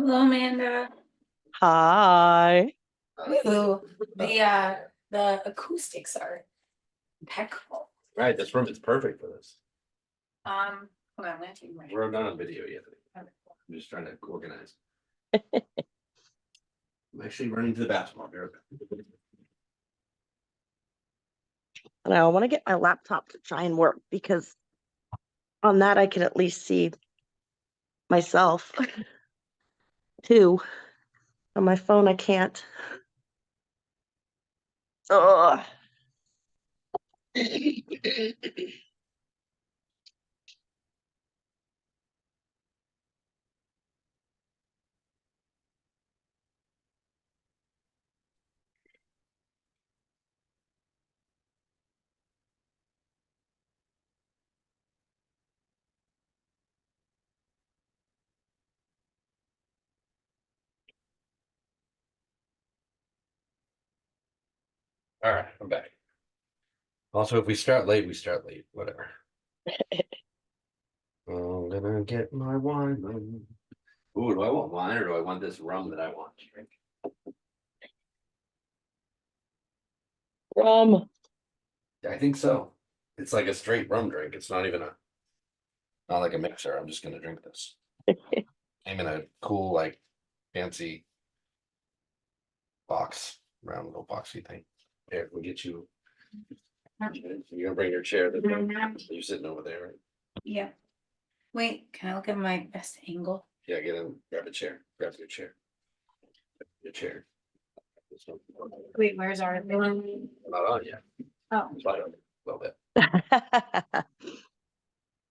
Hello, Amanda. Hi. Ooh, the acoustics are impeccable. Right, this room is perfect for this. Hold on, I'm gonna take my. We're not on video yet. I'm just trying to organize. I'm actually running to the bathroom. And I want to get my laptop to try and work because on that I can at least see myself too. On my phone I can't. Ugh. All right, I'm back. Also, if we start late, we start late. Whatever. I'm gonna get my wine. Ooh, do I want wine or do I want this rum that I want to drink? I think so. It's like a straight rum drink. It's not even not like a mixer. I'm just gonna drink this. I'm in a cool, like fancy box, round little boxy thing. Here, we'll get you. You're gonna bring your chair. You're sitting over there, right? Yeah. Wait, can I look at my best angle? Yeah, get in, grab a chair, grab your chair. Your chair. This one. Wait, where's our? Not on yet. Oh, Slide over a little bit.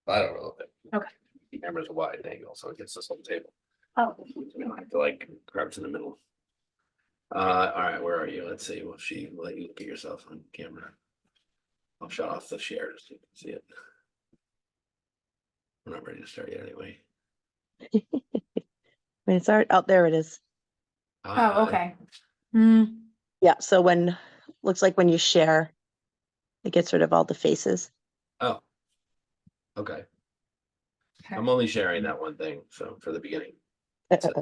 Slide over a little bit. okay. The camera's a wide angle, so it gets us on the table. Oh, We don't have to like crouch in the middle. All right, where are you? Let's see. Will she let you look at yourself on camera? I'll shut off the share just so you can see it. We're not ready to start yet anyway. When it's already out there, it is. oh, okay. Yeah. So when looks like when you share, it gets rid of all the faces. Oh. Okay. Okay. I'm only sharing that one thing, so for the beginning. That's it.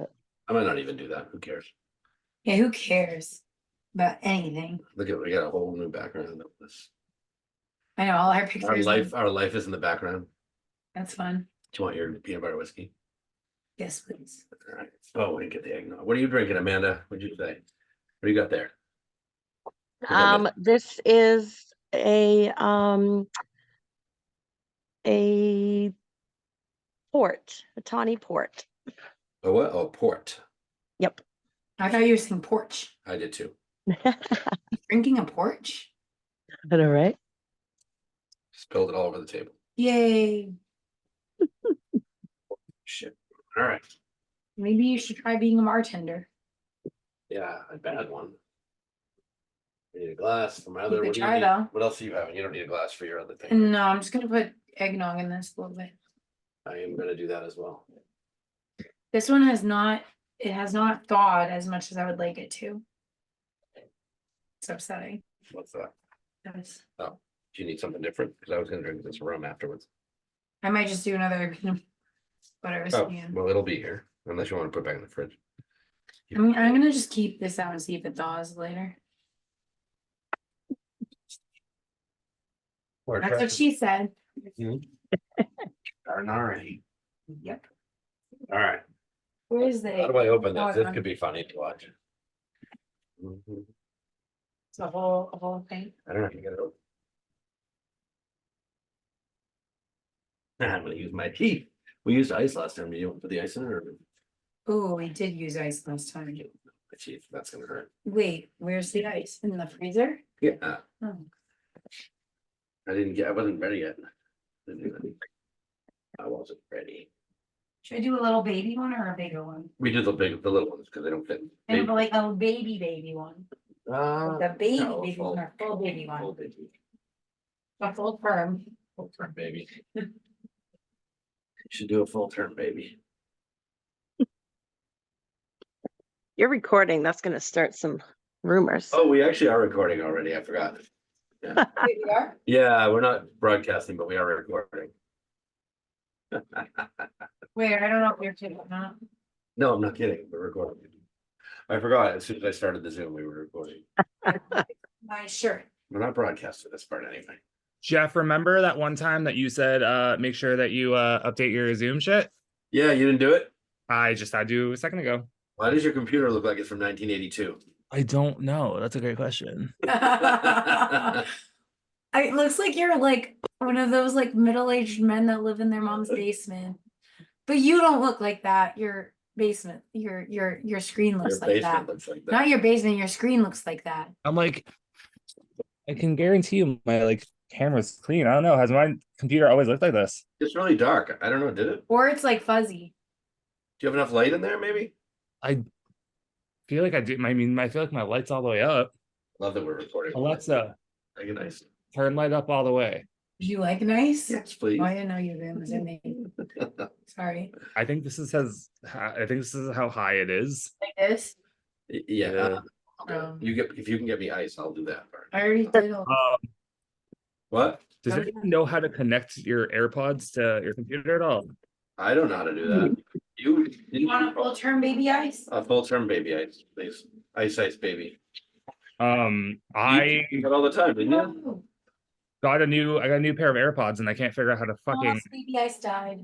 I might not even do that. Who cares? Yeah, who cares about anything? Look at we got a whole new background of this. I know all our pictures. Our life is in the background. That's fun. Do you want your peanut butter whiskey? Yes, please. All right. Oh, we get the eggnog. What are you drinking, Amanda? What'd you say? What do you got there? This is a port, a tawny port. Oh, what? Oh, port. Yep. I thought you were saying porch. I did too. Drinking a porch? All right. Spilled it all over the table. Yay. Shit. All right. Maybe you should try being a bartender. Yeah, a bad one. I need a glass for my You other. could What do you try, need? though. What else do you have? You don't need a glass for your other thing. No, I'm just gonna put eggnog in this a little bit. I am gonna do that as well. This one has not, it has not thawed as much as I would like it to. It's upsetting. What's that? Yes. Oh, do you need something different? Because I was gonna drink this rum afterwards. I might just do another peanut butter Oh, whiskey. well, it'll be here unless you want to put it back in the fridge. I'm gonna just keep this out and see if it thaws later. That's what she said. Darn already. Yep. All right. Where's the? How do I open this? Oh, This could be funny to watch. It's a whole thing. I don't know if you get it open. I'm gonna use my teeth. We used ice last time. Do you want to put the ice in it or Oh, we did use ice last time. my teeth? That's gonna hurt. Wait, where's the ice? In the freezer? Yeah. Oh. I wasn't ready yet. I wasn't ready. Should I do a little baby one or a bigger one? We did the little ones because they don't fit. And like a baby one. The baby no, baby full- one or full baby one. Full baby. A full term. Full term baby. You should do a full term baby. You're recording. That's going to start some rumors. Oh, we actually are recording already. I forgot. Yeah. Wait, we are? Yeah, we're not broadcasting, but we are recording. Wait, I don't know if you're kidding or not. No, I'm not kidding. We're recording. I forgot as soon as I started the Zoom, we were recording. My shirt. We're not broadcasting this part anyway. Jeff, remember that one time that you said make sure that you update your Zoom shit? Yeah, you didn't do it? I just had to a second ago. Why does your computer look like it's from 1982? I don't know. That's a great question. It looks like you're like one of those like middle-aged men that live in their mom's basement. But you don't look like that. Your basement, your screen Your looks like basement that. looks like that. Not your basement, your screen looks like that. I'm like, I can guarantee you my like camera's clean. I don't know. Has my computer always looked like this? It's really dark. I don't know. Did it? Or it's like fuzzy. Do you have enough light in there? Maybe. I feel like I do. I mean, I feel like my light's all the way up. Love that we're recording. Alexa, Make it nice. turn light up all the way. You like nice? Yes, please. Oh, I didn't know you were zooming. Sorry. I think this is how high it is. Like this? Yeah. Okay. Um, If you can get me ice, I'll do that part. I already did. all- What? Does anyone know how to connect your AirPods to your computer at all? I don't know how to do that. You want a full term baby ice? A full term baby ice, please. Ice baby. I You got all the time, didn't you? Oh, got a new pair of AirPods and I can't figure out how to fucking baby ice died.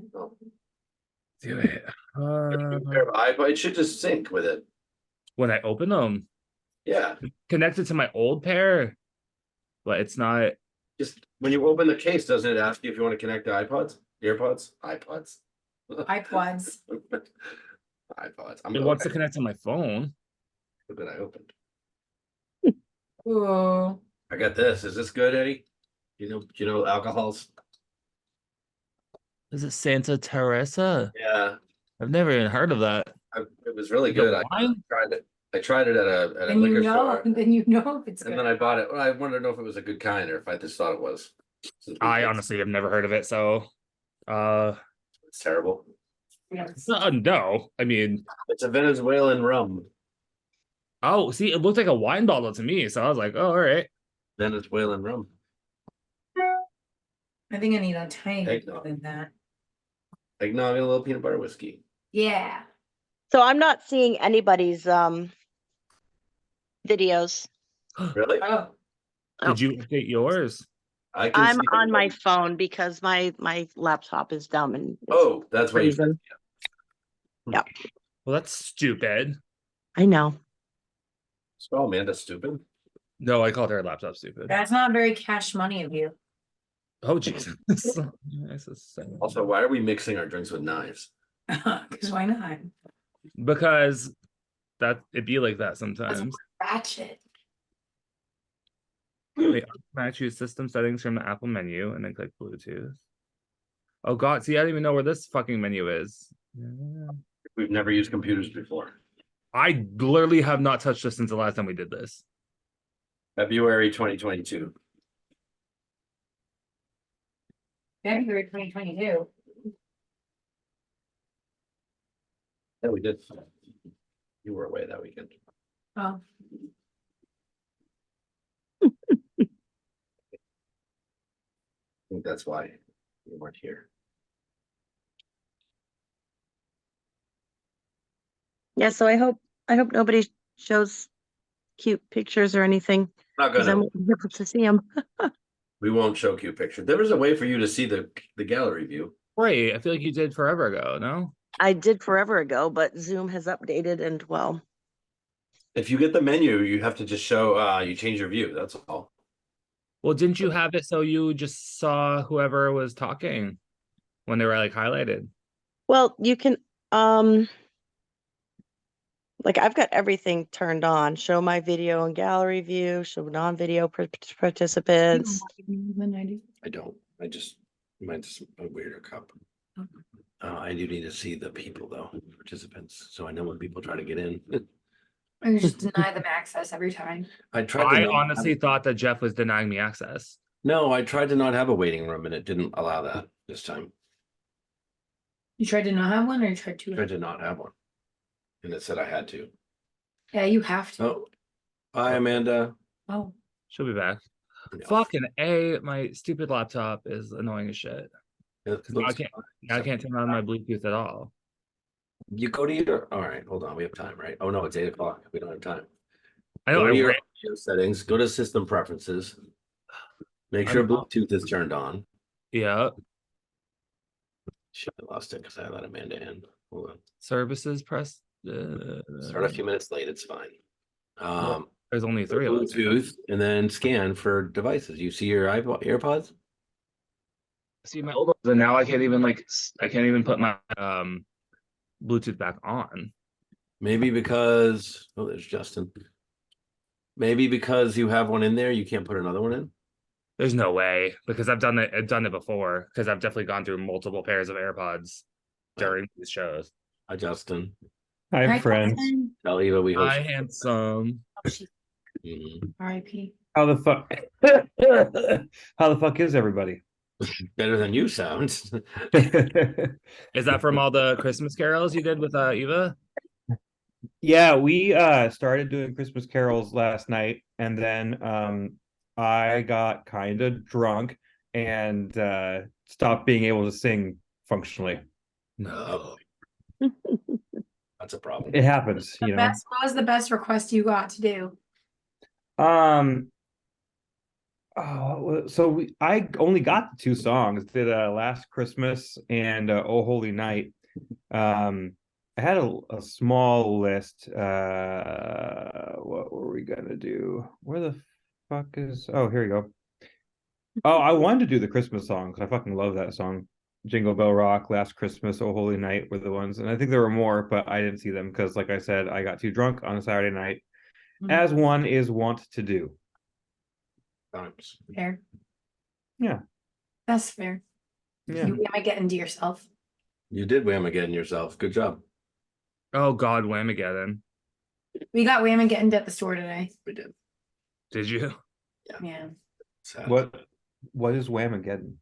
do it. It should just sync with it. When I open them, Yeah. connected to my old pair, but it's not. Just when you open the case, doesn't it ask you if you want to connect to iPods? Earpods? iPods. iPods. iPods. It wants to connect to my phone. Look what I opened. Ooh. I got this. Is this good, Eddie? You know alcohols? Is it Santa Teresa? Yeah. I've never even heard of that. It was really The good. I wine? tried it. I tried it at a Then you liquor know, store. then you know if it's And good. then I bought it. Well, I wanted to know if it was a good kind or if I just thought it was. I honestly have never heard of it. So, It's terrible. Yes. no. I mean, It's a Venezuelan rum. oh, see, it looked like a wine bottle to me. So I was like, oh, all right. Venezuelan rum. I think I need a tiny bit Eggnog. more than that. Eggnog and a little peanut butter whiskey. Yeah. So I'm not seeing anybody's videos. Really? Oh. Did you update yours? I can I'm see on my everybody. phone because my laptop is dumb and it's Oh, that's what you said. freezing. Yep. Well, that's stupid. I know. Oh, Amanda, stupid. No, I called her laptop stupid. That's not very cash money of you. Oh, Jesus. Also, why are we mixing our drinks with knives? Because why not? Because that it'd be like that That's sometimes. ratchet. Wait, I choose system settings from the Apple menu and then click Bluetooth. Oh God, see, I don't even know where this fucking menu is. We've never used computers before. I literally have not touched this since the last time we did this. February 2022. February 2022. Yeah, we did. You were away that weekend. Oh. I think that's why you weren't here. Yeah, so I hope nobody shows cute pictures or anything Not because I gonna. won't be able to see them. We won't show cute pictures. There was a way for you to see the gallery view. Right, I feel like you did forever ago, no? I did forever ago, but Zoom has updated and well, If you get the menu, you have to just show you change your view. That's all. Well, didn't you have it so you just saw whoever was talking when they were like highlighted? well, you can like I've got everything turned on. Show my video and gallery view, show non-video participants. I don't. Mine's a weirder cup. I do need to see the people though, participants, so I know when people try to get in. I just deny them access every time. I tried. I to not honestly have- thought that Jeff was denying me access. No, I tried to not have a waiting room, and it didn't allow that this time. You tried to not have one or you tried to? I tried to not have one, and it said I had to. Yeah, you have to. Oh, hi Amanda. Oh. She'll be back. Yeah. Fucking A, my stupid laptop is annoying as shit. It Now I looks can't, fine, now I except- can't turn on my Bluetooth at all. You go to your, all right, hold on, we have time, right? Oh, no, it's 8 o'clock. We don't have time. I know Go I to your ran. audio settings, go to system preferences. Make sure I'm- Bluetooth is turned on. Yeah. Shit, I lost it because I let Amanda in. Hold on. Services press. Start a few minutes late, it's fine. There's only Go 3 of us. Bluetooth and then scan for devices. You see your iPod, AirPods? See my old ones, and now I can't even I can't even put my Bluetooth back on. Maybe because, oh, there's Justin. Maybe because you have one in there, you can't put another one in. There's no way because I've done it before because I've definitely gone through multiple pairs of AirPods during these shows. Hi, Justin. Hi, Hi, friends. Justin. Tell Eva we hope. Hi, handsome. Oh, she Mhm. R.I.P. How the fuck? How the fuck is everybody? Better than you sound. Is that from all the Christmas carols you did with Eva? Yeah, we started doing Christmas carols last night, and then I got kind of drunk and stopped being able to sing functionally. No. That's a problem. It happens, you know. What was the best request you got to do? So I only got the 2 songs. Did Last Christmas and Oh Holy Night. I had a small list. What were we gonna do? Where the fuck is? Oh, here we go. Oh, I wanted to do the Christmas song because I fucking love that song. Jingle Bell Rock, Last Christmas, Oh Holy Night were the ones, and I think there were more, but I didn't see them because, like I said, I got too drunk on a Saturday night, as one is wont to do. Times. Fair. Yeah. That's fair. Yeah. You am I getting to yourself? You did Whamageddon yourself. Good job. Oh God, Whamageddon. We got Whamageddon at the store today. We did. Did you? Yeah. Sad. What is Whamageddon?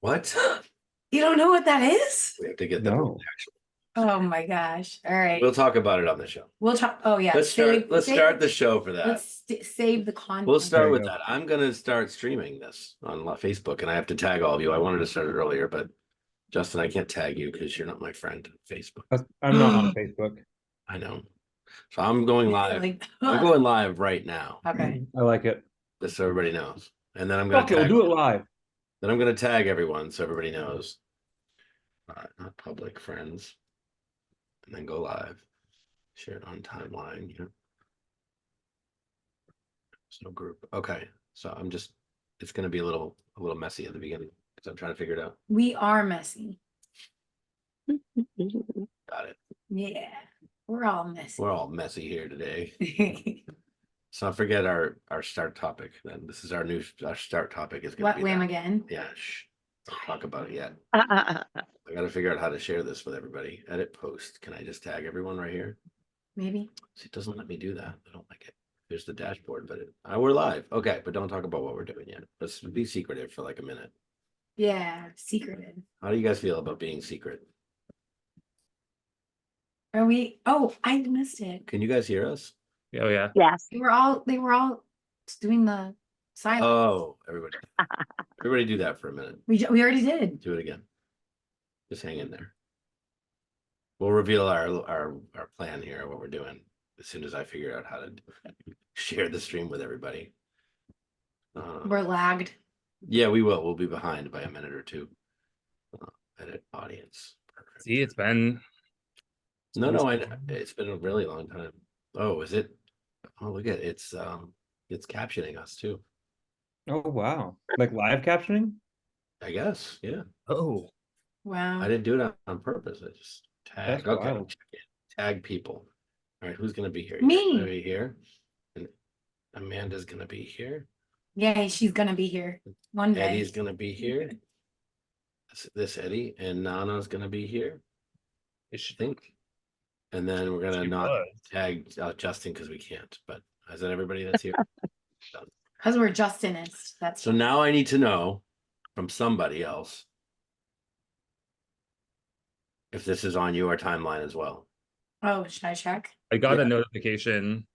What? You don't know what that is? We have to get that. No. Oh my gosh. All right. We'll talk about it on the show. We'll talk. Oh yeah. Let's start the show for that. Let's save the content. We'll start There you with go. that. I'm gonna start streaming this on Facebook, and I have to tag all of you. I wanted to start it earlier, but Justin, I can't tag you because you're not my friend on Facebook. I'm not on Facebook. I know. So I'm going live. Like, I'm going live right now, okay. I like it. just so everybody knows. And then I'm gonna Okay, we'll tag, do it live. then I'm gonna tag everyone so everybody knows. Not public friends. And then go live. Share it on timeline. Yeah. There's no group. Okay. So I'm just, it's gonna be a little messy at the beginning because I'm trying to figure it out. We are messy. Got it. Yeah. We're all messy. We're all messy here today. So don't forget our start topic. Then this is our start topic is gonna What be wham that. again? Yeah, don't talk about it yet. Uh, I gotta figure out how to share this with everybody. Edit post. Can I just tag everyone right here? Maybe. See, it doesn't let me do that. I don't like it. Here's the dashboard, but we're live. Okay, but don't talk about what we're doing yet. Let's be secretive for like a minute. Yeah. Secreted. How do you guys feel about being secret? Are we? Oh, I missed it. Can you guys hear us? Oh yeah. yes. They were all doing the silence. Oh, everybody do that for a minute. We already did. Do it again. Just hang in there. We'll reveal our plan here, what we're doing, as soon as I figure out how to share the stream with everybody. We're lagged. Yeah, we will. We'll be behind by a minute or two. Edit audience. Perfect. See, it's been No, it's been a really long time. Oh, is it? Oh, look at it. It's captioning us too. Oh wow. Like live captioning? I guess. Yeah. oh Wow. I didn't do it on purpose. I just tag. That's Okay. wild. Check it. Tag people. All right. Who's gonna be here? Me. You're gonna be here. And Amanda's gonna be here. Yeah, she's gonna be here one day. Eddie's gonna be here. This Eddie and Nana's gonna be here. I think. And then we're gonna She not was. tag Justin because we can't. But is that everybody that's here? Because we're Justinists. That's So now I need to know from somebody else if this is on your timeline as well. Oh, should I check? I got Yeah. a notification.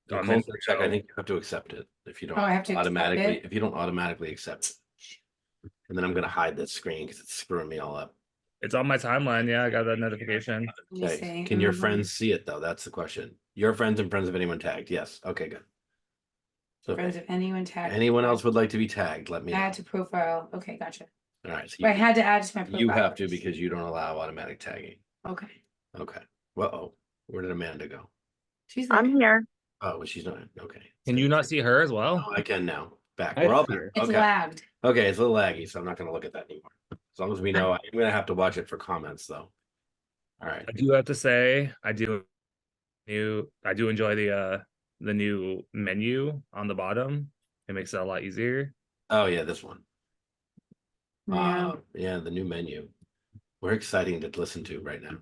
on Nicole, this check. I show. think you have to accept it if you don't Oh, I have to accept automatically. it? If you don't automatically accept it, and then I'm gonna hide this screen because it's screwing me all up. It's on my timeline. Yeah, I got that notification. Let me Okay. see. Can your Mhm. friends see it though? That's the question. Your friends and friends of anyone tagged? Yes. Okay, good. So Friends if of anyone tagged. anyone else would like to be tagged, let me know. Add to profile. Okay, gotcha. All right. So But I had to add to my profile. you have to first. because you don't allow automatic tagging. Okay. Okay. Uh-oh. Where did Amanda go? She's there. I'm here. Oh, she's not. Okay. Can you not see her as well? Oh, I can now. Back. I We're all see back. her. It's Okay. lagged. Okay, it's a little laggy, so I'm not going to look at that anymore. As long as we know, I'm going to have to watch it for comments, though. All right. I do have to say, I do enjoy the new menu on the bottom. It makes it a lot easier. Oh yeah, this one. Yeah. Yeah, the new menu. We're exciting to listen to right now.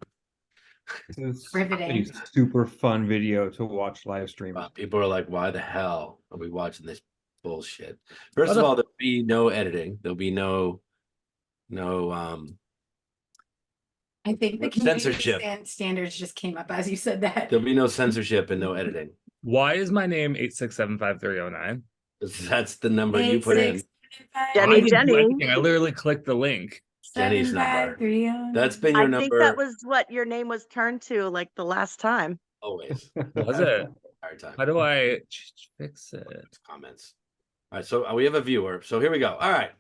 It's Riveting. a super fun video to watch live stream. People are like, "Why the hell are we watching this bullshit?" First Oh, of all, there'll be no editing. There'll be no I think the community censorship. standards just came up as you said that. There'll be no censorship and no editing. Why is my name 8675309? That's the number you put in. Jenny, I didn't do Jenny. anything. I literally clicked the link. Jenny's number. That's been I your think number that was what your name was turned to like the last time. always. Was it? Hard time. How do I fix it? Comments. All right, so we have a viewer. So here we go. All right.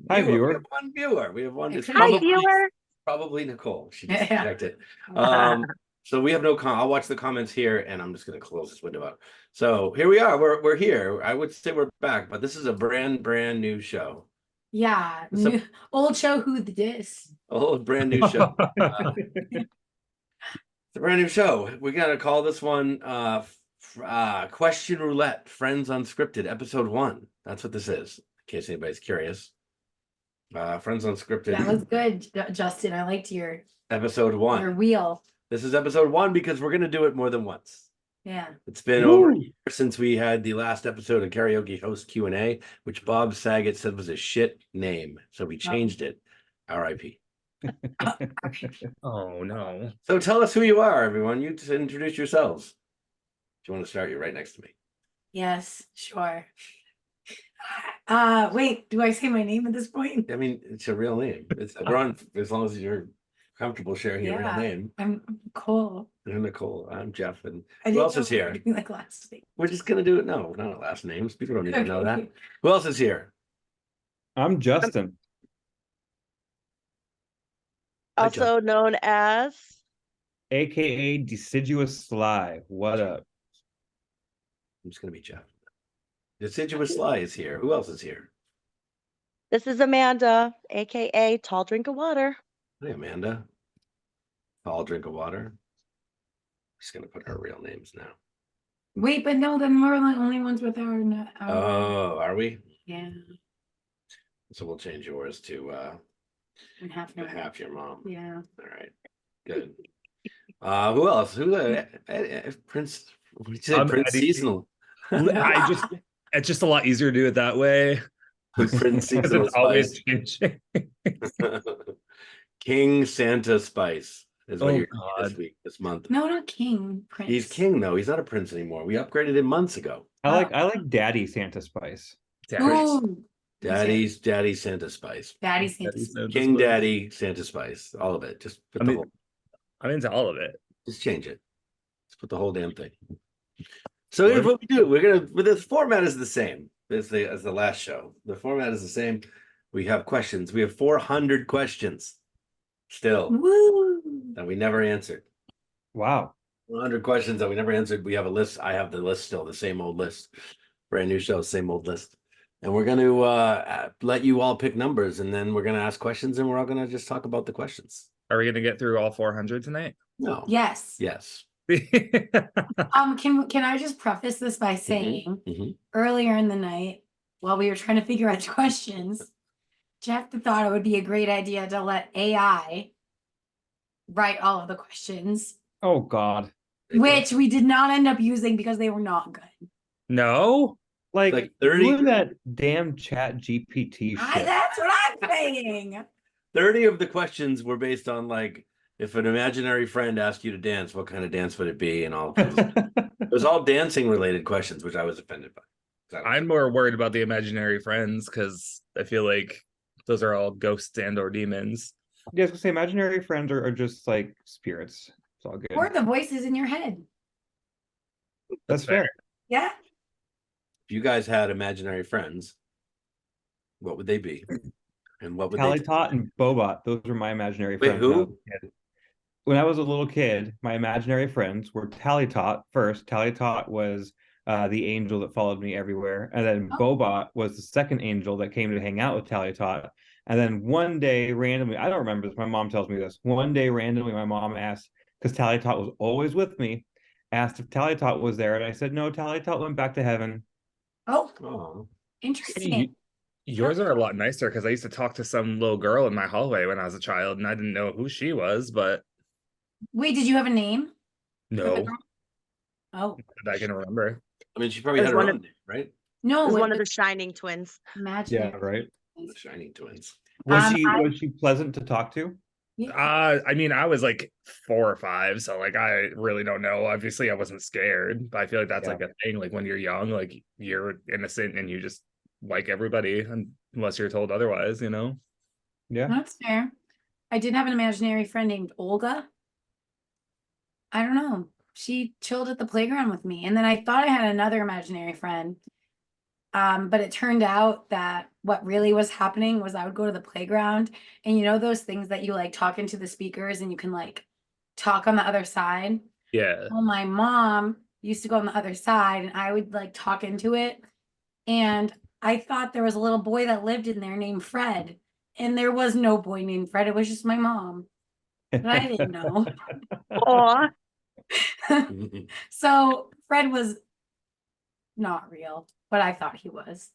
Hi, We viewer. have one viewer. We have one. It's Hi, Hi, probably, viewer. probably Nicole. She Yeah. disconnected. So we have no I'll watch the comments here, and I'm just going to close this window up. So here we are. We're here. I would say we're back, but this is a brand new show. Yeah. So- Old show who this. Oh, brand new show. It's a brand new show. We gotta call this one Question Roulette, Friends Unscripted, episode 1. That's what this is, in case anybody's curious. Friends Unscripted, That was good, Justin. I liked your episode 1. wheel. This is episode 1 because we're gonna do it more than once. Yeah. It's been over a Woo! year since we had the last episode of Karaoke Host Q&A, which Bob Saget said was a shit name, so we changed it. R.I.P. Oh no. So tell us who you are, everyone. You just introduce yourselves. If you want to start, you're right next to me. Yes, sure. Wait, do I say my name at this point? I mean, it's a real name. It's we're on as long as you're comfortable sharing your real Yeah. name. I'm Nicole. I'm Nicole. I'm Jeff. And I who didn't else know is we were here? doing like last week. We're just gonna do it. No, not our last names. People don't need to know that. Okay. Who else is here? I'm Justin. Hi, Jeff. Also known as AKA Deciduous Sly. What up? I'm just gonna be Jeff. Deciduous Sly is here. Who else is here? this is Amanda, aka Tall Drink of Water. Hey, Amanda. Tall drink of water. Just gonna put our real names now. Wait, but no, then we're the only ones with our. Oh, are we? Yeah. So we'll change yours to And half your half your mom. Yeah. All right. Good. Who else? Who Prince? What did you say? Prince Eddie. Seasonal. It's just a lot easier to do it that way. Prince Because Seasonal it's always Spice. changing. King Santa Spice is what Oh, you're this God. week, this month. No, not King. Prince. He's king though. He's not a prince anymore. We upgraded him months ago. I like Daddy Santa Spice. Ooh. Daddy Santa Spice. Daddy's Daddy's Santa. Santa King Spice. Daddy Santa Spice. All of it. Just put I the mean- whole, I'm into all of it. just change it. Just put the whole damn thing. So here's what we do. The format is the same as the last show. The format is the same. We have questions. We have 400 questions still Woo. that we never answered. Wow. 100 questions that we never answered. We have a list. I have the list still, the same old list. Brand new show, same old list. And we're going to let you all pick numbers, and then we're going to ask questions, and we're all going to just talk about the questions. Are we gonna get through all 400 tonight? No. Yes. Yes. Can I just preface this by saying Mhm. earlier in the night, while we were trying to figure out the questions, Jeff thought it would be a great idea to let AI write all of the questions, Oh God. which we did not end up using because they were not good. No? Like 30 doing that damn Chat GPT shit. That's what I'm saying. 30 of the questions were based on like, if an imaginary friend asked you to dance, what kind of dance would it be? And all. It was all dancing related questions, which I was offended by. I'm more worried about the imaginary friends because I feel like those are all ghosts and or demons. Yeah, I was gonna say imaginary friends are just like spirits. It's all good. Or the voices in your head. That's fair. Yeah. If you guys had imaginary friends, what would they be? And what would they Tally do? Tot and Bobot, those were my imaginary Wait, friends. When I was who? a kid. When I was a little kid, my imaginary friends were Tally Tot first. Tally Tot was the angel that followed me everywhere. And then Oh. Bobot was the second angel that came to hang out with Tally Tot. And then one day, randomly, I don't remember this, my mom tells me this. One day, randomly, my mom asked, because Tally Tot was always with me, asked if Tally Tot was there. And I said, no, Tally Tot went back to heaven. Oh, Oh, interesting. Yours are a lot nicer because I used to talk to some little girl in my hallway when I was a child, and I didn't know who she was, but Wait, did you have a name? for the no, girl? Oh, that I can remember. I mean, she probably It was had her one own of- name, right? It no, was it one of the was Shining twins. imaginary. Yeah, right. The Shining Twins. Was I- was she pleasant to talk to? I mean, I was like 4 or 5, so like I really don't know. Obviously, I wasn't scared, but I feel like that's Yeah. like a thing. Like when you're young, like you're innocent and you just like everybody, unless you're told otherwise, you know. Yeah. That's fair. I did have an imaginary friend named Olga. I don't know. She chilled at the playground with me. And then I thought I had another imaginary friend. But it turned out that what really was happening was I would go to the playground and you know those things that you like talk into the speakers and you can like talk on the other side. Yeah. Well, my mom used to go on the other side and I would like talk into it. And I thought there was a little boy that lived in there named Fred. And there was no boy named Fred. It was just my mom. But I didn't know. Aw. So Fred was not real, but I thought he was.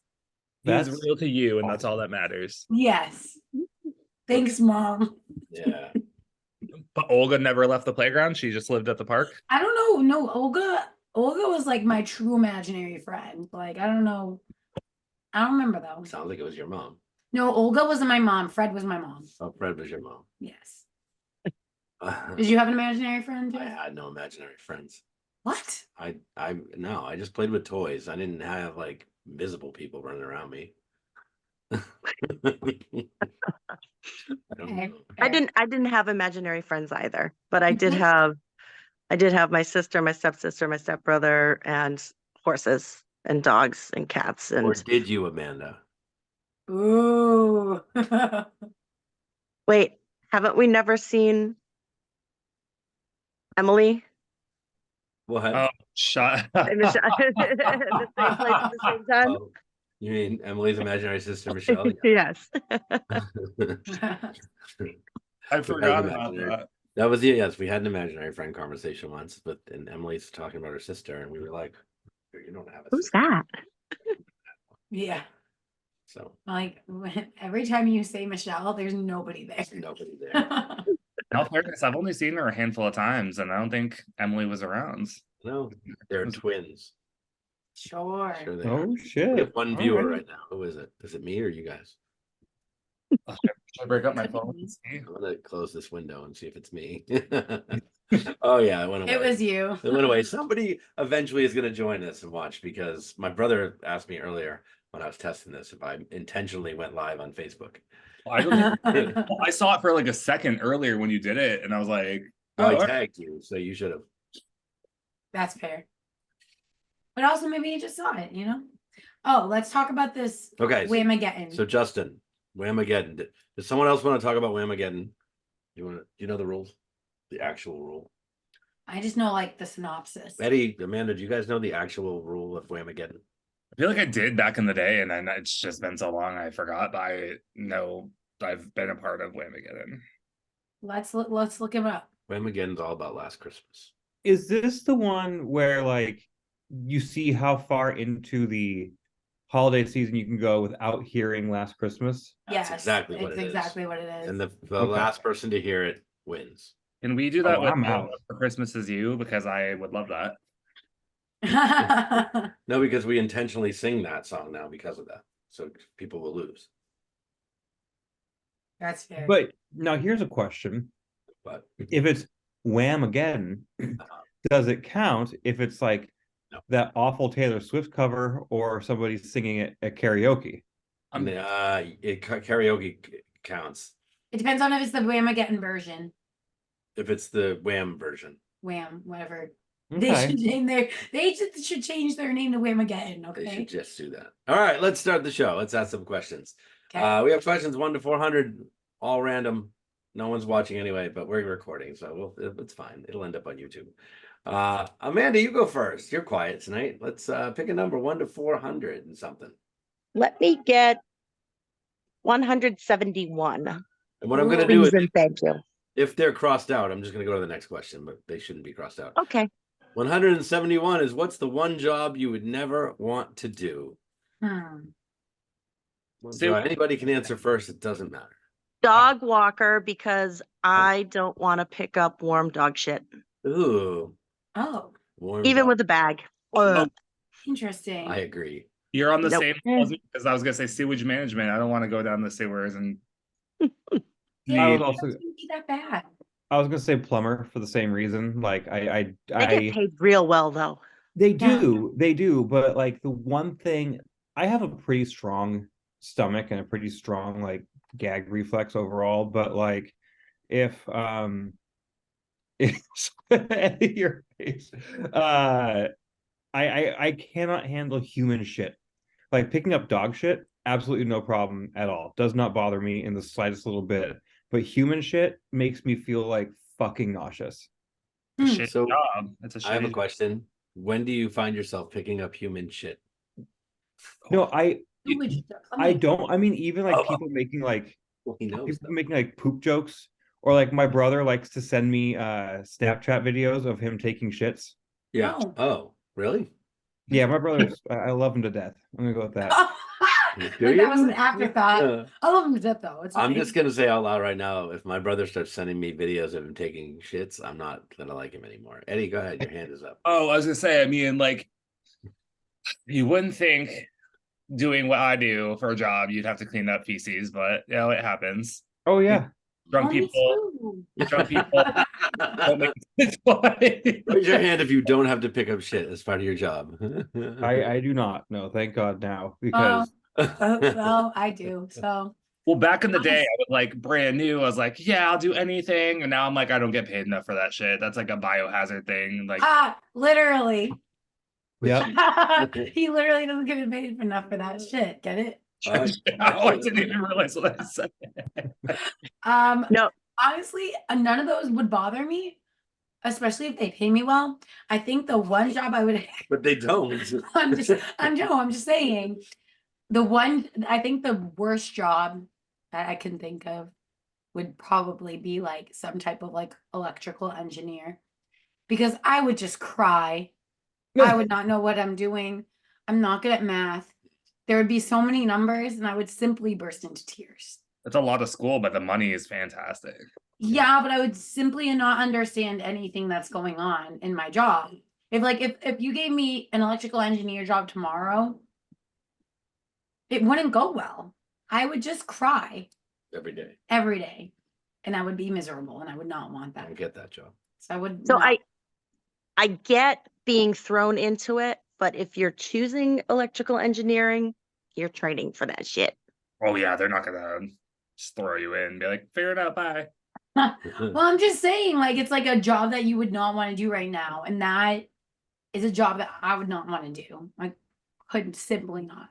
He was That's real to you, and that's all that matters. Yes. Thanks, Mom. Yeah. But Olga never left the playground. She just lived at the park. I don't know. No, Olga was like my true imaginary friend. Like, I don't know. I don't remember though. Sounds like it was your mom. No, Olga wasn't my mom. Fred was my mom. Oh, Fred was your mom. Yes. I Did you have an imaginary friend too? had no imaginary friends. What? No, I just played with toys. I didn't have like visible people running around me. I don't Okay, know. I fair. didn't have imaginary friends either, but I You did didn't? have my sister, my stepsister, my stepbrother, and horses and dogs and cats Or and did you, Amanda? Ooh. wait, haven't we never seen Emily What? Oh, shut. and Michelle at the same place at the same time? Oh, you mean Emily's imaginary sister Michelle? Yes. I forgot about imaginary. that. That was yes. We had an imaginary friend conversation once, but and Emily's talking about her sister, and we were like, "You don't have a Who's sister." that? Yeah. So Like every time you say Michelle, there's nobody there. there's nobody there. In all fairness, I've only seen her a handful of times, and I don't think Emily was around. No, they're twins. Sure. Sure they are. oh We shit. have one All viewer right. right now. Who is it? Is it me or you guys? Should I break up my Could be phone? me. and see? I'm gonna close this window and see if it's me. Oh yeah, it went away. It was you. It went away. Somebody eventually is gonna join us and watch because my brother asked me earlier when I was testing this if I intentionally went live on Facebook. I don't think I saw it for like a second earlier when you did it, and I was like, Oh, I "Oh, tagged you, so you should have. That's fair. But also maybe you just saw it, you know? Oh, let's talk about this Okay. Whamageddon. So Justin, Whamageddon. Does someone else want to talk about Whamageddon? Do you know the rules? The actual rule. I just know like the synopsis. Eddie, Amanda, do you guys know the actual rule of Whamageddon? I feel like I did back in the day, and then it's just been so long I forgot. But I know I've been a part of Whamageddon. Let's look him up. Whamageddon's all about Last Christmas. Is this the one where like you see how far into the holiday season you can go without hearing Last Christmas? That's Yes, exactly what it's it is. exactly what it is. And the Okay. last person to hear it wins. Can we do that Oh, with I'm out. For Christmas Is You? Because I would love that. No, because we intentionally sing that song now because of that. So people will lose. That's fair. But now here's a question. But If it's Wham again, does it count if it's like No. that awful Taylor Swift cover or somebody singing it at karaoke? karaoke counts. It depends on if it's the Whamageddon version. If it's the Wham version. Wham, whatever. Okay. Should change their name to Whamageddon, They okay? should just do that. All right, let's start the show. Let's ask some questions. Okay. We have questions 1 to 400, all random. No one's watching anyway, but we're recording, so it's fine. It'll end up on YouTube. Amanda, you go first. You're quiet tonight. Let's pick a number 1 to 400 and something. Let me get 171. And what I'm going to do Please is, and thank you. if they're crossed out, I'm just going to go to the next question, but they shouldn't be crossed out. Okay. 171 is, what's the one job you would never want to do? Anybody can answer first. It doesn't matter. Dog walker, because I don't want to pick up warm dog shit, Ooh, Oh, warm even dog. with a bag. interesting. I agree. You're on the Nope. same because I was gonna say sewage management. I don't want to go down the sewers and I Yeah, was it also doesn't be that bad. I was gonna say plumber for the same reason. Like They get paid real well though. they Yeah. do, but like the one thing, I have a pretty strong stomach and a pretty strong like gag reflex overall, but like if your face, I cannot handle human shit. Like picking up dog shit, absolutely no problem at all. Does not bother me in the slightest little bit. But human shit makes me feel like fucking nauseous. it's a shit So, job. It's a I have a shitty question. When do you find yourself picking up human shit? No, I Sewage- don't. I mean, even like Oh. people making like Well, he knows. people making like poop jokes, or like my brother likes to send me Snapchat videos of him taking shits. Yeah. No. Oh, really? Yeah, my brother's I love him to death. I'm gonna go with that. Do That was you? an afterthought. Yeah. I love him to death though. It's I'm fine. just gonna say out loud right now, if my brother starts sending me videos of him taking shits, I'm not gonna like him anymore. Eddie, go ahead. Your hand is up. Oh, I was gonna say, I mean, like, you wouldn't think doing what I do for a job, you'd have to clean up feces, but you know, it happens. Oh yeah. Drunk Oh, me people, too. drunk people don't make it funny. Raise your hand if you don't have to pick up shit as part of your job. I do not. No, thank God now, because Well, I do. So Well, back in the day, I was like brand new. I was like, yeah, I'll do anything. And now I'm like, I don't get paid enough for that shit. That's like a biohazard thing. Like, literally. yeah. He literally doesn't get paid enough for that shit. Get it? I didn't even realize what I said. No. Honestly, none of those would bother me, especially if they pay me well. I think the one job I would But they don't. I'm just saying I think the worst job that I can think of would probably be like some type of like electrical engineer, because I would just cry. I would not know what I'm doing. I'm not good at math. There would be so many numbers and I would simply burst into tears. It's a lot of school, but the money is fantastic. Yeah, but I would simply not understand anything that's going on in my job. If you gave me an electrical engineer job tomorrow, it wouldn't go well. I would just cry Every day. every day and I would be miserable and I would not want I that. don't get that job. So I would So not- I get being thrown into it, but if you're choosing electrical engineering, you're training for that shit. Oh, yeah, they're not going to just throw you in and be like, figure it out, bye. Well, I'm just saying, like, it's like a job that you would not want to do right now. And that is a job that I would not want to do. I couldn't simply not.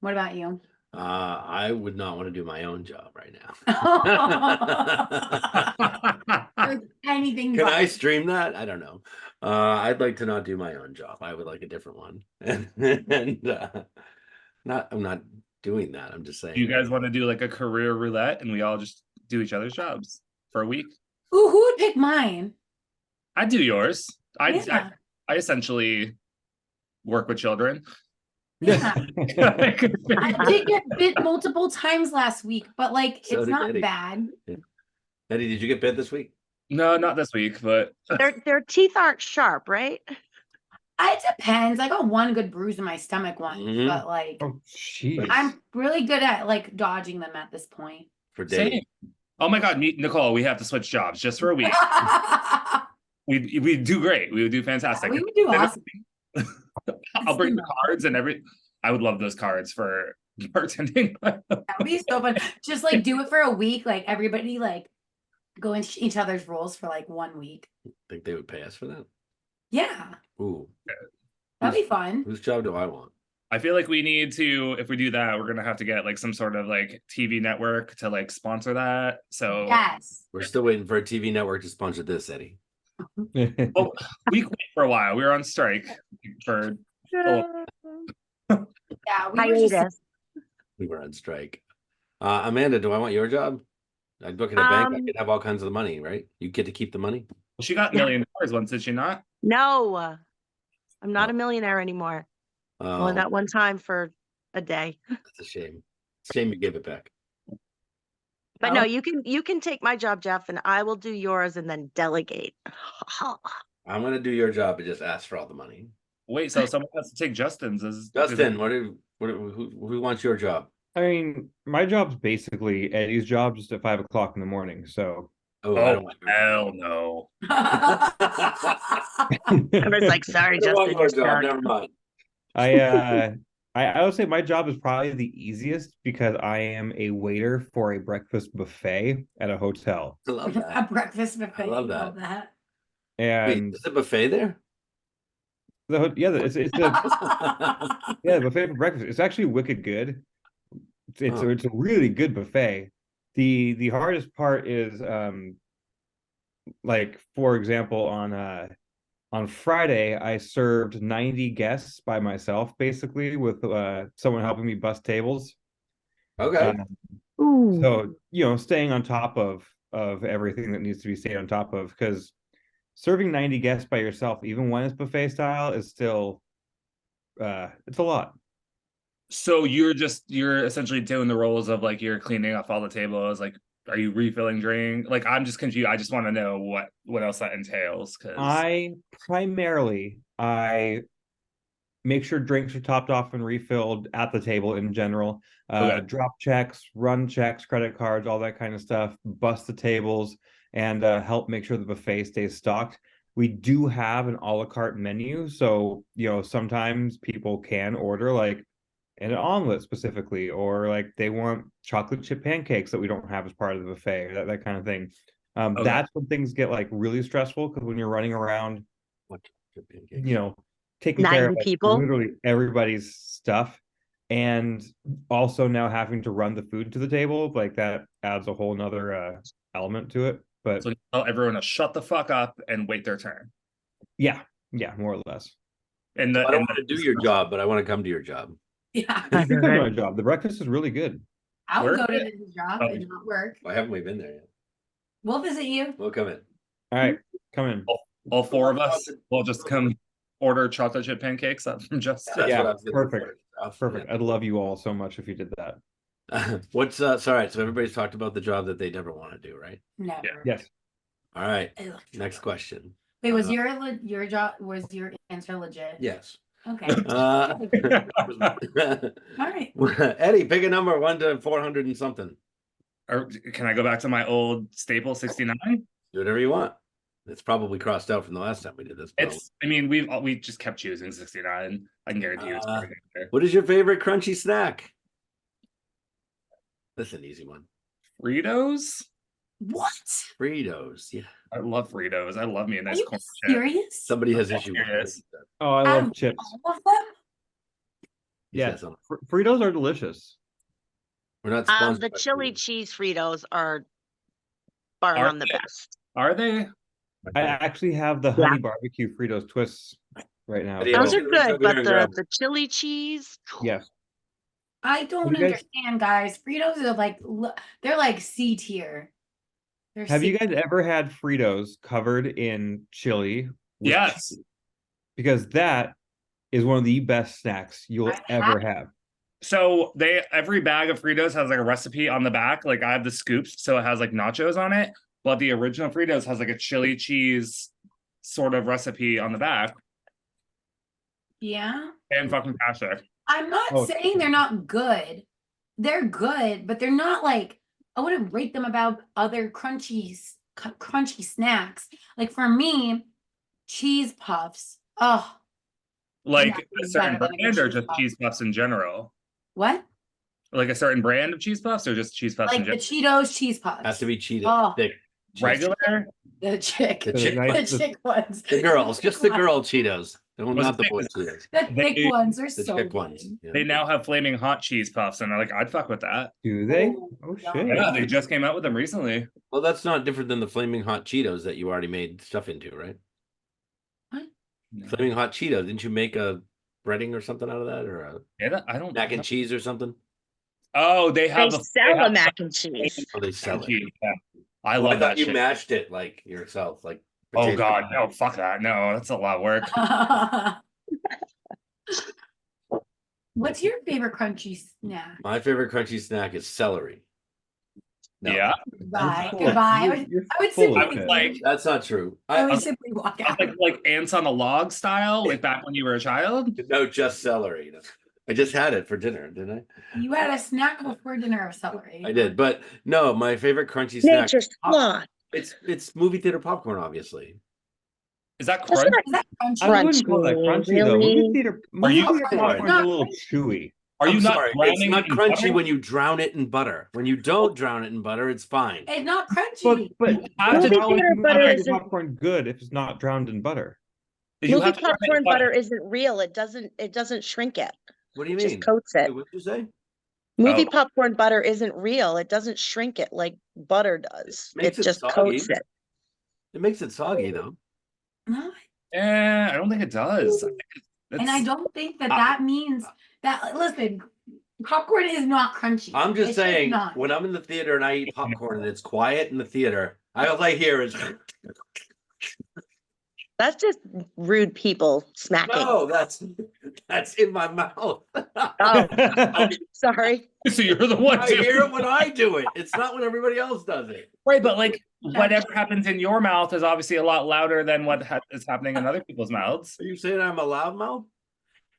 What about you? I would not want to do my own job right now. Anything Can but. I stream that? I don't know. I'd like to not do my own job. I would like a different one. And I'm not doing that. I'm just saying. Do you guys want to do like a career roulette and we all just do each other's jobs for a week? Ooh, who would pick mine? I'd do yours. Yeah. I essentially work with children. Yeah. I did get bit multiple times last week, but like So it's did not Eddie. bad. Eddie, did you get bit this week? No, not this week, but Their teeth aren't sharp, right? It depends. I got one good bruise in my stomach once, Mhm. but like Oh jeez. I'm really good at like dodging them at this point. For dating. same. Oh my God, Nicole, we have to switch jobs just for a week. We do great. We would do fantastic. We would do awesome. I'll bring the cards and I would love those cards for bartending. That would be so fun. Just like do it for a week. Like everybody like go into each other's roles for like 1 week. Think they would pay us for that? Yeah, Ooh, that'd be fun. whose job do I want? I feel like we need to, if we do that, we're gonna have to get like some sort of like TV network to like sponsor that. So Yes. We're still waiting for a TV network to sponsor this, Eddie. oh, we quit for a while. We were on strike for Yeah, we were just Hiatus. We were on strike. Amanda, do I want your job? I'd book in a bank. I could have all kinds of the money, right? You get to keep the money. she got $1 million once, did she not? No, I'm not Oh. a millionaire anymore. Only Oh, that one time for a day. that's a shame. Shame you gave it back. But Oh. no, you can take my job, Jeff, and I will do yours and then delegate. I'm gonna do your job and just ask for all the money. Wait, so someone has to take Justin's. Justin, who wants your job? I mean, my job's basically Eddie's job, just at 5 o'clock in the morning. So Oh, I Oh don't want your job. hell no! I was like, sorry, I don't want Justin, your you're job. stuck. Never mind. I would say my job is probably the easiest because I am a waiter for a breakfast buffet at a hotel. I love a that. breakfast buffet. love Love that. that. Wait, And is a buffet there? it's a buffet for breakfast. It's actually wicked good. Oh. It's a really good buffet. The hardest part is like, for example, on Friday I served 90 guests by myself, basically, with someone helping me bus tables. Okay. Ooh. So, staying on top of everything that needs to be stayed on top of, because serving 90 guests by yourself, even when it's buffet style, is still it's a lot. So you're essentially doing the roles of like you're cleaning off all the tables. Like, are you refilling drink? Like, I'm just confused. I just want to know what else that entails. Because I make sure drinks are topped off and refilled at the table in general. Okay. Drop checks, run checks, credit cards, all that kind of stuff. Bust the tables and help make sure the buffet stays stocked. We do have an a la carte menu, so sometimes people can order like an omelet specifically, or like they want chocolate chip pancakes that we don't have as part of the buffet, or that kind of thing. Okay. That's when things get like really stressful, because when you're running around, What pancakes? taking care of 90 like, people? literally everybody's stuff, and also now having to run the food to the table, like that adds a whole nother element to it. But So you tell everyone to shut the fuck up and wait their turn. yeah, more or less. And I don't want to do your job, but I want to come to your job. Yeah. It's a good job. The breakfast is really good. I would Work go to it. his job Oh. and not work. Why haven't we been there yet? We'll visit you. We'll come in. All right, come in. all four of us will just come order chocolate chip pancakes up from Justin. That's Yeah, what I was looking perfect. for. Perfect. I'd love you all so much if you did that. What's all right? So everybody's talked about the job that they never want to do, right? Never. Yes. All right. Ugh. Next question. Wait, was your job, was your answer legit? Yes. Okay. All right. Eddie, pick a number 1 to 400 and something. Or can I go back to my old staple 69? Do whatever you want. It's probably crossed out from the last time we did this. I mean, we just kept choosing 69. I can guarantee you it's Uh, everything there. What is your favorite crunchy snack? That's an easy one. Fritos? What? Fritos. Yeah. I love Fritos. I love me a Are nice you corn chip. serious? Somebody has I'm issue with serious. that. Oh, I Out love of chips. all of them? He Yeah. said something. Fritos are delicious. We're not sponsored The by chili Fritos. cheese Fritos are bar Are none the they? best. Are they? I actually have the honey barbecue Fritos twists right now. Yeah, Those we'll are get the good, over but here and grab the chili cheese. Yes. I don't you guys- understand, guys. Fritos are like, they're like C tier. They're Have you C- guys ever had Fritos covered in chili? with Yes. cheese? Because that is one of the best snacks you'll I ever have. So every bag of Fritos has like a recipe on the back. Like I have the scoops, so it has like nachos on it. But the original Fritos has like a chili cheese sort of recipe on the back. Yeah. And fucking fantastic. I'm not Oh, saying they're not good. They're good, but they're not like, I wouldn't rate them about other crunchy snacks. Like for me, cheese puffs. Oh, Like nothing a certain better than a good brand or cheese just puff. cheese puffs in general. What? Like a certain brand of cheese puffs, or just cheese puffs in Like the general? Cheetos cheese puffs. Has to be cheated. Oh. Thick. cheese. Regular? The chick. The The chick nice- The chick ones. The girls, The just thick the girl Cheetos. No, Was not it the thick? boy Cheetos. The thick They- ones are The so chick good. ones. Yeah. They now have flaming hot cheese puffs, and I'd fuck with that. Do they? Ooh, Oh yum. shit. Yeah, they just came out with them recently. Well, that's not different than the flaming hot Cheetos that you already made stuff into, right? Flaming hot Cheetos. Didn't you make a breading or something out of that, or a Yeah, I don't. mac and cheese or something? Oh, they They have the sell a have mac and cheese. Oh, they mac sell and it. cheese, yeah. I Oh, love I thought that you shit. mashed it like yourself, like. Oh potato. god, no, fuck that. No, that's a lot of work. What's your favorite crunchy snack? My favorite crunchy snack is celery. No, Yeah. Goodbye. full- Goodbye. you're I would full of simply it. Like- that's not true. I would was- simply walk I was out. like ants on a log style, like back when you were a child. No, just celery. I just had it for dinner, didn't You had a snack before dinner of celery. I? I did, but no, my favorite crunchy snack. Nature's law. It's movie theater popcorn, obviously. Is that That's crunch? Is that crunchy? I wouldn't call that Crunchy, crunchy though. really? Movie theater you- popcorn's not a little chewy. Are you I'm not sorry, it's drowning not it in crunchy butter? when you drown it in butter. When you don't drown it in butter, it's fine. It's not crunchy. But have to Movie theater butter is isn't popcorn good if it's not drowned in butter? You movie have to drown it in popcorn butter isn't real. It doesn't shrink it. What do you It just mean? coats Wait, it. what'd you say? Movie Oh. popcorn butter isn't real. It doesn't shrink it like butter does. Makes It it just soggy. coats it. It makes it soggy though. No, I don't think it does. and I don't think that I- that means that. Listen, popcorn is not crunchy. I'm just It's saying, not. when I'm in the theater and I eat popcorn and it's quiet in the theater, all I hear is That's just rude people smacking. no, that's in my mouth. Oh, sorry. So you're the one I doing hear it when I do it. It's not when everybody else does it. right, but like whatever happens in your mouth is obviously a lot louder than what is happening in other people's mouths. Are you saying I'm a loudmouth?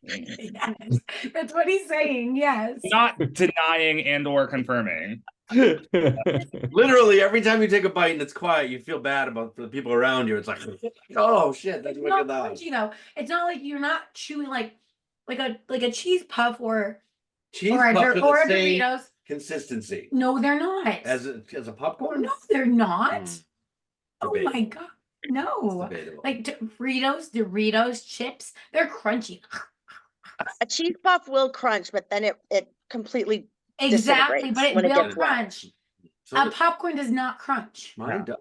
Yes, that's what he's saying. Yes. Not denying and or confirming. Literally, every time you take a bite and it's quiet, you feel bad about the people around you. It's like, oh shit, that's It's wicked not loud. crunchy though. It's not like you're not chewing like a cheese puff or Cheese or a, puffs Dor- are or the a same Doritos. consistency No, they're not. as a popcorn. No, they're not. Mm, Oh my debatable. god, It's no! debatable. Like Doritos, chips, they're crunchy. A cheese puff will crunch, but then it completely Exactly, Disintegrates but it when it will gets wet. crunch. So A popcorn does not crunch. mine does.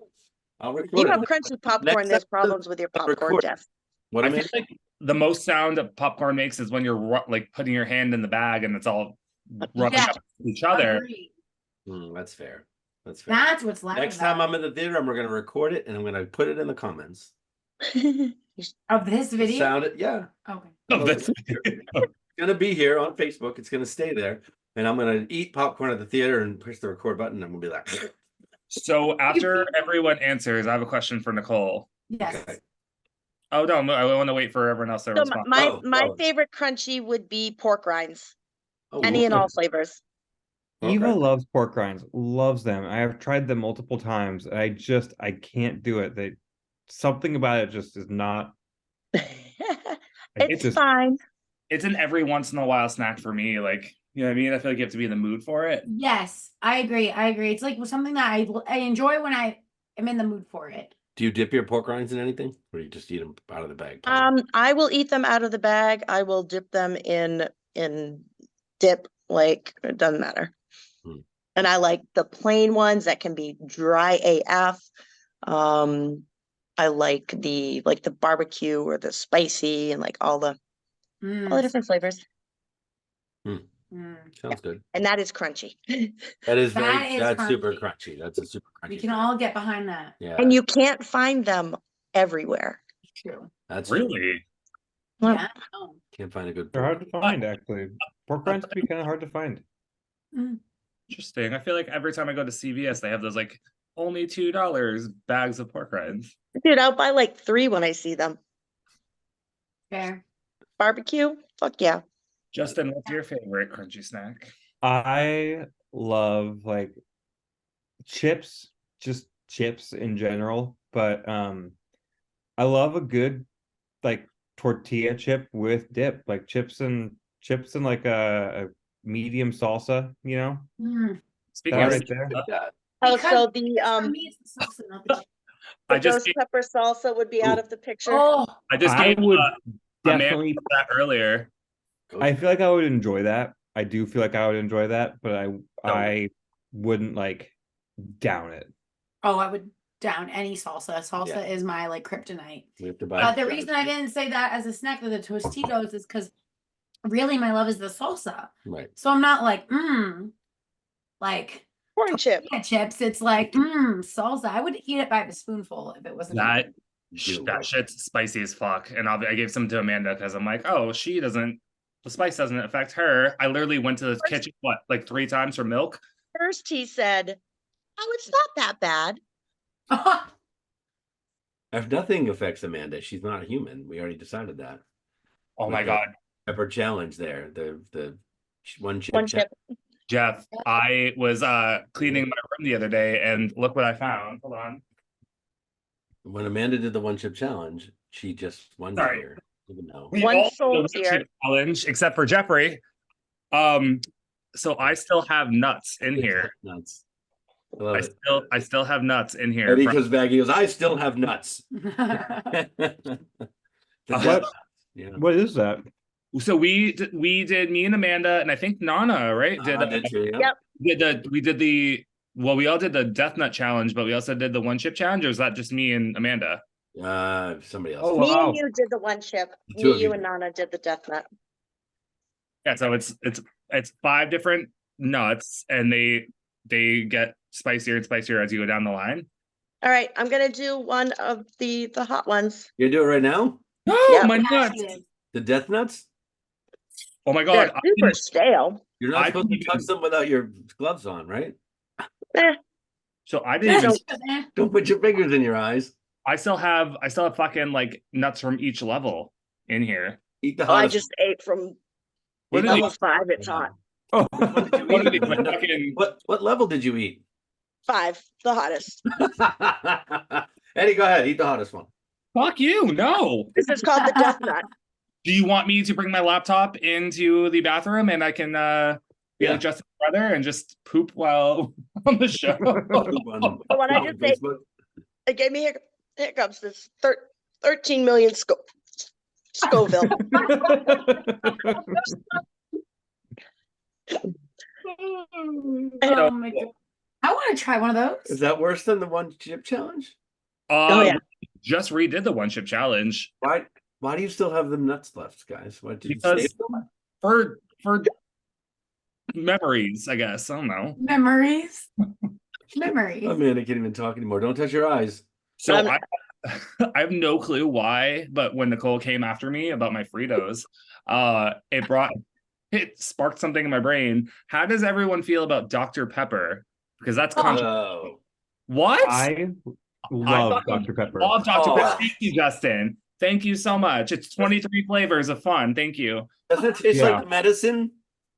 I'll you record have it. crunchy popcorn. Next There's episode, problems with your I'll popcorn, record. Jeff. What I I feel mean? like the most sound that popcorn makes is when you're like putting your hand in the bag and it's all running Yeah. up to each other. Agreed. That's fair. That's fair. That's what's loud. Next time I'm in the theater, I'm going to record it and I'm going to put it in the comments. of this video. Sound it, yeah. Okay. Of this- It's gonna be here on Facebook. It's gonna stay there, and I'm gonna eat popcorn at the theater and push the record button. I'm gonna be like, So after everyone answers, I have a question for Nicole. Yes. Okay. Oh no, I want to wait for everyone else to So respond. my Oh. favorite crunchy would be pork rinds. oh, Any and okay. all flavors. Eva Okay. loves pork rinds, loves them. I have tried them multiple times. I can't do it. Something about it just is not. It's just- fine. It's an every once in a while snack for me. Like, you know what I mean? I feel like you have to be in the mood for it. Yes, I agree. I agree. It's like something that I enjoy when I am in the mood for it. Do you dip your pork rinds in anything, or you just eat them out of the bag? I will eat them out of the bag. I will dip them in dip, like it doesn't matter. Hmm. And I like the plain ones that can be dry AF. I like the barbecue or the spicy and like all the different flavors. Mm. Sounds good. And that is crunchy. That is That is that's super crunchy. crunchy. That's a super crunchy. We can thing. all get behind that. Yeah, And you can't find them everywhere. True. that's Really? Well, Yeah. Oh. Can't find a good. They're hard pork. to find, actually. Pork rinds can be kind of hard to find. Interesting. I feel like every time I go to CVS, they have those like only $2 bags of pork rinds. Dude, I'll buy like 3 when I see them. Fair. Barbecue? Fuck yeah. Justin, what's your favorite crunchy snack? I love like chips, just chips in general, but I love a good like tortilla chip with dip, like chips and like a medium salsa, you know? Mm. Speaking That of, right there. that. Oh, Because so for the me, it's the salsa, not the chicken. the I just ghost pepper salsa would be out of the picture. Oh, I just I gave would Amanda definitely. that earlier. I feel like I would enjoy that. I do feel like I would enjoy that, but I wouldn't like down it. oh, I would down any salsa. Salsa Yeah. is my like kryptonite. We have to buy The reason I didn't say that as a snack of the Tostitos is because really my love is the salsa. Right. So I'm not like, like Corn chip. tortilla chips. It's like, salsa. I would eat it by the spoonful if it wasn't. That Do that it. shit's spicy as fuck. And I gave some to Amanda because I'm like, oh, the spice doesn't affect her. I literally went to the kitchen, like 3 times for milk? First he said, oh, it's not that bad. If nothing affects Amanda, she's not a human. We already decided that. Oh With my the God. Pepper challenge there. The one chip. One chip. Jeff, I was cleaning my room the other day and look what I found. Hold on. When Amanda did the one chip challenge, she just won Sorry. here. Even though. We One all did soul the one tier. chip challenge except for Jeffrey. So I still have nuts in here. Nuts. I love it. I still have nuts in here. Eddie from- comes back. He goes, I still have nuts. What? Yeah. What is that? So we did me and Amanda and I think Nanna, right? Did too, yeah. Yep. We all did the death nut challenge, but we also did the one chip challenge, or was that just me and Amanda? Somebody else. Oh, Me wow. and you did the one chip. The two of You you and did. Nana did the death nut. Yeah, so it's 5 different nuts and they get spicier and spicier as you go down the line. All right, I'm gonna do one of the hot ones. You gonna do it right now? No, Yeah. my Yeah, nuts. she is. The death nuts? Oh my They're God. super stale. You're not I supposed to didn't touch even- them without your gloves on, right? Eh, So I didn't even Eh. Don't put your fingers in your eyes. I still have fucking like nuts from each level in here. Eat the oh, I hottest. just ate from What did level you 5. It's hot. Oh, What did you what did eat? you Amanda? fucking What level did you eat? 5, the hottest. Eddie, go ahead. Eat the hottest one. fuck you? No. This is called the death nut. Do you want me to bring my laptop into the bathroom and I can be Yeah. like Justin's brother and just poop while on the show? The one I just ate, it gave me hiccups. This 13 million Scoville. Oh my God. I want to try one of Is those. that worse than the one chip challenge? Oh, yeah. Just redid the one chip challenge Why do you still have the nuts left, guys? Why did you because save them? for memories, I guess. I don't know. Memories. Memories. Amanda can't even talk anymore. Don't touch your eyes. So I'm- I have no clue why, but when Nicole came after me about my Fritos, it sparked something in my brain. How does everyone feel about Dr. Pepper? Because that's Oh, what? I love fucking Dr. Pepper. love Dr. Oh. Pepper. Thank you, Justin. Thank you so much. It's 23 flavors of fun. Thank you. doesn't it taste Yeah. like medicine?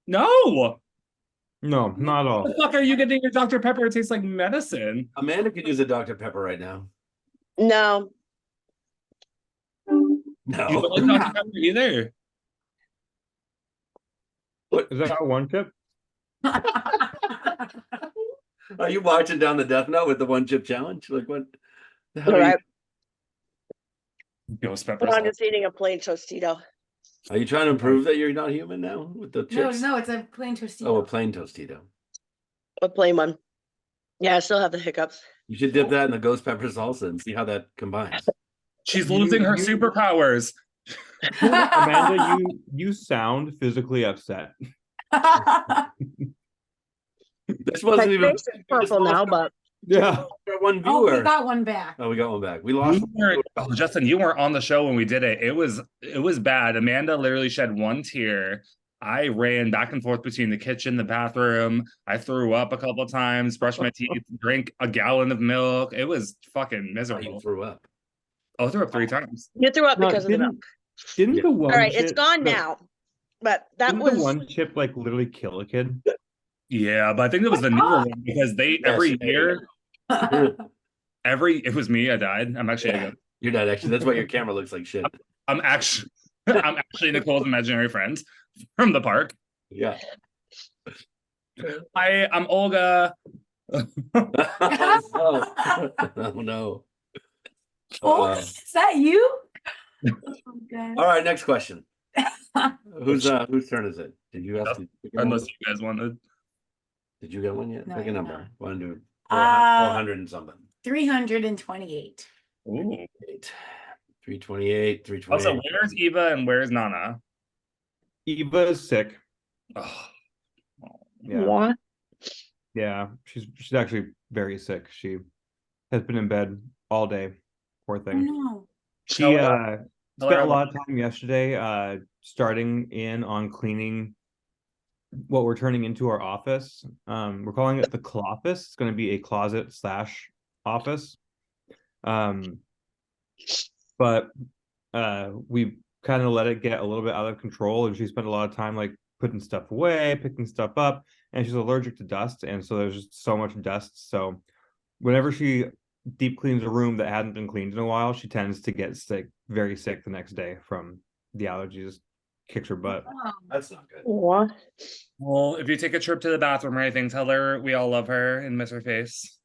No. No, not at all. What the fuck are you getting your Dr. Pepper? It tastes like medicine. Amanda could use a Dr. Pepper right now. No. You No. don't like Dr. Pepper either. Is that one chip? Are you watching down the death note with the one chip challenge? Like what? The hell All are, you, right. Ghost But peppers. I'm just eating a plain Tostito. are you trying to prove that you're not human now with the No, chips? no, it's a plain Tostito. Oh, a plain Tostito. A plain one. Yeah, I still have the hiccups. You should dip that in the ghost pepper salsa and see how that combines. She's You- losing her you- superpowers. Amanda, you sound physically upset. This My wasn't even. face is purple now, but Yeah. Our one Oh, viewer. we got one back. Oh, we got one back. We lost. Justin, you weren't on the show when we did it. It was bad. Amanda literally shed one tear. I ran back and forth between the kitchen, the bathroom. I threw up a couple times, brushed my teeth, drank a gallon of milk. It was fucking You miserable. threw up. I threw up 3 times. you threw up No, because of the milk. Didn't Yeah. the one All right, chip, it's gone now. But that Didn't was the one chip like literally kill a kid? Yeah, but I think it was the newer one because they every Yes. year, it was me. I died. I'm actually Yeah. You're not actually. That's why your camera looks like shit. I'm actually Nicole's imaginary friend from the park. Yeah. I'm Olga. Oh no. Oh, is that you? Oh, God. All right, next question. Whose turn is it? Did you have to pick a number? Unless you guys wanted. Did you get one yet? No, Pick a I did number. not. Want to do 400 Uh, and something. 328. Ooh. 328, Also, 328. where's Eva and where's Nana? Eva is sick. Oh, Yeah, What? yeah. She's actually very sick. She has been in bed all day. Poor Oh thing. no. She Tell her spent I a lot of time yesterday starting in on cleaning what we're turning into our office. We're calling it the Cloffice. It's going to be a closet slash office. But we kind of let it get a little bit out of control, and she spent a lot of time like putting stuff away, picking stuff up, and she's allergic to dust, and so there's just so much dust. So whenever she deep cleans a room that hadn't been cleaned in a while, she tends to get sick, very sick the next day from the allergies. Kicks her butt. Oh. That's not good. What? Well, if you take a trip to the bathroom or anything, tell her we all love her and miss her face.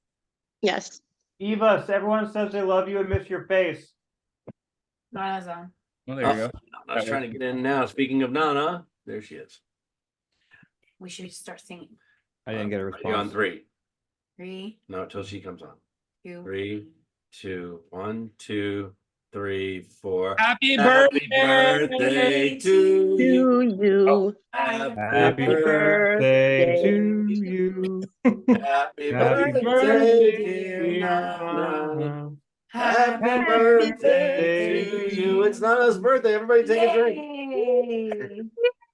Yes. Eva, everyone says they love you and miss your face. Nana's on. Well, there you go. I was trying to get in now. Speaking of Nana, there she is. We should start singing. I didn't get a You're response. on 3. 3, No, till she comes on. 2. 3, 2, 1, 2, 3, 4. Happy Happy birthday! birthday to you. To you. Happy birthday to you. Happy Happy birthday, birthday, dear dear Nana. Nana. Happy Happy birthday to you. It's Nana's birthday. Everybody take a drink. Yay.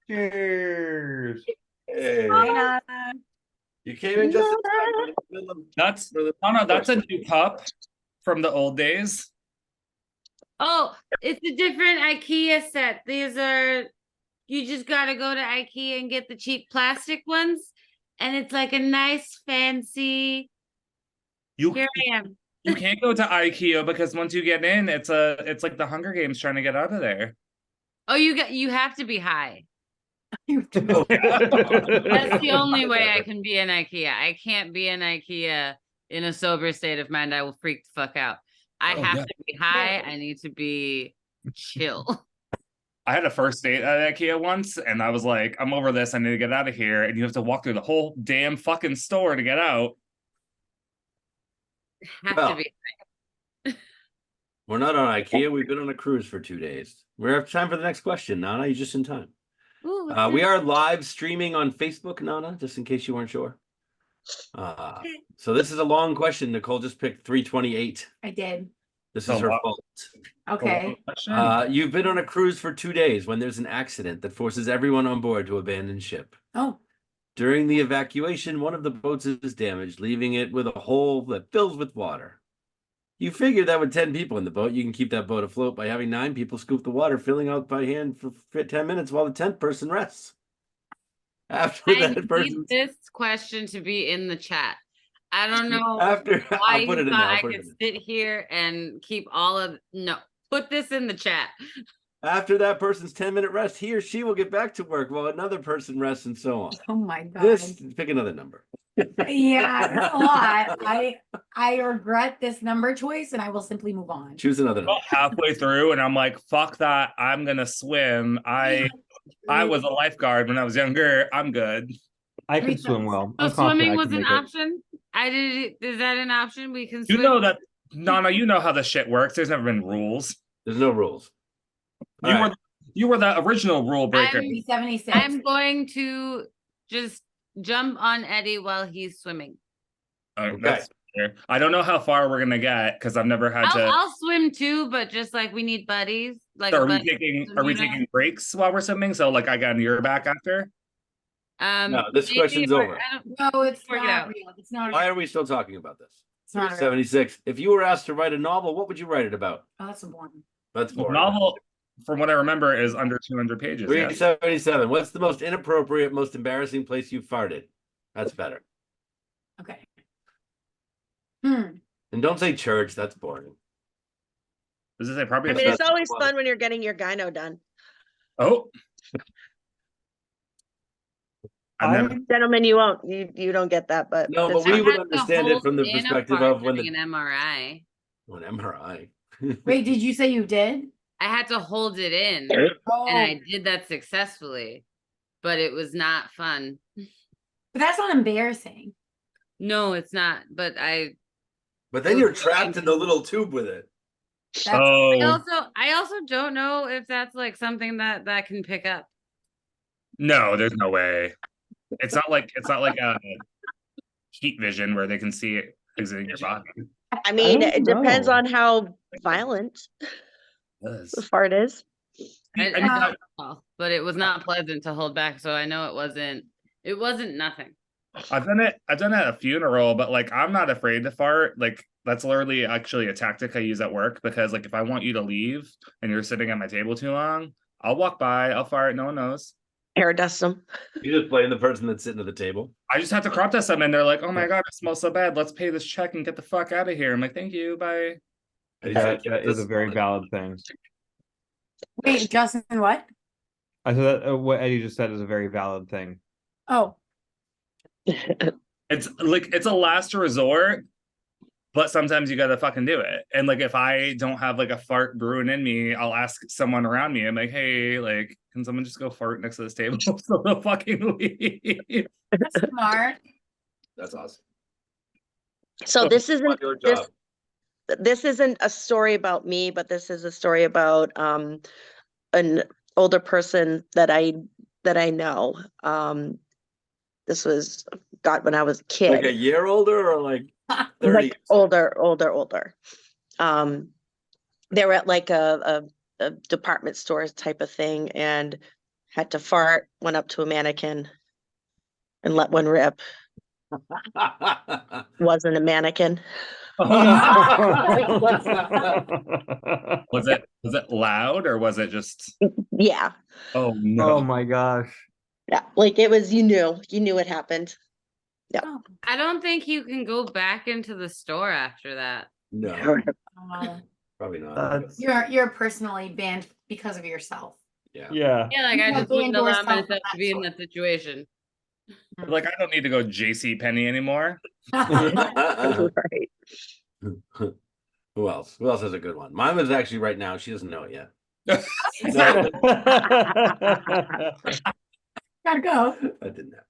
Cheers. Hey, Hi, Nana. you came in just in time That's for the that's a new cup from the old days. Oh, it's a different IKEA set. These are, you just gotta go to IKEA and get the cheap plastic ones. And it's like a nice fancy, You here I am. you can't go to IKEA because once you get in, it's like the Hunger Games trying to get out of there. Oh, you have to be high. Oh, That's the only way I can be in IKEA. I can't be in IKEA in a sober state of mind. I will freak the fuck out. I Oh, have yeah. to be high. I need to be chill. I had a first date at IKEA once, and I was like, I'm over this. I need to get out of here. And you have to walk through the whole damn fucking store to get out. Have Well, to be. We're not on IKEA. We've been on a cruise for 2 days. We have time for the next question, Nana. You're just in time. Ooh, We are live streaming on Facebook, Nana, just in case you weren't sure. So this is a long question. Nicole just picked 328. I did. This Oh, is her wow. fault. Okay. You've been on a cruise for 2 days when there's an accident that forces everyone on board to abandon ship. Oh, During the evacuation, one of the boats is damaged, leaving it with a hole that fills with water. You figure that with 10 people in the boat, you can keep that boat afloat by having 9 people scoop the water, filling out by hand for 10 minutes while the 10th person rests. After I that person, need this question to be in the chat. I don't know after why I'll put you it in thought there. I'll I put it could in there. sit here and keep all of no. Put this in the chat. After that person's 10-minute rest, he or she will get back to work while another person rests, and so on. oh my God. This pick another number. Yeah, that's a lot. I regret this number choice and I will simply move on. Choose another number. About halfway through, and I'm like, fuck that. I'm gonna swim. I was a lifeguard when I was younger. I'm good. I can swim well. So I'm confident swimming I was can an make it. option. I did. Is that an option? We can You swim. know that, Nana, you know how this shit works. There's never been rules. There's no rules. All You right. were you were the original rule breaker. 376. I'm going to just jump on Eddie while he's swimming. Okay. That's fair. I don't know how far we're gonna get because I've never had to. I'll swim too, but just like we need buddies. Like, So are we but, taking breaks while we're swimming? So like I got your back after. No, this maybe, question's or over. I don't- No, it's Work it not out. real. It's not Why real. are we still talking about this? It's not real. 76. If you were asked to write a novel, what would you write it about? Oh, that's so boring. That's The boring. novel, from what I remember, is under 200 pages. Yes? 377. What's the most inappropriate, most embarrassing place you farted? That's better. Okay. And don't say church. That's boring. Does it say probably? I a mean, it's not always fun. fun when you're getting your gyno done. Oh, I've I- never. Gentlemen, you don't get that, but No, but it's we I fine. would had to understand it hold from the in a perspective fart of when during the an MRI. when MRI. Wait, did you say you did? I had to hold it in, and Oh, I did that successfully, but it was not fun. but that's not embarrassing. No, it's not. But But then you're trapped in the little tube with it. That's I Oh also don't know if that's like something that can pick up. no, there's no way. It's not like a heat vision where they can see it exiting your body. I mean, don't it depends know. on how violent the fart is. I I mean, don't know, but it was not pleasant to hold back. So I know it wasn't nothing. I've done it at a funeral, but like I'm not afraid to fart. Like that's literally actually a tactic I use at work because like if I want you to leave and you're sitting at my table too long, I'll walk by, I'll fart, no one knows. Air dust them. You just blame the person that's sitting at the table. I just have to crop test them and they're like, oh my god, it smells so bad. Let's pay this check and get the fuck out of here. I'm like, thank you, bye. And he's like, That is a "This- very valid thing. Wait, Justin, what? I said that what Eddie just said is a very valid thing. Oh, It's like it's a last resort, but sometimes you gotta fucking do it. And like if I don't have like a fart brewing in me, I'll ask someone around me. I'm like, hey, like, can someone just go fart next to this table so they'll fucking leave? that's smart. That's awesome. So this isn't Your this job. this isn't a story about me, but this is a story about an older person that I know. This was when I was a kid. Like a year older or like 30? Like older. They were at like a department store type of thing and had to fart, went up to a mannequin and let one rip. Wasn't a mannequin. Was it loud or was it just Yeah. oh no? Oh my gosh. Yeah. Like it was, you knew it happened. Oh, I don't think you can go back into the store after that. No, uh, probably not. That's you're personally banned because of yourself. Yeah. yeah. Yeah, like You I have just to wouldn't endorse allow self myself in to that be in store. that situation. Like I don't need to go JC Penney anymore. Right. Who else? Who else has a good one? Mine was actually right now. She doesn't know it yet. Gotta go. I didn't have.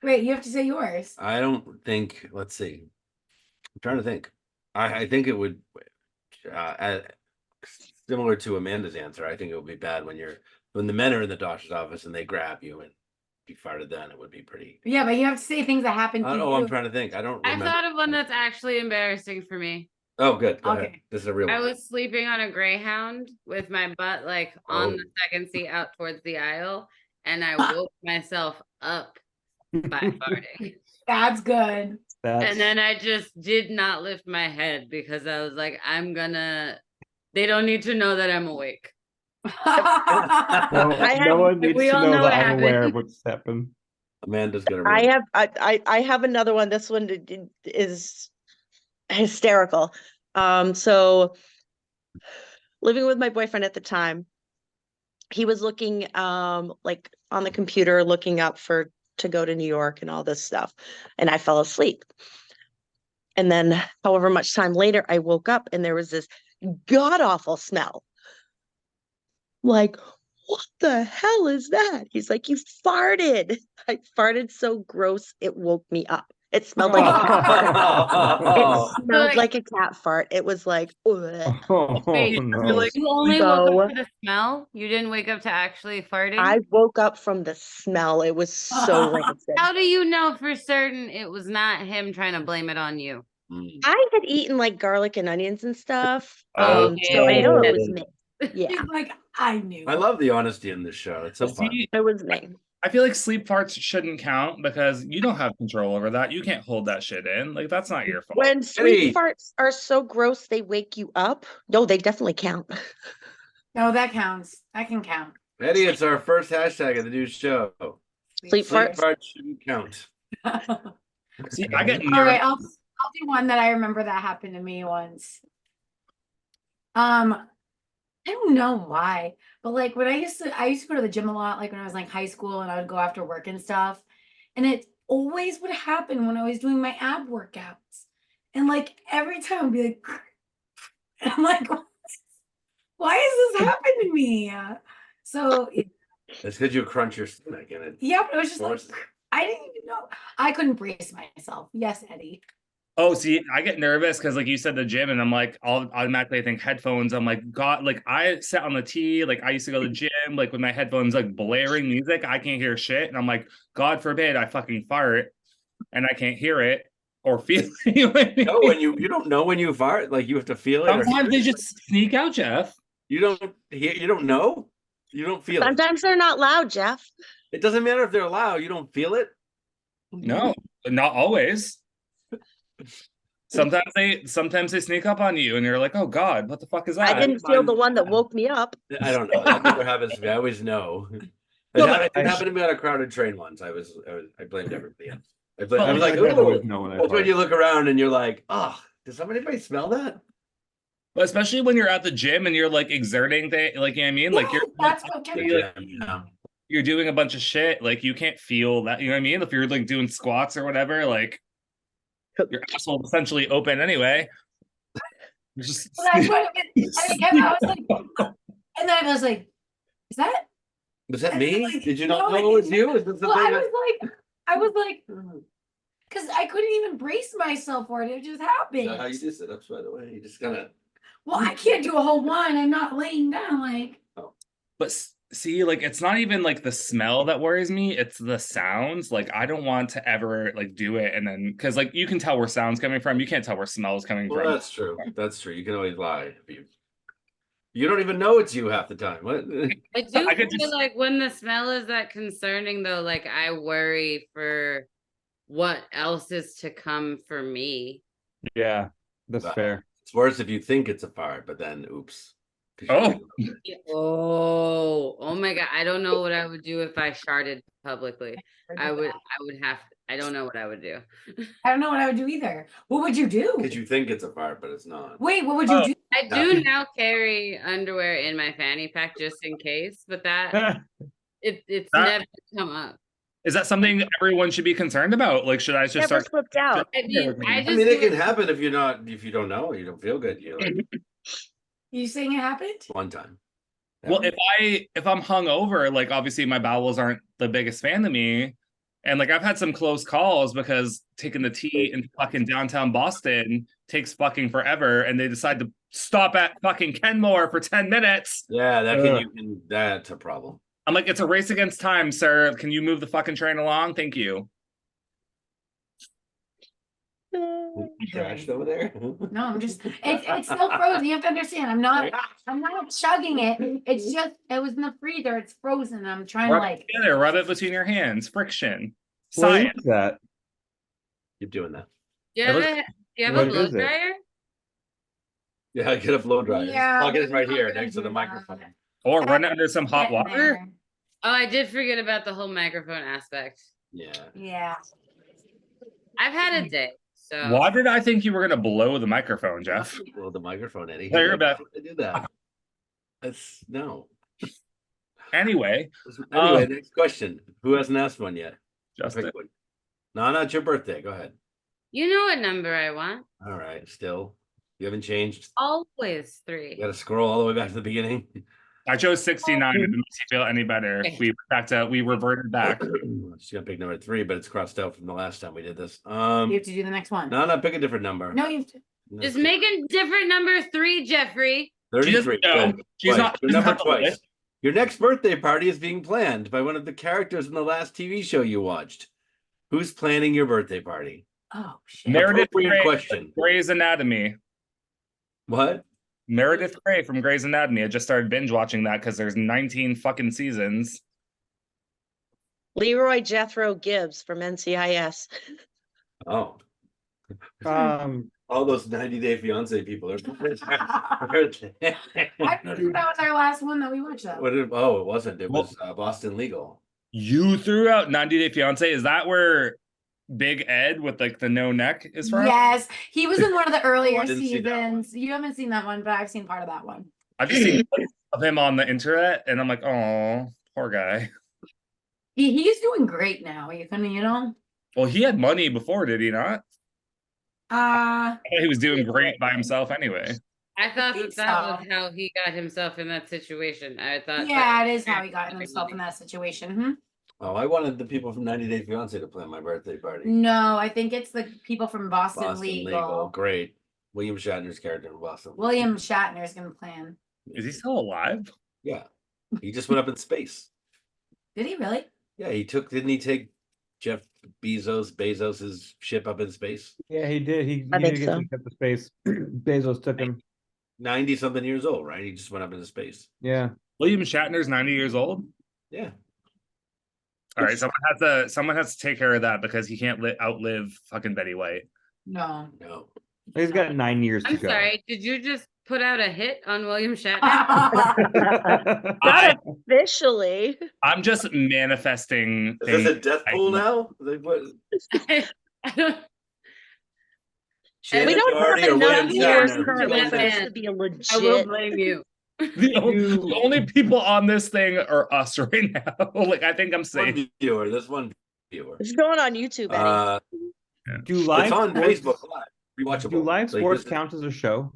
Wait, you have to say yours. I don't think. Let's see. I'm trying to think. I think it would, similar to Amanda's answer. I think it would be bad when the men are in the doctor's office and they grab you and if you farted then it would be pretty. Yeah, but you have to say things that happened to I don't know. you. I'm trying to think. I don't I remember. thought of one that's actually embarrassing for me. Oh, good. Go ahead. Okay. This is a real I one. was sleeping on a Greyhound with my butt like on the second seat out towards the aisle, and I woke myself up by farting. That's good. And then I just did not lift my head because I was like, they don't need to know that I'm awake. No, I have- no one needs we to all know know that what I'm aware of happened. what's happened. Amanda's gonna. I have another one. This one is hysterical. So living with my boyfriend at the time, he was looking like on the computer looking up to go to New York and all this stuff, and I fell asleep. And then however much time later I woke up and there was this god awful smell. Like, what the hell is that? He's like, you farted. I farted so gross it woke me up. It smelled like a cat fart. It smelled like- like a cat fart. It was like, ugh. Oh, Wait, no. you only So- woke up to the smell? You didn't wake up to actually farting? I woke up from the smell. It was so rancid. How do you know for certain it was not him trying to blame it on you? Mm. I had eaten like garlic and onions and stuff. Oh. So I know it was Oh. me. Yeah, She's like, I knew. I love the honesty in this show. It's so fun. See, it was me. I feel like sleep farts shouldn't count because you don't have control over that. You can't hold that shit in. Like that's not your fault. When Eddie. sleep farts are so gross they wake you up. No, they definitely count. No, that counts. That can count. Eddie, it's our first hashtag of the new show. Sleep Sleep farts. farts shouldn't count. See, I get All right, nervous. I'll do one that I remember that happened to me once. I don't know why, but like when I used to go to the gym a lot, like when I was like high school and I would go after work and stuff. And it always would happen when I was doing my ab workouts. And like every time I'd be like, and I'm like, why is this happening to me? So It's because you crunch your stomach and it yeah, but it was just like, forces. I didn't even know. I couldn't brace myself. Yes, Eddie. Oh, see, I get nervous because, like you said, the gym, and I'm like, I'll automatically think headphones. I'm like, God, like I sat on the tee, like I used to go to the gym, like with my headphones, like blaring music, I can't hear shit, and I'm like, God forbid I fucking fart and I can't hear it or feel it. No, when you don't know when you fart, like you have to feel it. Or Sometimes they just sneak out, Jeff. you don't hear. You don't know. You don't feel it. Sometimes they're not loud, Jeff. It doesn't matter if they're loud. You don't feel it. No, not always. Sometimes they sneak up on you, and you're like, oh God, what the fuck is that? I didn't feel the one that woke me up. I don't know. That never happens to me. I always know. It happened to me on a crowded train once. I blamed everybody else. I was like, I always ooh. know when I That's when fart. you look around and you're like, oh, does anybody smell that? But especially when you're at the gym and you're like exerting things, like, you know what I mean? Like Yeah, that's what kept me. you're doing a bunch of shit, like you can't feel that, you know what I mean? If you're like doing squats or whatever, like your asshole is essentially open anyway. Just Well, that's what I was like, and then I was like, is that? Was that And me? like, Did you not no, know it was you? Is this the Well, thing? I was like, because I couldn't even brace myself for it. It just happened. Is that how you do sit-ups, by the way? You just kind of. Well, I can't do a whole one. I'm not laying down like. but see, like it's not even like the smell that worries me, it's the sounds. Like I don't want to ever like do it and then, because like you can tell where sound's coming from, you can't tell where smell's coming Well, from. that's true. That's true. You can always lie. You don't even know it's you half the time. What? I do I could feel just- like when the smell is that concerning though, like I worry for what else is to come for me. Yeah, that's Wow. fair. It's worse if you think it's a fart, but then oops. 'Cause Oh. Oh my God. I don't know what I would do if I sharted publicly. I would have, I don't know what I would do. I don't know what I would do either. What would you do? Because you think it's a fart, but it's not. Wait, what would you Oh. do? I do now carry underwear in my fanny pack just in case, but that it's That- never come up. Is that something everyone should be concerned about? Like, should I just Never start? slipped out. I mean, I I just mean, it do can happen if you don't know, you don't feel good. You like You saying it happened? one time. Well, if I'm hungover, like obviously my bowels aren't the biggest fan of me, and like I've had some close calls because taking the T in fucking downtown Boston takes fucking forever, and they decide to stop at fucking Kenmore for 10 minutes. Yeah, that's a problem. I'm like, it's a race against time, sir. Can you move the fucking train along? Thank you. Crashed over there. No, I'm just it's still frozen. You have to understand. I'm not chugging it. It's just it was in the freezer. It's frozen. I'm trying to Rub like it together, rub it between your hands. Friction. What Science. is that? Keep doing that. you It have looks- a, do you have What a blow is it? dryer? Yeah, get a blow dryer. Yeah, I'll get it right we're here not gonna next to the do microphone. that. Or run it under some hot Getting water. there. Oh, I did forget about the whole microphone aspect. Yeah. Yeah. I've had a day, so Why did I think you were gonna blow the microphone, Jeff? Blow the microphone, Eddie. There, you're back. I do that. That's no. Anyway, Anyway, next question. Who hasn't asked one yet? Justin. Pick one. No, it's your birthday. Go ahead. you know what number I want. All right. Still, you haven't changed. Always You 3. got to scroll all the way back to the beginning. I chose 69. If it makes you feel any better, we reverted back. She's gonna pick number 3, but it's crossed out from the last time we did this. You have to do the next one. No, pick a different number. No, you have to. Just make a different number 3, Jeffrey. She 33. doesn't know. Good. She's Twice. not. Your she's number not the twice. list. Your next birthday party is being planned by one of the characters in the last TV show you watched. Who's planning your birthday party? Oh shit. Meredith Appropriate Grey, question. Grey's Anatomy. What? Meredith Grey from Grey's Anatomy. I just started binge watching that because there's 19 fucking seasons. Leroy Jethro Gibbs from NCIS. Oh, Um, all those 90 Day Fiance people are. I think that was our last one that we watched though. It wasn't. It was Boston Legal. You threw out 90 Day Fiance. Is that where Big Ed with like the no neck is from? Yes, he was in one of the earlier didn't see that one. seasons. You haven't seen that one, but I've seen part of that one. I've just seen clips of him on the internet, and I'm like, oh, poor guy. He's doing great now. Well, he had money before, did he not? Uh, I thought he was doing great by himself anyway. I thought think that so. was how he got himself in that situation. I thought yeah, it is how he got himself in that situation. Hmm? Oh, I wanted the people from 90 Day Fiance to plan my birthday party. No, I think it's the people from Boston, Boston Legal. Legal, great. William Shatner's character in Boston. William Shatner is going to plan. Is he still alive? Yeah, he just went up in space. Did he really? Yeah, didn't he take Jeff Bezos's ship up in space? Yeah, he did. He I did think get so. taken up to space. Bezos took him. 90 something years old, right? He just went up into space. Yeah. William Shatner's 90 years old. Yeah. All right, someone has to take care of that because he can't outlive fucking Betty White. No. No. He's got 9 years to I'm go. sorry. Did you just put out a hit on William Shatner? Not officially. I'm just manifesting Is this a things. death pool now? Like, what? I don't- Shannon We don't Doherty have or William enough years Shatner? currently That for this man. to be a I will legit. blame you. The only people on this thing are us right now. Like, I think I'm safe. One viewer. There's one viewer. It's going on YouTube, Eddie. Do live It's on sports, Facebook Live. Rewatchable. do live Like, sports this is- count as a show?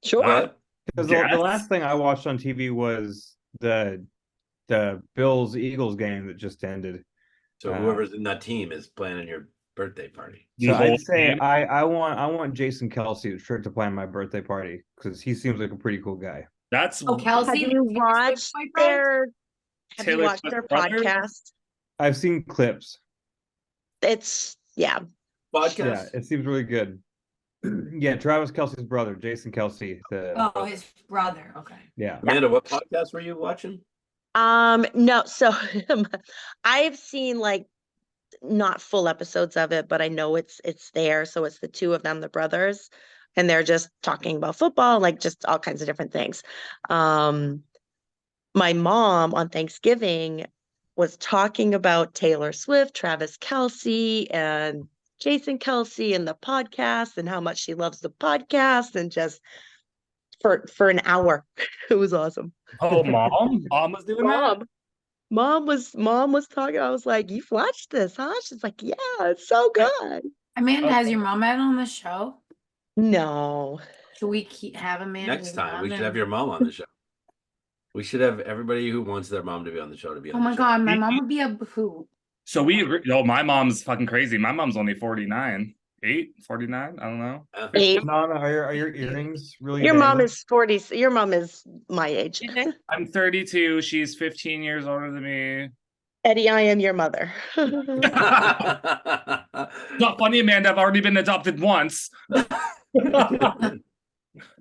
Sure. What? Because Yes. the last thing I watched on TV was the Bills Eagles game that just ended. So whoever's in that team is planning your birthday party. So whole I'd say game. I want Jason Kelsey to plan my birthday party because he seems like a pretty cool guy. That's Oh, Kelsey. Have you watched their Taylor Swift brother? podcast? I've seen clips. It's yeah. Podcast? Yeah, it seems really good. Yeah, Travis Kelsey's brother, Jason Kelsey. Oh, his brother. Okay. Yeah. Amanda, what podcast were you watching? No, so I've seen like not full episodes of it, but I know it's there. So it's the two of them, the brothers, and they're just talking about football, like just all kinds of different things. My mom on Thanksgiving was talking about Taylor Swift, Travis Kelsey, and Jason Kelsey and the podcast and how much she loves the podcast and just for an hour. It was awesome. Oh, mom was doing that. Mom was talking. I was like, "You've watched this, huh?" She's like, "Yeah, it's so good." Amanda, has your mom been on the show? No. Should we have Amanda? Next time, on we should and- have your mom on the show. We should have everybody who wants their mom to be on the show to be on Oh the my show. God, my mom would be a who? So we agree. Oh, my mom's fucking crazy. My mom's only 49. 49? I don't know. 8. Nana, are your earrings really? Your mom banging? is 40. Your mom is my age. I'm 32. She's 15 years older than me. Eddie, I am your mother. Not funny, Amanda. I've already been adopted once.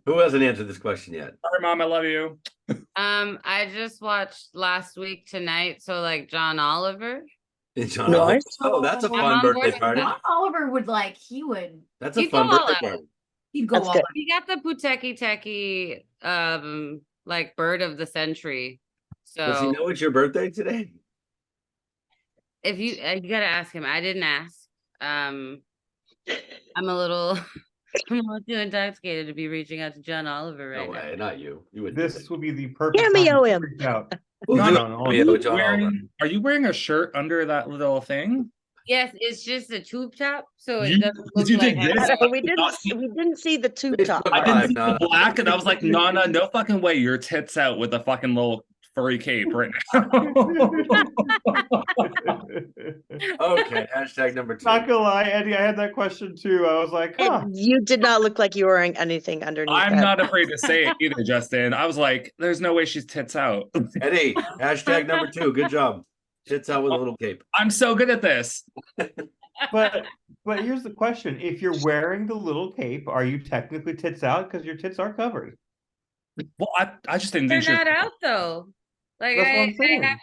Who hasn't answered this question yet? Sorry, Mom. I love you. I just watched last week tonight. So like John Oliver. John Nice. Oliver. Oh, that's a My fun mom birthday works- party. John Oliver would That's a He'd fun go all birthday out. party. he'd go That's all good. out. He got the Puteki Teki like bird of the century. Does he So know it's your birthday today? if you gotta ask him. I didn't ask. I'm a little I'm a little too intoxicated to be reaching out to John Oliver No right now. way, not you. You would do This it. would be the perfect Cameo time to him. freak out. We'll No, do no, it. no, Cameo no. John Oliver. Are you wearing a shirt under that little thing? Yes, it's just a tube top, so You- it doesn't look you like did this? We didn't see the tube top. Facebook I didn't Live, see nah. the black, and I was like, Nana, no fucking way. Your tits out with a fucking little furry cape right now. Okay, hashtag number 2. Not gonna lie, Eddie, I had that question too. I was like, huh. You did not look like you were wearing anything underneath. I'm that. not afraid to say it either, Justin. I was like, there's no way she's tits out. Eddie, hashtag number 2. Good job. Tits out with a little cape. I'm so good at this. But here's the question: if you're wearing the little cape, are you technically tits out because your tits are covered? Well, I just didn't they're think she was. not out though. Like That's what I'm I saying. have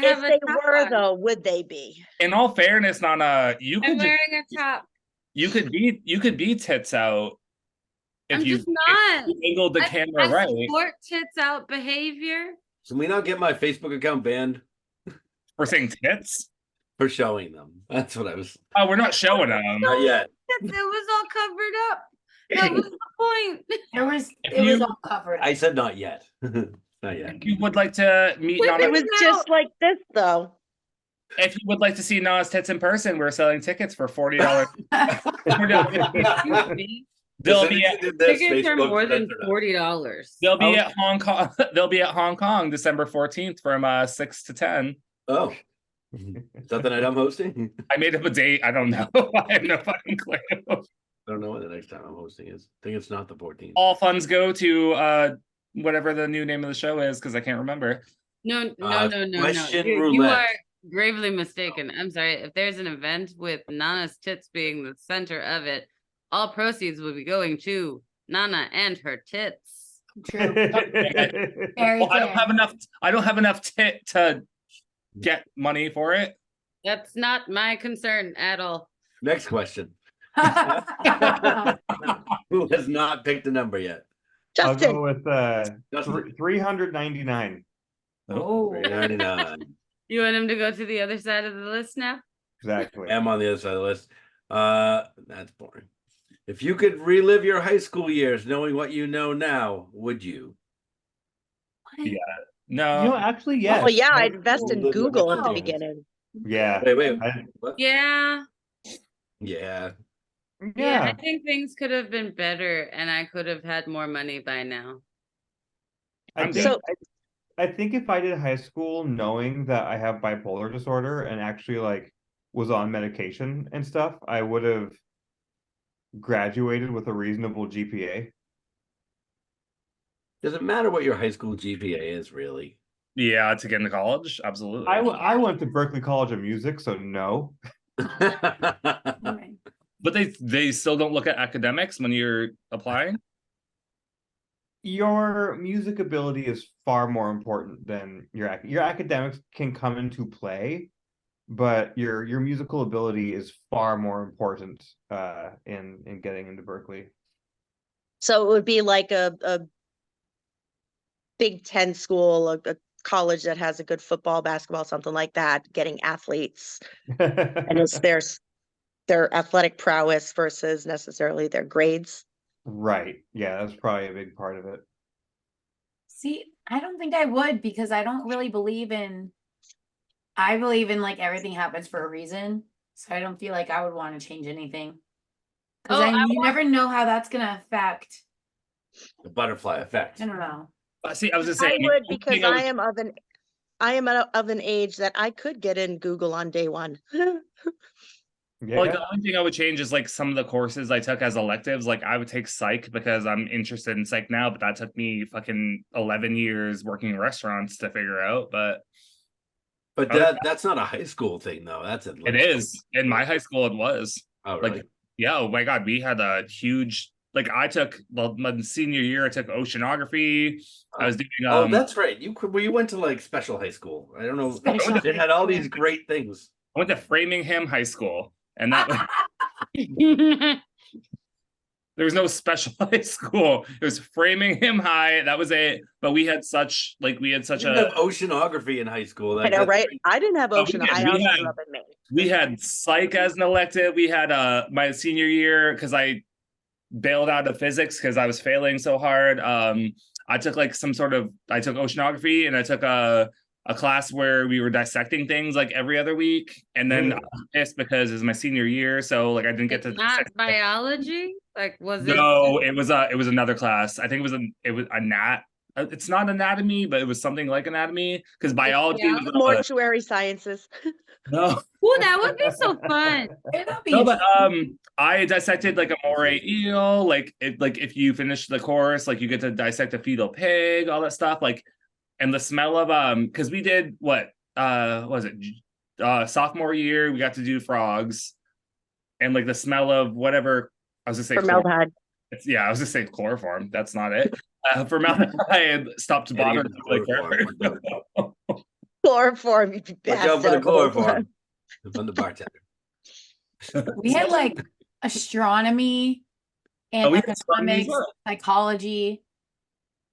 If a they top were on. though, would they be? In all fairness, Nana, you I'm could wearing a top. you could be tits out if I'm you just not. if you angled the camera I right. support tits out behavior. Can we not get my Facebook account banned We're saying tits. for showing them? That's what I was. Oh, we're not showing them. Not yet. It was all covered up. That was the point. It was You- all covered. I said not yet. Not yet. If you would like to meet Wait, It Nana, was just like this, though. if you would like to see Nana's tits in person, we're selling tickets for $40. They'll be at, Tickets are more than $40. they'll be at Hong Kong. They'll be at Hong Kong December 14th from 6 to 10. Oh, is that the night I'm hosting? I made up a date. I don't know. I have no fucking clue. I don't know what the next time I'm hosting is. I think it's not the 14th. All funds go to whatever the new name of the show is because I can't remember. No. Question You roulette. are gravely mistaken. I'm sorry. If there's an event with Nana's tits being the center of it, all proceeds will be going to Nanna and her tits. True. Very Well, I don't fair. have enough. I don't have enough tit to get money for it. That's not my concern at all. Next question. Who has not picked a number yet? I'll Justin, go with Justin. 399. Oh. 399. You want him to go to the other side of the list now? Exactly. I'm on the other side of the list. That's boring. If you could relive your high school years knowing what you know now, would you? No. Actually, yes. oh yeah, I'd invest in Well, Google at the oh. beginning. Yeah. Wait. I- What? Yeah. Yeah. Yeah, yeah. I think things could have been better and I could have had more money by now. I I'm think, So- I think if I did high school knowing that I have bipolar disorder and actually like was on medication and stuff, I would have graduated with a reasonable GPA. Does it matter what your high school GPA is, really? Yeah, to get into college, absolutely. I went to Berklee College of Music, so no. Right. But they still don't look at academics when you're applying. Your music ability is far more important than your academics can come into play, but your musical ability is far more important in getting into Berklee. So it would be like a Big Ten school, a college that has a good football, basketball, something like that, getting athletes. And it's their athletic prowess versus necessarily their grades. Right. Yeah, that's probably a big part of it. See, I don't think I would because I don't really believe in. I believe in like everything happens for a reason, so I don't feel like I would want to change anything. Because Oh, you never know how that's gonna affect. The butterfly effect. I don't know. See, I was just I saying. would because I am of an age that I could get in Google on day one. Yeah. Like the only thing I would change is like some of the courses I took as electives. Like I would take psych because I'm interested in psych now, but that took me fucking 11 years working in restaurants to figure out. But But that's not a high school thing, though. That's it is in my high school. It was Oh, really? like, yeah. Oh my god, we had a huge. Like I took my senior year. I took oceanography. I was doing. Oh, that's right. You went to like special high school. I don't know. Special It had all these great things. I went to Framingham High School, and that was, there was no special high school. It was Framingham High. That was it. But we had such You a didn't have oceanography in high school. I know, right? I didn't have Oh, ocean. we I had- also grew up in Maine. we had psych as an elective. We had my senior year because I bailed out of physics because I was failing so hard. I took like I took oceanography and I took a class where we were dissecting things like every other week. And then I was pissed because it was my senior year. So like I didn't get to Not dissect. biology? Like was it? No, it was another class. I think it was a nat. It's not anatomy, but it was something like anatomy because biology Yeah. was Mortuary sciences. no. Oh, that would be so fun. That'd be No, but I dissected like a moray eel. Like if you finish the course, like you get to dissect a fetal pig, all that stuff. Like, and the smell of because we did what was it sophomore year? We got to do frogs, and like the smell of whatever I was gonna say. Formaldehyde. I was gonna say chloroform. That's not it. Formaldehyde stopped bothering me. Like, Chloroform. You Watch out for the bastard. chloroform. I'm the bartender. we had like astronomy and we had astronomy as economics, well. psychology.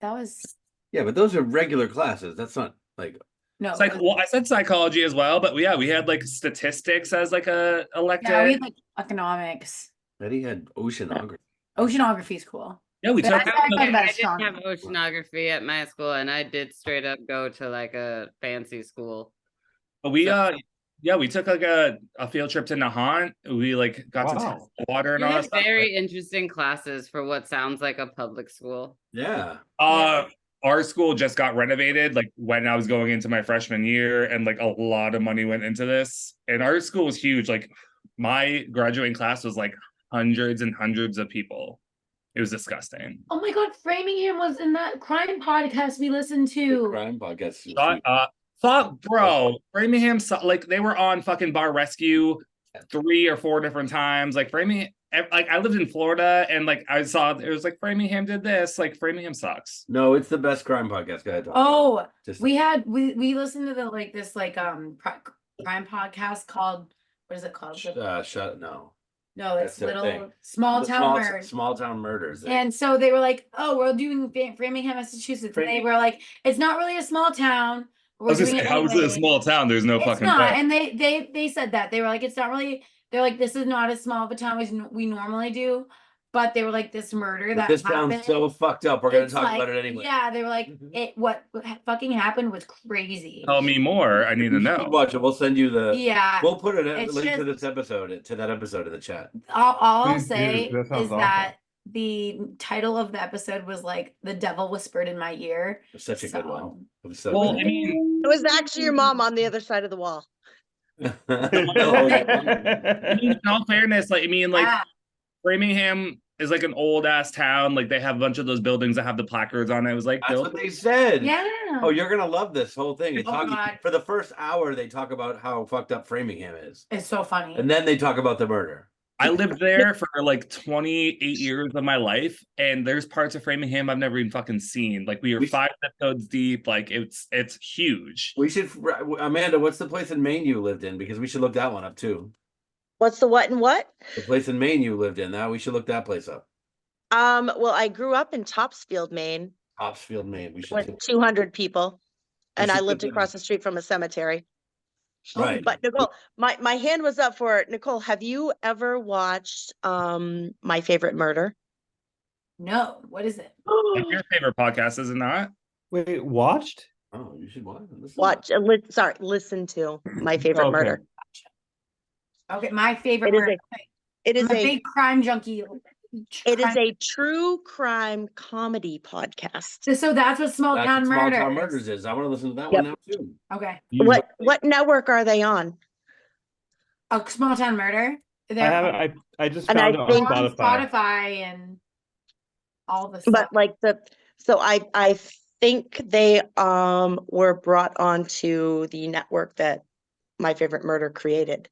That was Yeah, but those are regular classes. That's not like no. Well, I said psychology as well, but yeah, we had like statistics as like a elective. Yeah, we had like economics. Betty had oceanography. Oceanography is cool. Yeah, we But took. I talk about I didn't strong. have oceanography at my school, and I did straight up go to like a fancy school. We yeah, we took like a field trip to Nahant. We like got to test Wow. the water and You all that had stuff. very interesting classes for what sounds like a public school. Yeah. Our school just got renovated like when I was going into my freshman year, and like a lot of money went into this. And our school was huge. Like my graduating class was like hundreds and hundreds of people. It was disgusting. Oh my God, Framingham was in that crime podcast we listened to. Crime podcast. Shut up. Fuck, bro. Framingham, like they were on fucking Bar Rescue 3 or 4 different times. Like Framingham, like I lived in Florida, and like I saw it was like Framingham did this. Like Framingham sucks. No, it's the best crime podcast. Go ahead. Oh, Just we listened to the crime podcast called, what is it called? shut no. No, it's that's their little thing. small The town murders. small town murders. And so they were like, "Oh, we're doing Framingham, Massachusetts." And they were like, "It's not really a small town. But I was we're just doing saying, how is it a anyway." small town? There's no It's fucking not. way. And they said that they were like, "It's not really." They're like, "This is not as small of a town as we normally do." But they were like, "This murder But that this happened." sounds so fucked up. We're gonna it's talk like- about it anyway. Yeah, they were like, Mhm. what fucking happened was crazy. Tell me more. I need to You should know. watch it. We'll send you the. Yeah. We'll put it It's link to just- this episode to that episode in the chat. All I'll Please do. say That sounds is that the title of the episode was like "The Devil Whispered in My Ear." It was such a good one. So- It was so Well, good. I mean, It was actually your mom on the other side of the wall. in all fairness, like I mean, like Ah, Framingham is like an old ass town. Like they have a bunch of those buildings that have the placards on it. It was like That's built. what they said. yeah. Oh, you're gonna love this whole thing. They Oh, talk God. for the first hour. They talk about how fucked up Framingham is, It's so funny. and then they talk about the murder. I lived there for like 28 years of my life, and there's parts of Framingham I've never even fucking seen. Like we were We- 5 zip codes deep. Like it's huge. We should, Amanda. What's the place in Maine you lived in? Because we should look that one up too. What's the what and what? The place in Maine you lived in. Now we should look that place up. Well, I grew up in Topsfield, Maine, Topsfield, Maine. We should. with 200 people, and I should lived put that across in. the street from a cemetery. Right. But Nicole, my hand was up for it. Nicole, have you ever watched My Favorite Murder? No, what is it? That's your favorite podcast, is it not? Wait, watched? Oh, you should watch. Listen to My Favorite Okay. Murder. Okay, my favorite It is murder. It is I'm a a big crime junkie. it is a true crime comedy podcast. So that's what small That's town what Small murder. Town Murders is. I want to listen to that Yep. one now too. Okay, What network are they on? a small town murder. I They're haven't. I just And I found it on think- on Spotify. Spotify and all the stuff. But like I think they were brought onto the network that My Favorite Murder created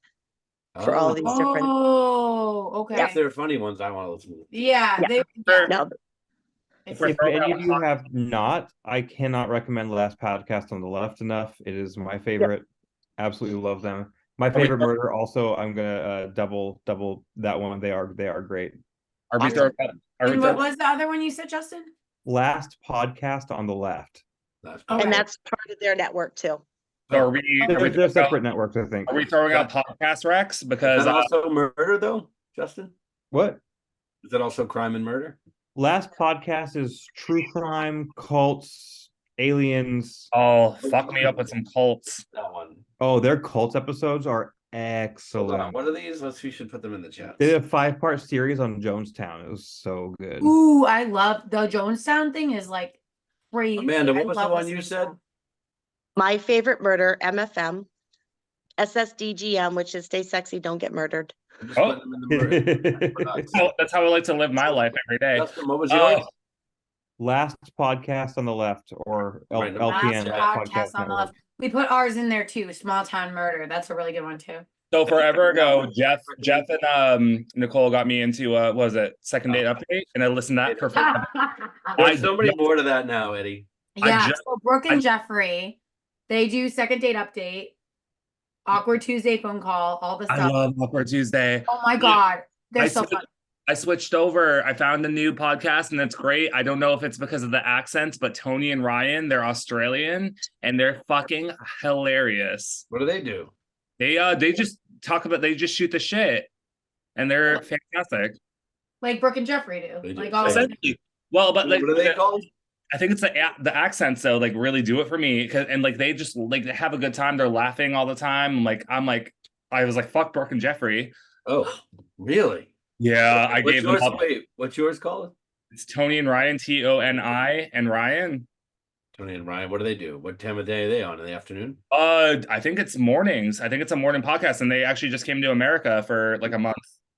for all these different. Oh, okay. If they're funny ones, I want to listen to. Yeah, Yeah. they. Sure. No, It's- If If any of you have not, I cannot recommend Last Podcast on the Left enough. It is my favorite. Absolutely love them. My we favorite talk- murder. Also, I'm gonna double that one. They are great. Are we Awesome. throwing are we and what throwing- was the other one you said, Justin? Last Podcast on the Left. That's Okay. and that's part of their network too. so are we They're- They're throwing separate out, networks, I think. are we throwing out podcast Rex? Is Because that also murder though, Justin? What? Is that also crime and murder? Last Podcast is true crime, cults, aliens. oh, fuck me up with some cults. That one. Oh, their cult episodes are Hold on. excellent. What are these? We should put them in the chat. They did a 5-part series on Jonestown. It was so good. Ooh, I love the Jonestown thing. Is like crazy. Amanda, what I was the love one you listening to said? that. My Favorite Murder, MFM, SSDGM, which is Stay Sexy, Don't Get Murdered. I'm just Oh. putting them in the murder. That's how I like to live my life every day. Justin, what was Uh, yours? Last Podcast on the Left, or Right, the LPN. Last Last podcast on the Network. left. We put ours in there too. Small town murder. That's a really good one too. So forever ago, Jeff and Nicole got me into what was it, Second Date Update, and I listened to that for There's so many more to that now, Eddie. Yeah, just- so Brooke and I- Jeffrey, they do second date update, awkward Tuesday phone call, all the I stuff. love Awkward Tuesday. Oh my god, they're I so said- fun. I switched over. I found a new podcast and it's great. I don't know if it's because of the accents, but Tony and Ryan, they're Australian and they're fucking hilarious. What do they do? They just talk about they just shoot the shit and they're fantastic. Like Brooke and Jeffrey do. They do. Like all Same. Essentially, Well, but like What are they called? I think it's the accents though, like really do it for me. And like they just like they have a good time. They're laughing all the time. I was like, fuck Brooke and Jeffrey. Oh, really? Yeah, I What's gave them yours? up. Wait, what's yours called? It's Tony and Ryan, Toni and Ryan. Tony and Ryan. What do they do? What time of day are they on? In the afternoon? I think it's mornings. I think it's a morning podcast, and they actually just came to America for like a month.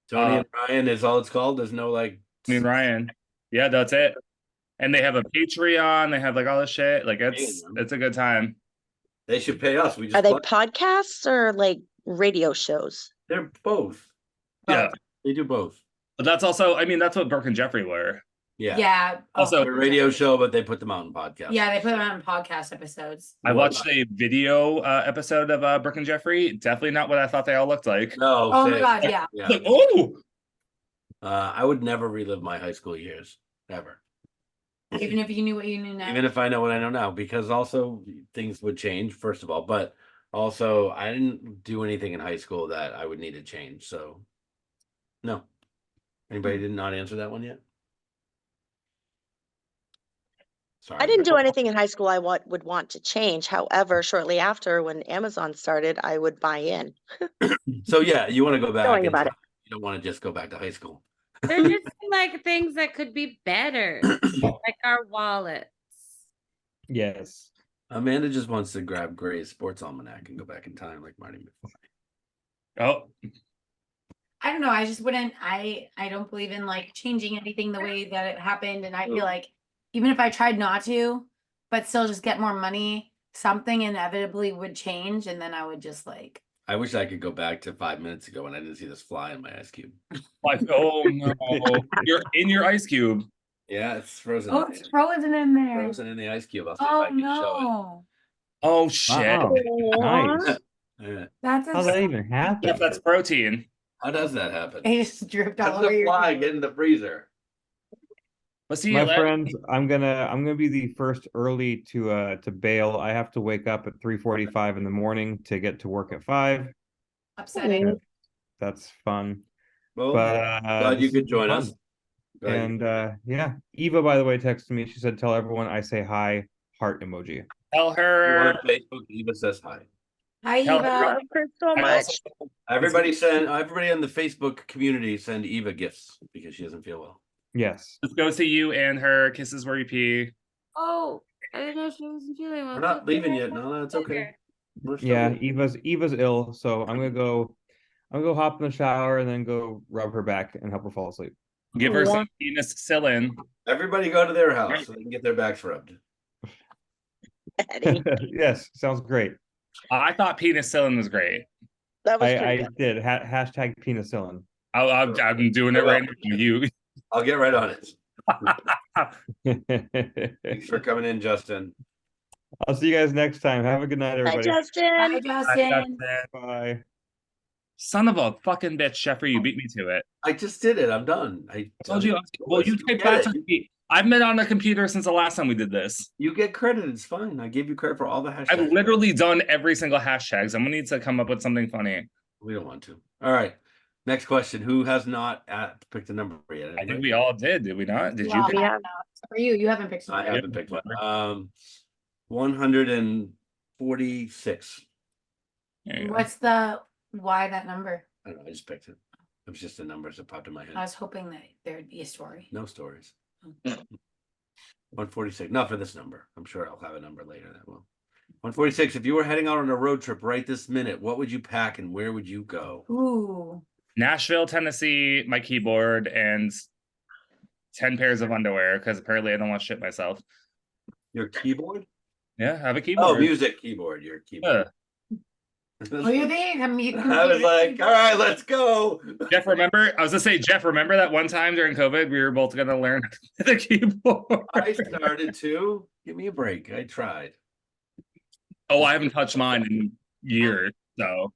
Tony and Ryan is all it's called. There's no like. Tony and Ryan. Yeah, that's it. And they have a Patreon. They have like all this shit. Like it's a good time. They should pay us. We just Are they plug- podcasts or like radio shows? They're both. Yeah, They do both. but that's also. I mean, that's what Burke and Jeffrey were. Yeah. Yeah. Also- They're a radio show, but they put them out in podcasts. Yeah, they put them on podcast episodes. I watched a video episode of Burke and Jeffrey. Definitely not what I thought they all looked like. No. Oh my say- God, yeah. Yeah. Like, oh, I would never relive my high school years ever. Even if you knew what you knew now. Even if I know what I know now, because also things would change, first of all, but also I didn't do anything in high school that I would need to change. So, no. Anybody did not answer that one yet? Sorry. I didn't do anything in high school I would want to change. However, shortly after, when Amazon started, I would buy in. So yeah, you want to go back? Knowing in about time. You don't want to just go back to high school. They're just like things that could be better, like our wallets. Yes. Amanda just wants to grab Gray's sports almanac and go back in time, like Marty McFly. oh, I don't know. I just wouldn't. I don't believe in like changing anything the way that it happened, and I feel like even if I tried not to, but still just get more money, something inevitably would change, and then I would just like. I wish I could go back to 5 minutes ago when I didn't see this fly in my ice cube. like oh no, you're in your ice cube. Yeah, it's frozen. Oh, in it's there. frozen in there. Frozen in the ice cube. I'll see if Oh I can show no, Oh shit! Wow. Nice. it. Yeah. that's How'd that a. even happen? Yep, that's protein. How does that happen? It just dripped How all does over the your. fly cube. get in the freezer? But see, My friends, I'm gonna be the first early to bail. I have to wake up at 3:45 in the morning to get to work at 5. Upsetting. That's fun. Well, But glad you this could is join fun. us. Glad you- And yeah, Eva, by the way, texted me. She said, "Tell everyone I say hi." Heart emoji. tell You're her. on Facebook, Eva says hi. Hi, Tell Eva. Love her so I much. also- Everybody on the Facebook community send Eva gifts because she doesn't feel well. Yes. This goes to you and her. Kisses where you pee. Oh, I didn't know she wasn't feeling well. We're not leaving yet. No, it's okay. We're still Yeah, here. Eva's ill, so I'm gonna go hop in the shower and then go rub her back and help her fall asleep. Give her some penicillin. Everybody go to their house so they can get their backs rubbed. Eddie. Yes, sounds great. I thought penicillin was great. That was I pretty good. did. Hashtag penicillin. I'm doing it right now. You. I'll get right on it. I'll Thanks for coming in, Justin. see you guys next time. Have a good night, Hi, everybody. Justin. Justin. Bye. Son of a fucking bitch, Jeffrey, you beat me to it. I just did it. I'm done. I Told you. Well, you typed back to me. I've been on the computer since the last time we did this. You get credit. It's fine. I gave you credit for all the hashtags. I've literally done every single hashtags. I'm gonna need to come up with something funny. We don't want to. All right. Next question. Who has not picked a number yet? I think Anybody? we all did we not? Did you? Well, pick- Yeah. For you haven't picked. I one. haven't picked one. 146. There you go. Why that number? I don't know. I just picked it. It was just the numbers that popped in my head. I was hoping that there would be a story. No stories. 146. Not for this number. I'm sure I'll have a number later that will. 146. If you were heading out on a road trip right this minute, what would you pack and where would you go? Ooh. Nashville, Tennessee, my keyboard, and 10 pairs of underwear because apparently I don't want to shit myself. Your keyboard? Yeah, I have a keyboard. Oh, music keyboard. Your keyboard. Oh, you're there. I was like, all right, let's go. Jeff, remember? I was gonna say, Jeff, remember that one time during COVID we were both gonna learn the keyboard? I started to. Give me a break. I tried. Oh, I haven't touched mine in years, so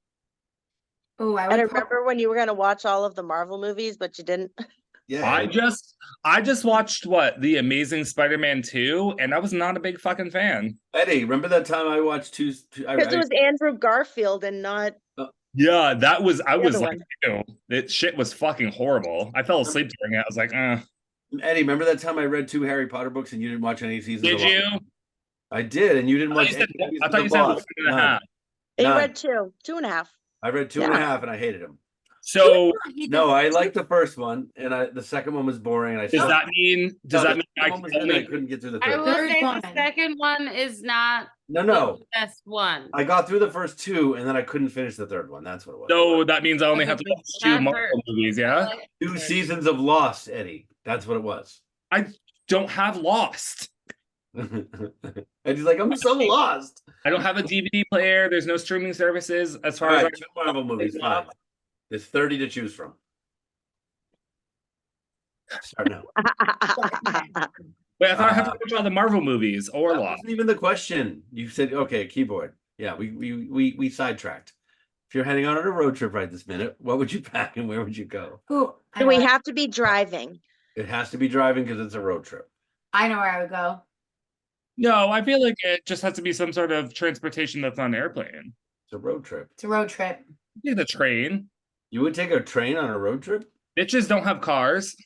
Oh, I And I would. remember when you were gonna watch all of the Marvel movies, but you didn't. Yeah. I just watched The Amazing Spider-Man 2, and I was not a big fucking fan. Eddie, remember that time I watched Because it was Andrew Garfield and not. Yeah, that was I The was other like, ew, it shit was fucking horrible. I fell asleep during it. I was like, Eddie, remember that time I read 2 Harry Potter books and you didn't watch any seasons? Did of you? Lost? I did, and you didn't watch you said- any I thought you seasons said of one Lost. and a None. half. They None. read 2.5. I read two and a Yeah. half, and I hated them. So No, I liked the first one, and the second one was boring. And I does that mean the I second one was good, I couldn't get through the I third. will Third say one. the second one is not No, the best one. I got through the first 2, and then I couldn't finish the third one. That's what it was. so that means I only Okay, have to but watch 2 that Marvel hurt. movies, yeah? 2 seasons of Lost, Eddie. That's what it was. I don't have Lost. And he's like, I'm so lost. I don't have a DVD player. There's no streaming services. As All far as right, 2 Marvel movies, fine. There's 30 to choose from. Start now. Wait, I thought I had to watch all the Marvel movies or That Lost. wasn't even the question. You said, okay, keyboard. Yeah, we sidetracked. If you're heading out on a road trip right this minute, what would you pack and where would you go? Who? Do we have to be driving? It has to be driving because it's a road trip. I know where I would go. No, I feel like it just has to be some sort of transportation that's on an airplane. It's a road trip. It's a road trip. Take the train. You would take a train on a road trip? Bitches don't have cars.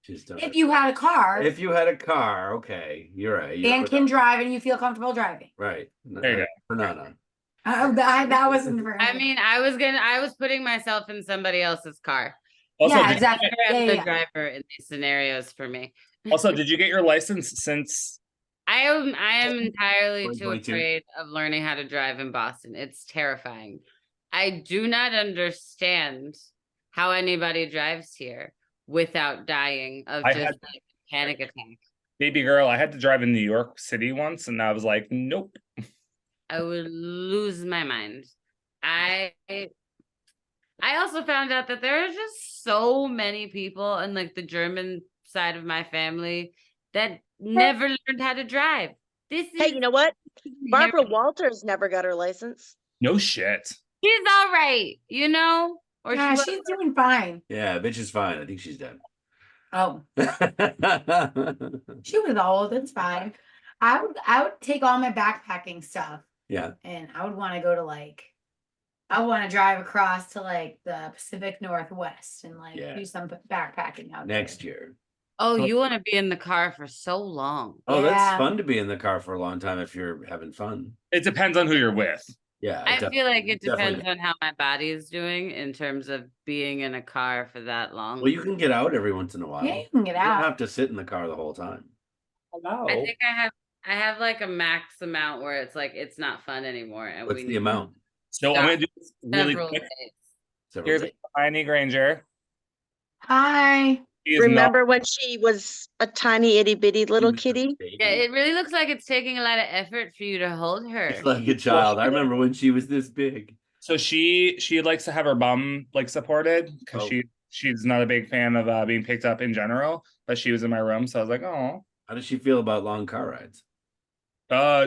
Just don't. If you had a car If you had a car, okay, you're right. and can drive and you feel comfortable driving. Right. There you go. For Nana. That wasn't for I him. mean, I was putting myself in somebody else's car. Also, yeah, did, exactly. I'm Yeah, the yeah. driver in these scenarios for me. also, did you get your license since? I am entirely too 2022. afraid of learning how to drive in Boston. It's terrifying. I do not understand how anybody drives here without dying of I just had- like a panic attack. Baby girl, I had to drive in New York City once, and I was like, nope. I would lose my mind. I also found out that there are just so many people in like the German side of my family that never learned how to drive. This is Hey, you know what? Barbara Harry- Walters never got her license. No shit. She's all right, you know? Or Yeah, she she's doing fine. Yeah, bitch is fine. I think she's dead. Oh, she was old. It's fine. I would take all my backpacking stuff Yeah. and I would want to go to I want to drive across to the Pacific Northwest and Yeah. do some backpacking out Next there. year. Oh, you want to be in the car for so long. Oh, Yeah. that's fun to be in the car for a long time if you're having fun. It depends on who you're with. Yeah. I feel like it definitely- depends on how my body is doing in terms of being in a car for that long. Well, you can get out every once in a while. Yeah, you can get You don't out. have to sit in the car the whole time. Hello. I think I have like a max amount where it's like it's not fun anymore. And What's we the need amount? So I'm gonna do this really several quick. days. Several Here's days. Hermione Granger. Hi. She is not- Remember when she was a tiny itty bitty little She was a kitty? baby. Yeah, it really looks like it's taking a lot of effort for you to hold her. It's like a child. I remember when she was this big. So she likes to have her bum like supported because Oh. she's not a big fan of being picked up in general. But she was in my room, so I was like, oh. How does she feel about long car rides?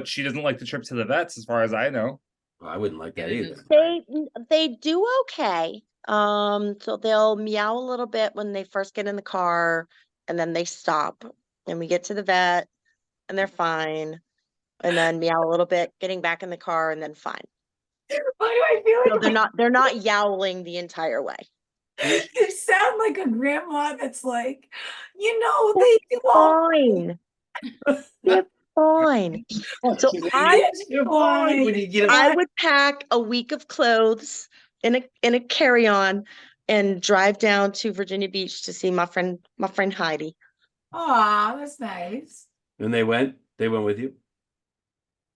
She doesn't like the trip to the vets, as far as I know. Well, I wouldn't like that It either. is- They do okay. So they'll meow a little bit when they first get in the car, and then they stop. And we get to the vet, and they're fine. And then meow a little bit, getting back in the car, and then fine. Why do I feel So like they're not yowling the entire way. you sound like a grandma that's like, they do all Fine. They're fine. So I You're fine when you get I would pack a week of clothes in a carry-on and drive down to Virginia Beach to see my friend Heidi. Aw, that's nice. And they went with you.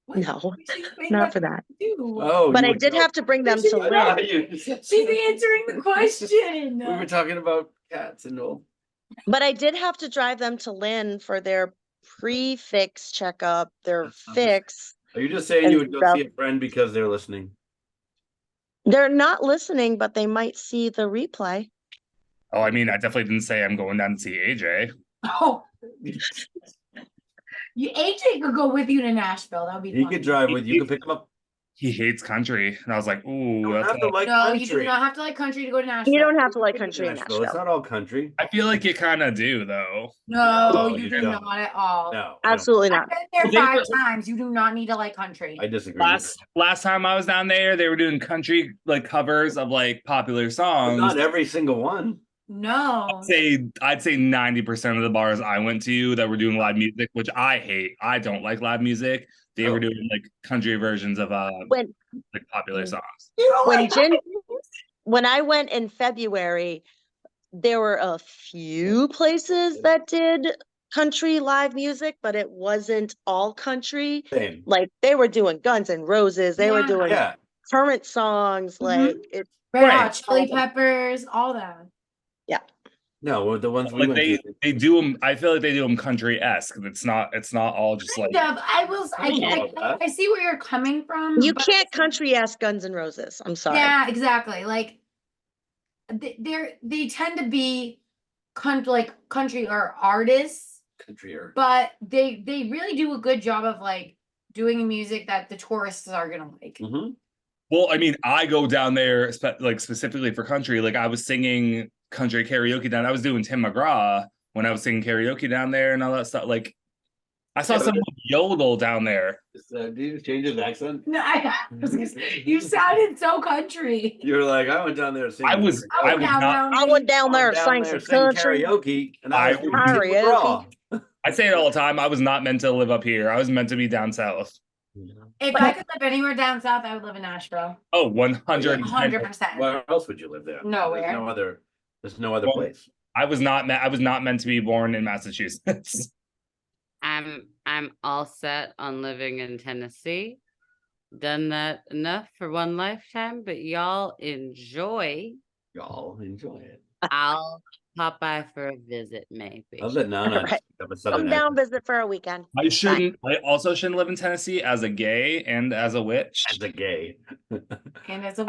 What- No, what she's saying not about for that. you? Oh, But you I would did go. have to bring them to I Yeah, Lynn. you- She's answering the question. We were talking about cats and all. But I did have to drive them to Lynn for their pre-fix checkup, their That's not the same. fix. Are you just saying And you would go stuff. see a friend because they're listening? They're not listening, but they might see the replay. Oh, I mean, I definitely didn't say I'm going down to see AJ. Oh, AJ could go with you to Nashville. That would be He fun. could drive with you. You could pick him up. He hates country, and I was like, ooh, You don't that's have to like No, you do country. not have to like country to go to Nashville. You don't have to like You can country in Nashville. It's Nashville. not all country. I feel like you kind of do, though. No, No, you you do don't. not at all. No, I don't. Absolutely I've not. been there Well, they 5 were- times. You do not need to like country. I disagree. Last time I was down there, they were doing country like covers of like popular But songs. not every single one. No. I'd say 90% of the bars I went to that were doing live music, which I hate. I don't like live music. They were doing like country versions of When like popular songs. You don't when like Jen when I went in February, there were a few places that did country live music, but it wasn't all country. Same. Like they were doing Guns N' Roses, they were Yeah. doing Yeah. current songs, like it. Red Right. Hot Chili Peppers, all that. No, well, the ones we Like went to. they do them. I feel like they do them country-esque. It's not all just like. Kind of. I see where you're coming from. You but- can't country ask Guns N' Roses. I'm sorry. Yeah, exactly. Like they tend to be country or artists, Country or but they really do a good job of like doing music that the tourists are gonna like. Mhm. Well, I mean, I go down there like specifically for country. Like I was singing country karaoke down. I was doing Tim McGraw when I was singing karaoke down there and all that stuff. Like I saw Yeah, but someone yodel down there. Did you change his accent? No, I was gonna say, you sounded so country. You were like, I went down there singing. I was I not. I went down there and down sang there some singing country. karaoke, and I was I- doing Tim Karaoke. McGraw. I say it all the time. I was not meant to live up here. I was meant to be down south. If I could live anywhere down south, I would live in Nashville. Oh, 100. 100%. Where else would you live there? Nowhere. There's no other Well, place. I was not meant to be born in Massachusetts. I'm all set on living in Tennessee. Done that enough for one lifetime, but y'all enjoy. Y'all enjoy it. I'll pop by for a visit, maybe. I love that Nanna Alright. picked up a southern Come down, accent. visit for a weekend. I also shouldn't live in Tennessee as a gay and as a witch. As a gay. And it's a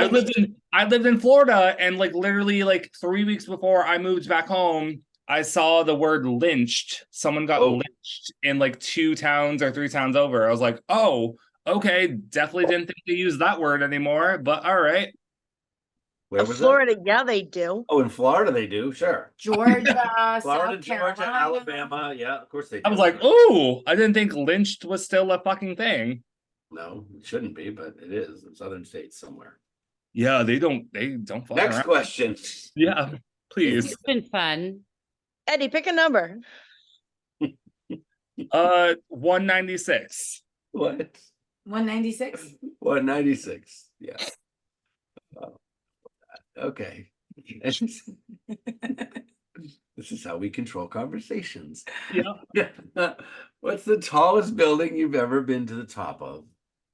I lived in Florida, and like literally like 3 weeks before I moved back home, I saw the word lynched. Someone got Oh. lynched in like 2 towns or 3 towns over. I was like, oh, okay, definitely didn't think to use that word anymore, but all right. Where was Florida, that? yeah, they do. Oh, in Florida they do, sure. Georgia, Florida, South Georgia, Carolina. Alabama. Yeah, of course they do. I was like, oh, I didn't think lynched was still a fucking thing. No, it shouldn't be, but it is in southern states somewhere. Yeah, they don't fuck Next around. question. Yeah, please. It's been fun. Eddie, pick a number. 196. What? 196. 196. Yeah. Oh, okay. This is how we control conversations. Yeah. What's the tallest building you've ever been to the top of?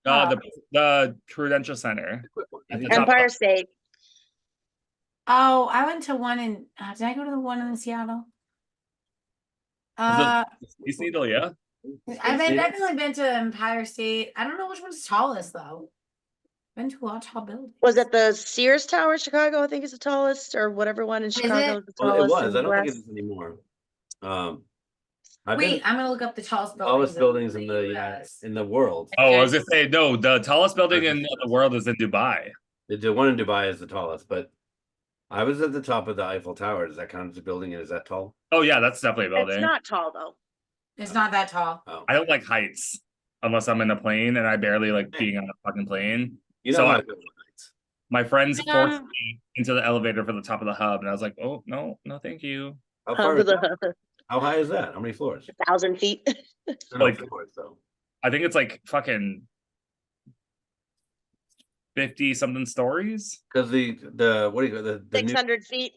The Prudential Center. At the top Empire of- State. Oh, I went to one in. Did I go to the one in Seattle? East Needle, yeah. I've definitely been to Empire State. I don't know which one's tallest though. Been to a lot of tall buildings. Was it the Sears Tower in Chicago? I think is the tallest, or whatever one in Chicago it? is the Well, it tallest. was. I in don't think West. it is anymore. Wait, I'm gonna look up the tallest buildings. tallest buildings in the US. in the world. Oh, I was gonna say no. The tallest building in the world is in Dubai. The one in Dubai is the tallest, but I was at the top of the Eiffel Tower. Does that count as a building? And is that tall? Oh yeah, that's definitely a building. It's not tall though. It's not that tall. Oh, I don't like heights unless I'm in a plane, and I barely like being on a fucking plane. you know so how I- I feel about heights. My friends Yeah. forced me into the elevator for the top of the hub, and I was like, "Oh no, thank you." How far is that? How high is that? How many floors? 1,000 feet. No Like- floors, though. I think it's like fucking 50 something stories. Because the what do you the new, 600 feet.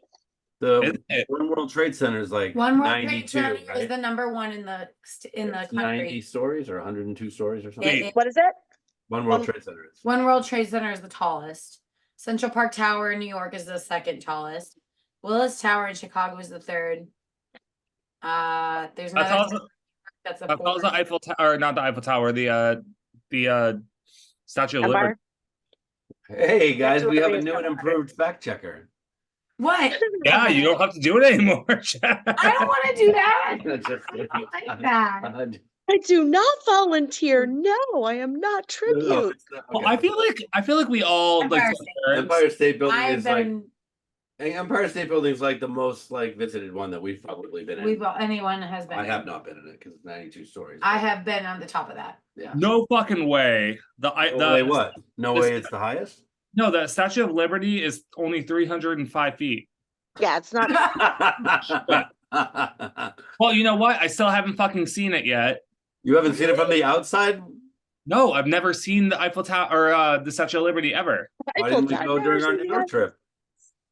the Isn't it? One World Trade Center is like One World 92, Trade Center is right? the number one in the It's 90 country. stories or 102 stories or something. Wait. What is it? One World one- Trade Center is. One World Trade Center is the tallest. Central Park Tower in New York is the second tallest. Willis Tower in Chicago is the third. There's That's another also that's the that's also fourth. Eiffel Tower, or not the Eiffel Tower, the Statue of Liberty. Empire. Hey guys, we have a Liberty is new and not improved fact checker. What? Yeah, you don't have to do it anymore. I don't want to do that. Just I don't like that. I do not volunteer. No, I am not tribute. No, it's not- Well, okay. I feel like we all like Empire took State. turns. Empire State Building I've is like been. Empire State Building is like the most like visited one that we've probably been in. Anyone has been. I have not been in it because it's 92 stories. I have been on the top of that. Yeah. No fucking way. No way what? No this- way it's the highest? No, the Statue of Liberty is only 305 feet. Yeah, it's not. Well, you know what? I still haven't fucking seen it yet. You haven't seen it from the outside? No, I've never seen the Eiffel Tower or the Statue of Liberty ever. Why didn't we go during our New York trip?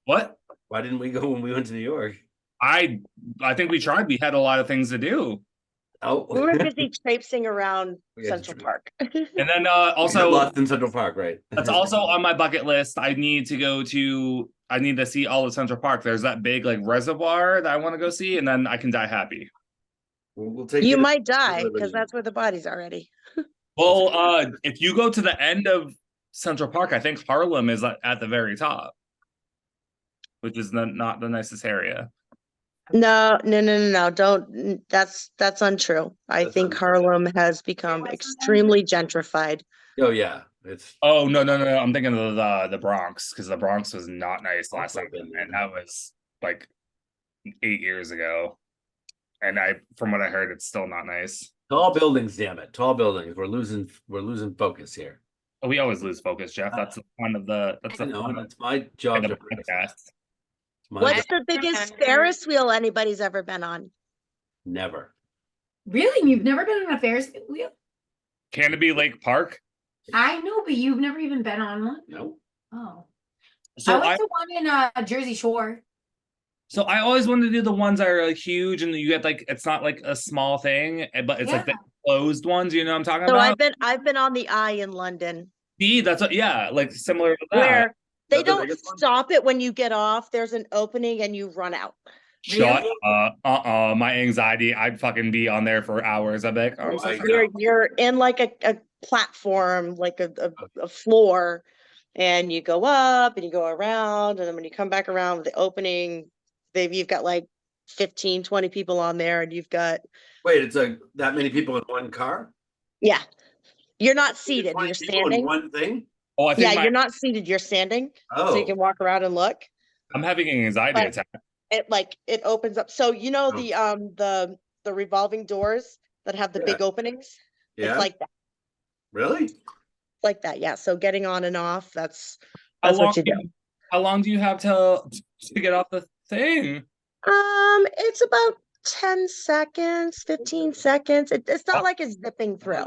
What? Why didn't we go when we went to New York? I think we tried. We had a lot of things to do. Oh, We were busy traipsing around We had Central to- Park. And then we got also lost in Central Park, right? that's also on my bucket list. I need to see all of Central Park. There's that big like reservoir that I want to go see, and then I can die happy. We'll take You to might die Liberty. because that's where the bodies are already. Well, if you go to the end of Central Park, I think Harlem is at the very top, which is not the nicest area. No. Don't. That's untrue. I That's think untrue. Harlem has become extremely gentrified. Oh yeah, it's Oh no. I'm thinking of the Bronx, because the Bronx was not nice last time, and that was like 8 years ago. And from what I heard, it's still not nice. tall buildings. Damn it, tall buildings. We're losing focus here. We always lose focus, Jeff. That's the fun of the I know, fun it's my job of to the podcast. It's my What's job. the biggest Ferris wheel anybody's ever been on? Never. Really? You've never been on a Ferris wheel? Canopy Lake Park. I know, but you've never even been on one. No. Oh, So I went to one in Jersey Shore. So I always wanted to do the ones that are like huge, and you get like it's not like a small thing, but it's like the closed ones. You know what I'm talking So about? I've been on the Eye in London, See, that's what, yeah, like similar to that. where they That's the don't biggest one? stop it when you get off. There's an opening and you run out. Shut my anxiety. I'd fucking be on there for hours. I'd be like, oh, I'm so I- sorry. You're in like a platform, like a floor, and you go up and you go around, and then when you come back around with the opening, you've got like 15, 20 people on there, and you've got Wait, it's that many people in one car? yeah. You're not seated, 20 you're people in standing. one thing? Oh, I think Yeah, you're not seated, you're standing. So you Oh, can walk around and look. I'm having an anxiety But- attack. It opens up. So you know Oh. the revolving doors that have the Yeah. big openings? yeah. It's like that. Really? Like that, yeah. So getting on and off, that's How what you do. How long do you have to get off the thing? It's about 10 seconds, 15 seconds. It's not like it's zipping through,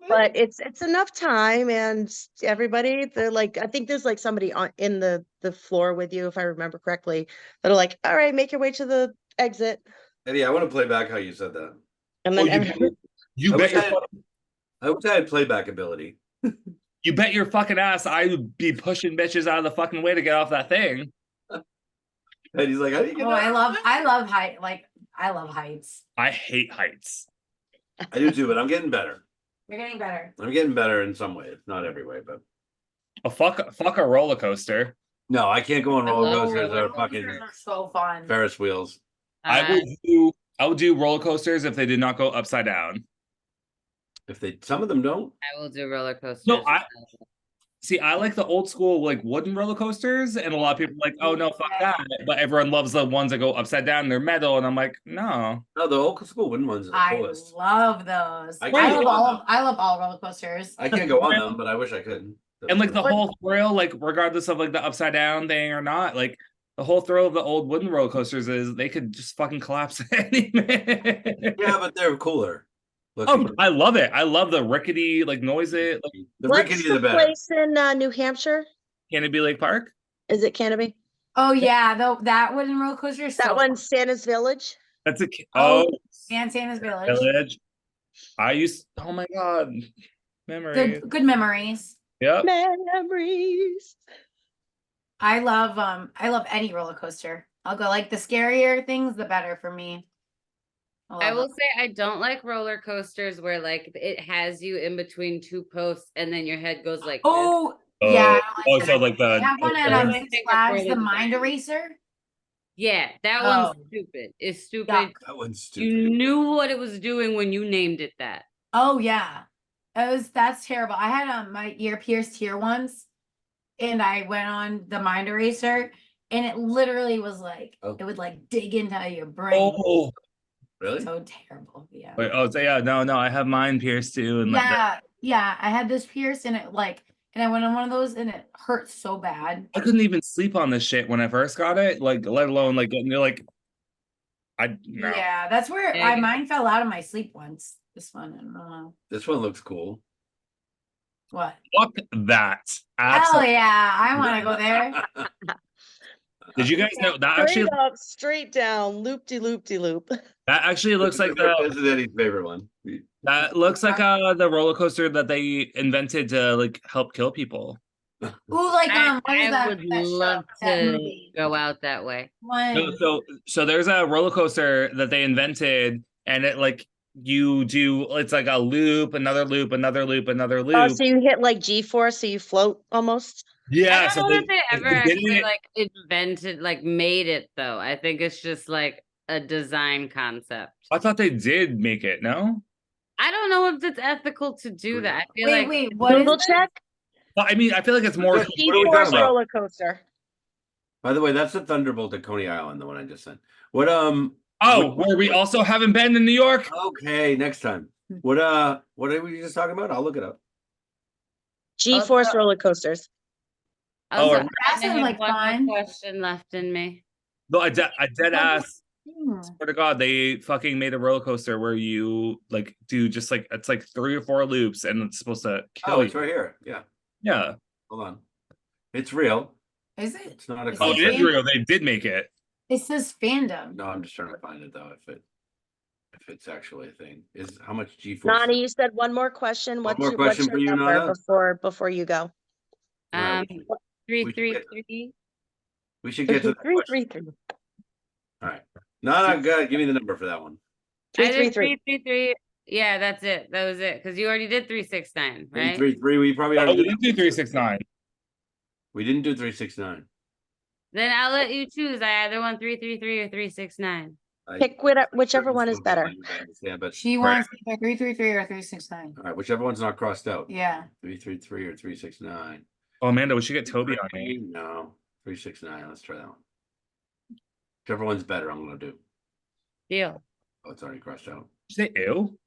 but it's enough time, and everybody, they're like, I think there's like somebody in the floor with you, if I remember correctly, that are like, all right, make your way to the exit. Eddie, I want to play back how you said that. And Oh, then you I bet wish your I wish I had playback ability. you bet your fucking ass I would be pushing bitches out of the fucking way to get off that thing. And he's like, how do you get Oh, out? I love height. Like I love heights. I hate heights. I do too, but I'm getting better. You're getting better. I'm getting better in some ways, not every way, but Oh, fuck a roller coaster. no, I can't go on I roller love coasters roller or fucking Coasters are so fun. Ferris wheels. I would do roller coasters if they did not go upside down. If some of them don't. I will do roller coasters. No, See, I like the old school like wooden roller coasters, and a lot of people are like, oh no, fuck that. But everyone loves the ones that go upside down. They're metal, and I'm like, no. No, the old school wooden ones are the I coolest. love those. I I, can't love go on them. I love all roller coasters. I can't go on them, but I wish I could. And like the whole thrill, like regardless of like the upside down thing or not, like the whole thrill of the old wooden roller coasters is they could just fucking collapse any minute. Yeah, but they're cooler. Oh, I love it. I love the rickety like noise. It like, the what's rickety the the better. place in New Hampshire? Canopy Lake Park. Is it Canopy? Oh yeah, though that wooden roller coaster is That so one's Santa's Village. That's a Oh, and Santa's Village. Village. Oh my god, memories. Good memories. Yep. Memories. I love any roller coaster. I'll go like the scarier things, the better for me. I love will it. say I don't like roller coasters where like it has you in between two posts and then your head goes like this. Oh yeah. I don't Oh, like so that. like I have one at I Six think Flags, it's the really Mind bad. Eraser. Yeah, that Oh. one's stupid. It's stupid. Yuck. That one's stupid. You knew what it was doing when you named it that. Oh yeah, that's terrible. I had my ear pierced here once, and I went on the Mind Eraser, and it literally was like Oh. it would like dig into your brain. Oh, Really? So terrible. Yeah. wait, oh, so yeah, no, I have mine pierced too, and like that. Yeah, I had this pierced, and it And I went on one of those and it hurt so bad. I couldn't even sleep on this shit when I first got it. Like, let alone like getting you're like, no. Yeah, that's where Yeah, I mine fell out of my sleep once. This one, I don't know. This one looks cool. What? Fuck that. Hell Absolutely. yeah, I want to go there. Did you guys know that actually Straight up, straight down, loop-de-loop-de-loop. that actually looks like This is Eddie's favorite one. that looks like the roller coaster that they invented to like help kill people. Ooh, like what is I that? would that show, love that to movie? go out that way. One. So there's a roller coaster that they invented, and it like you do it's like a loop, another loop, another loop, another loop. Oh, so you hit like G-force, so you float almost? Yeah, I so don't know if they ever they did actually it- like invented, like made it though. I think it's just like a design concept. I thought they did make it. No, I don't know if it's ethical to do that. I feel Wait, like wait, what is Google this? check. well, I mean, I feel like it's more. What are we G-force talking about? roller coaster. By the way, that's the Thunderbolt at Coney Island, the one I just sent. What Oh, where we also haven't been in New York. okay, next time. What are we just talking about? I'll look it up. G-force roller coasters. I was Oh, I that sounded had like one more fun. question left in me. No, I dead ass. Hmm. Swear to God, they fucking made a roller coaster where you like do just like it's like 3 or 4 loops, and it's supposed to kill Oh, you. it's right here. Yeah, Yeah. hold on. It's real. Is it? It's not a Is Oh, it it is fan- real. They did make it. It says fandom. No, I'm just trying to find it though. If it's actually a thing, is how much G-force? Nana, you said one more question. What's more your, question what's for your you, number Nana? before you go? Right. Um, three, We should three, get- three. We should get to the Three, question. three, three. All right. No, good. Give me the number for that one. I Three, did three, 333. Yeah, that's it. That was it. Because you already did 369, right? 333. We probably Oh, already we did. didn't do 369. We didn't do 369. Then I'll let you choose. I either want 333 or 369. Pick whichever one is better. I understand, but She wants either 333 or 369. all right, whichever one's not crossed out. Yeah. 333 or 369. Oh, Amanda, we should get Toby on here. No, 369. Let's try that one. Whichever one's better, I'm gonna do. Deal. Oh, it's already crossed out. Did you say ew?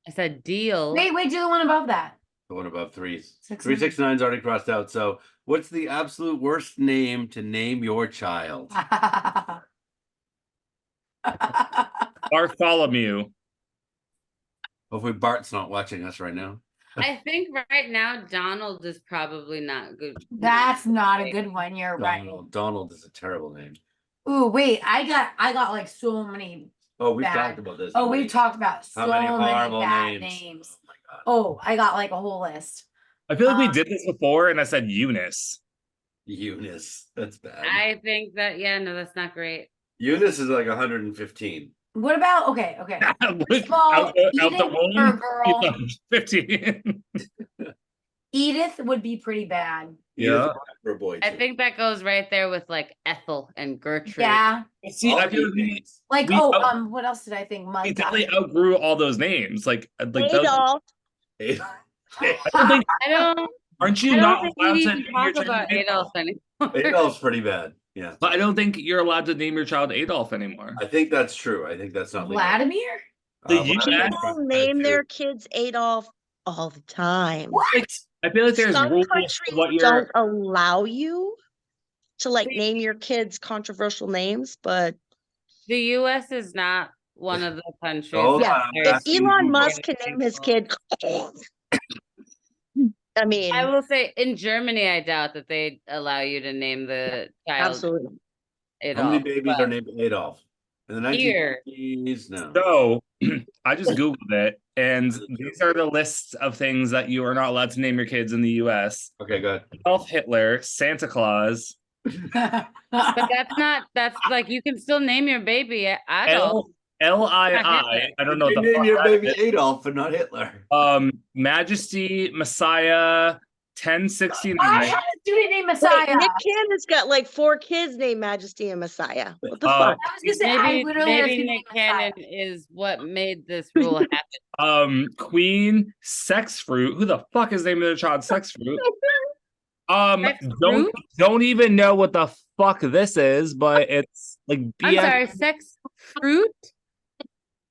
I said deal. Wait, do the one above that. The one above 69. 369's already crossed out. So, what's the absolute worst name to name your child? Bartholomew. Hopefully, Bart's not watching us right now. I think right now Donald is probably not good. That's not a good one. You're right. Donald is a terrible name. Ooh, wait, I got like so many. Oh, we've Bad. talked about this. Oh, we've talked about so How many horrible bad names? names. Oh my god. Oh, I got like a whole list. I feel like we Um, did this before, and I said Eunice. Eunice. That's bad. I think that, yeah, no, that's not great. Eunice is like 115. What about okay? Well, out the Edith womb, or girl? 15. Edith would be pretty bad. Yeah. Edith for a boy. I too. think that goes right there with like Ethel and Gertrude. Yeah. See, All I feel good like we, names. Like We- what else did I think? we Mike. definitely outgrew all those names. Like those, Adolf. I don't think, I don't aren't you I not don't think allowed we to need name to your talk child about Adolf anymore. Adolf's pretty bad. Yeah. But I don't think you're allowed to name your child Adolf anymore. I think that's true. I think that's not legal. Vladimir? The Vladimir's US not bad, Name too. their kids Adolf all the time. What? I feel like there's Some rules countries for what you're. don't allow you to like See- name your kids controversial names, but The US is not one of the countries. Hold that on, I'm are- if asking Elon Google. Musk can name his kid, I mean, I will say in Germany, I doubt that they allow you to name the child absolutely. How many Adolf. babies but are named Adolf? In the Here. 1950s? No. So I just Googled it, and these are the lists of things that you are not allowed to name your kids in the US. Okay, good. Adolf Hitler, Santa Claus, But that's like you can still name your baby Adolf. L-I-I. Hitler. I don't know You what can the name fuck your that baby is. Adolf, but not Hitler. Majesty, Messiah, 1069. I had a student named Wait, Messiah. Nick Cannon's got like 4 kids named Majesty and Messiah. What the Uh, fuck? I was gonna say I Maybe, literally had a maybe student Nick named Messiah. Cannon is what made this rule happen. Queen, Sex Fruit. Who the fuck is naming their child Sex Fruit? Sex don't Fruit? don't even know what the fuck this is, but it's like I'm BS. sorry, sex fruit?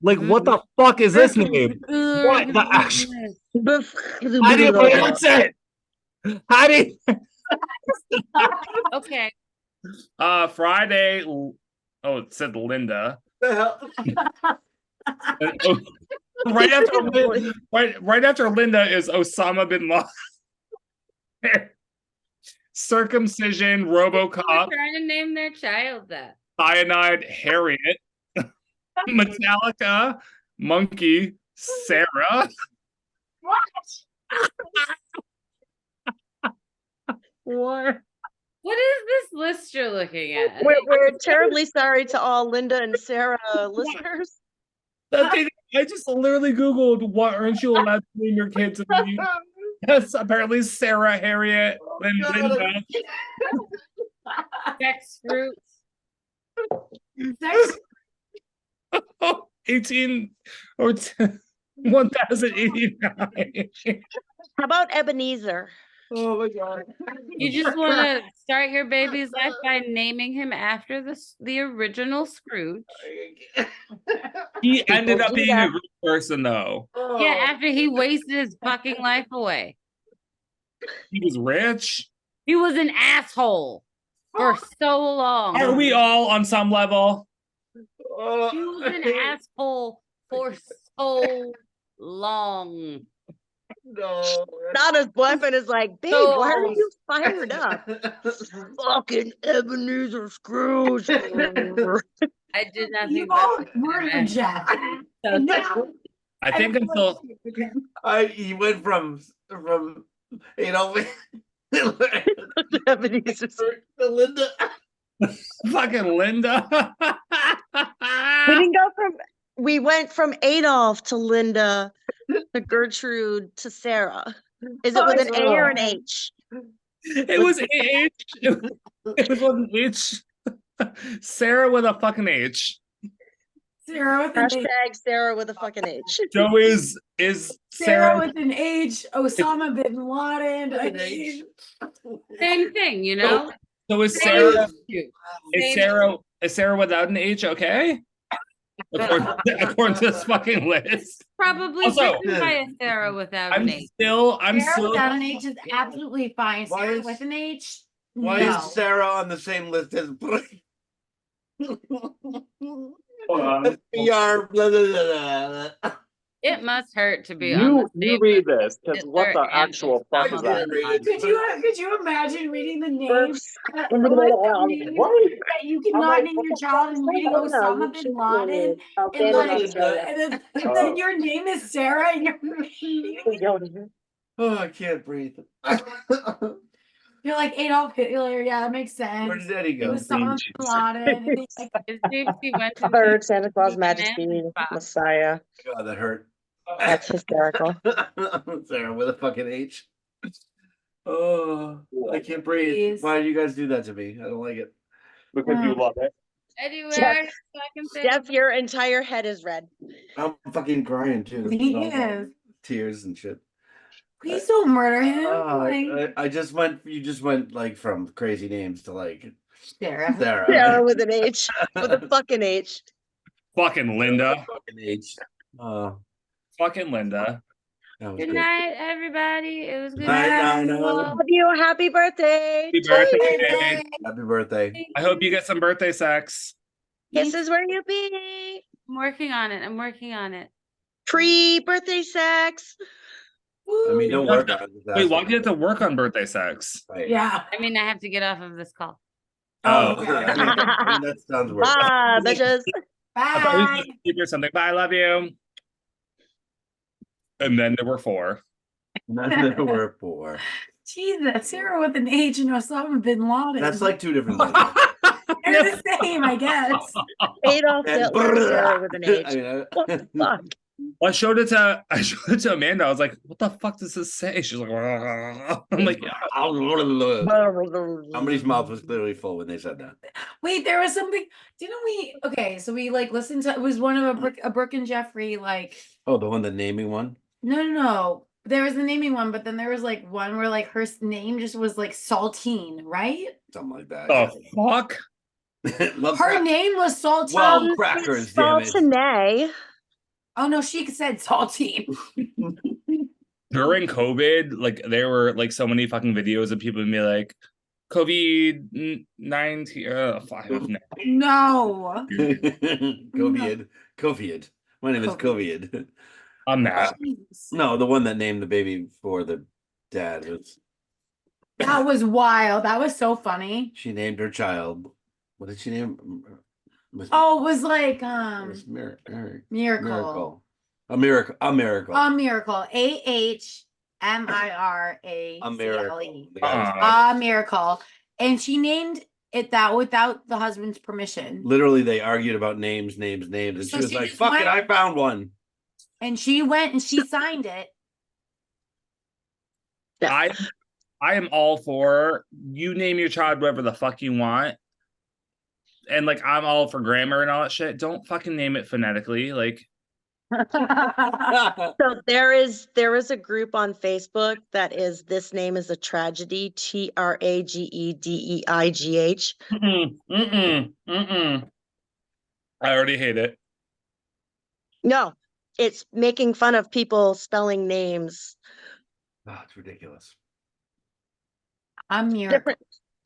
Like what the fuck is this name? What the actual? How do you pronounce it? How do you, Okay. Friday. Oh, it said Linda. The hell? Oh, right after right after Linda is Osama bin Laden. Circumcision, We're RoboCop, trying to name their child that. Cyanide, Harriet, Metallica, Monkey, Sarah. What? What is this list you're looking at? We're terribly sorry to all Linda and Sarah listeners. The thing, I just literally Googled, what aren't you allowed to name your kids? Yes, apparently Sarah, Harriet, and Linda. Sex fruits. Sex 18 or 1089. How about Ebenezer? Oh my god. You just want to start your baby's life by naming him after the original Scrooge. He ended People up do being a that. good person, though. Yeah, after he wasted his fucking life away. He was rich. He was an asshole for so long. Are we all on some level? He was an asshole for so long. No. Donna's boyfriend is like, babe, why are you fired up? Fucking Ebenezer Scrooge. I did not You think all that. murdered Jeff. So And now I think have a until relationship with him. He went from you know Ebenezer to Linda. fucking Linda. We went from Adolf to Linda to Gertrude to Sarah. Is it with an A or an H? It was H. It was with an H. Sarah with a fucking H. Sarah with an H. Hashtag Sarah with a fucking H. Joe is Sarah Sarah. with an H. Osama bin Laden. An H. same thing, you know? So is Same Sarah? issue. Is Same- Sarah without an H? Okay. According to this fucking list. Probably Also- written by a Sarah without I'm an H. still. Sarah without an H is absolutely fine. Why Sarah is- with an H. Why no. is Sarah on the same list as SPR, blah, blah, blah, blah. It must hurt to be on You the same read list this, as because what the Hitler and actual fuck Osama is that? bin Laden. Could you imagine reading the name? First, that in the middle of you cannot name your child and reading Osama bin Laden and like and then your name is Sarah and Oh, I can't breathe. you're like Adolf Hitler. Yeah, that makes sense. Where did Eddie go? Osama bin Laden. And he's like, It seems he went to Third Santa Claus, the Majesty, man spot. Messiah. God, that hurt. That's hysterical. Sarah with a fucking H. Oh, I can't breathe. Please. Why do you guys do that to me? I don't like it. Because you love it. Eddie, Jeff- where are his fucking things? Jeff, your entire head is red. I'm fucking crying too. He Oh, is. Tears and shit. Please don't murder him. Oh, Like, I just went. You just went like from crazy names to like Sarah. Sarah. Sarah with an H. With a fucking H. Fucking Linda. Fucking H. Fucking Linda. That was Good good. night, everybody. It was good. Night, night. Nana. Love you. Happy birthday. Happy birthday. Happy birthday. I hope you get some birthday sex. Kisses where you be. I'm working on it. I'm working on it. Pre-birthday sex. I mean, don't work on it. Wait, why do you have to work on birthday sex? Right. Yeah. I mean, I have to get off of this call. Oh, Okay, I mean, that sounds worse. Bye, bitches. I thought you Bye. were keep or something. Bye, I love you. And then there were 4. None that were poor. Jesus, Sarah with an H and Osama bin Laden. That's like 2 different things. they're the same, I guess. Adolf And Hitler, Sarah with an H. I mean, What the fuck? Well, I showed it to Amanda. I was like, "What the fuck does this say?" She's like, "I'm like, somebody's mouth was clearly full when they said that. Wait, there was something. Didn't we? Okay, so we like listened to. It was one of a Brooke and Jeffrey. Like, Oh, the one, the naming one. no. There was the naming one, but then there was like one where like her name just was like Saltine, right? Something like that. the fuck." Love Her crack- name was Saltine. Well, crackers, damn it. Saltine. Oh no, she said Saltine. during COVID, like there were like so many fucking videos of people be like, COVID-19. I have no. No. COVID. My name is COVID. I'm not. Jeez. No, the one that named the baby for the dad was. That was wild. That was so funny. She named her child. What did she name? Oh, it was like It was miracle. miracle. A miracle. A miracle. A miracle. AHMIRACLE. A miracle. A miracle. And she named it that without the husband's permission. Literally, they argued about names. And So she was she like, just fuck went- it, I found one. And she went and she signed it. I am all for you name your child whatever the fuck you want. And like I'm all for grammar and all that shit. Don't fucking name it phonetically. Like So there is a group on Facebook that is This Name is a Tragedy, TRAGEDEIGH. I already hate it. No, it's making fun of people spelling names Oh, it's ridiculous. A miracle.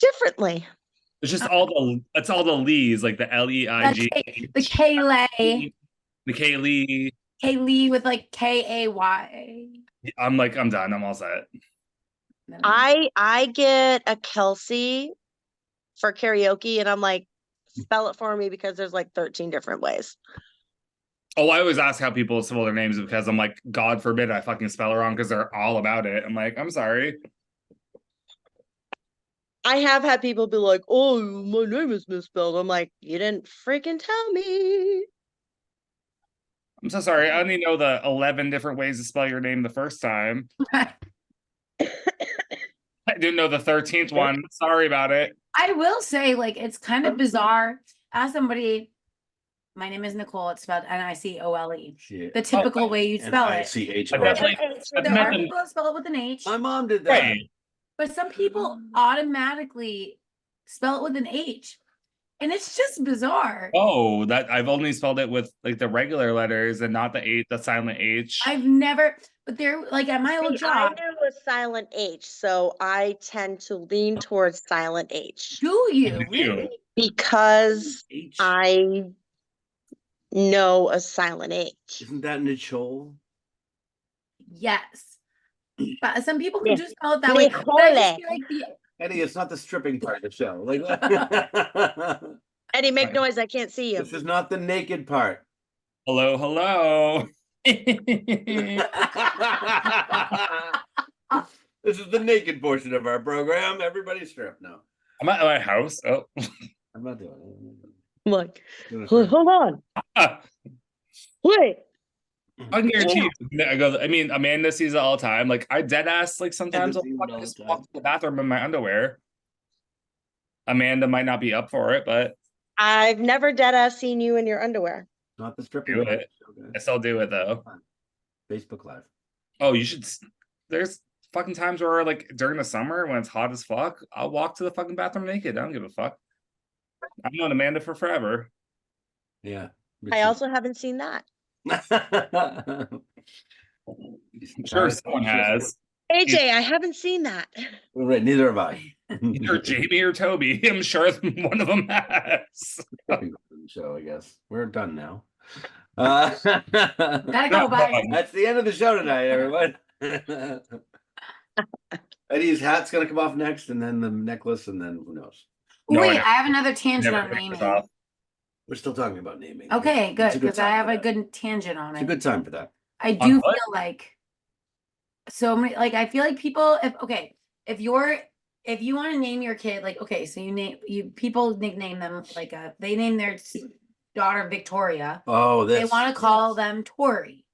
differently. It's just all the Lees, like the LEIG. The Kaylee. The Kaylee. Kaylee with like KAY. I'm done. I'm all set. I get a Kelsey for karaoke and I'm like, spell it for me because there's like 13 different ways. Oh, I always ask how people spell their names because I'm like, God forbid I fucking spell it wrong because they're all about it. I'm like, I'm sorry. I have had people be like, oh, my name is misspelled. I'm like, you didn't freaking tell me. I'm so sorry. I only know the 11 different ways to spell your name the first time. I didn't know the 13th one. Sorry about it. I will say, like, it's kind of bizarre. As somebody, my name is Nicole. It's spelled NICOLE. Shit. The typical way you spell it. ICH. I definitely- I've There met are them- people that spell it with an H, My mom did that. Right. but some people automatically spell it with an H. And it's just bizarre. Oh, that I've only spelled it with like the regular letters and not the silent H. I've never, but they're like at my old See, I job. knew a silent H, so I tend to lean towards silent H Do you Do you? really? because H. I know a silent H. Isn't that Nicole? Yes. But some people can Yeah. just spell it that way. But I just feel like the Eddie, it's not the stripping part of the show. Like, Eddie, make Right. noise. I can't see you. this is not the naked part. Hello, hello. This is the naked portion of our program. Everybody strip now. I'm at my house. Oh. I'm not doing it. I'm like, I'm hold on. Wait. I can guarantee you. I mean, Amanda sees it all the time. Like, I dead ass, like, sometimes I'll sees it fucking all the just time. walk to the bathroom in my underwear. Amanda might not be up for it, but I've never dead ass seen you in your underwear. Not the stripping Do part. it. Okay. I still do it though. Facebook Live. Oh, you should. There's fucking times where, like, during the summer when it's hot as fuck, I'll walk to the fucking bathroom naked. I don't give a fuck. I've known Amanda for forever. Yeah. I also haven't seen that. I'm sure someone has. AJ, I haven't seen that. Right, neither have I. Either Jamie or Toby. I'm sure one of them has. Show, I guess. We're done now. gotta go, bye. That's the end of the show tonight, everyone. Eddie's hat's gonna come off next, and then the necklace, and then who knows? No, Wait, I I have another tangent Never on take this naming. off. We're still talking about naming. Okay, It's good, a because I time have for a that. good tangent on It's a it. good time for that. I On do what? feel like so many, like, I feel like people, if you want to name your kid, like, okay, so people nickname them like they name their daughter Victoria. Oh, They this. want to call them Tori.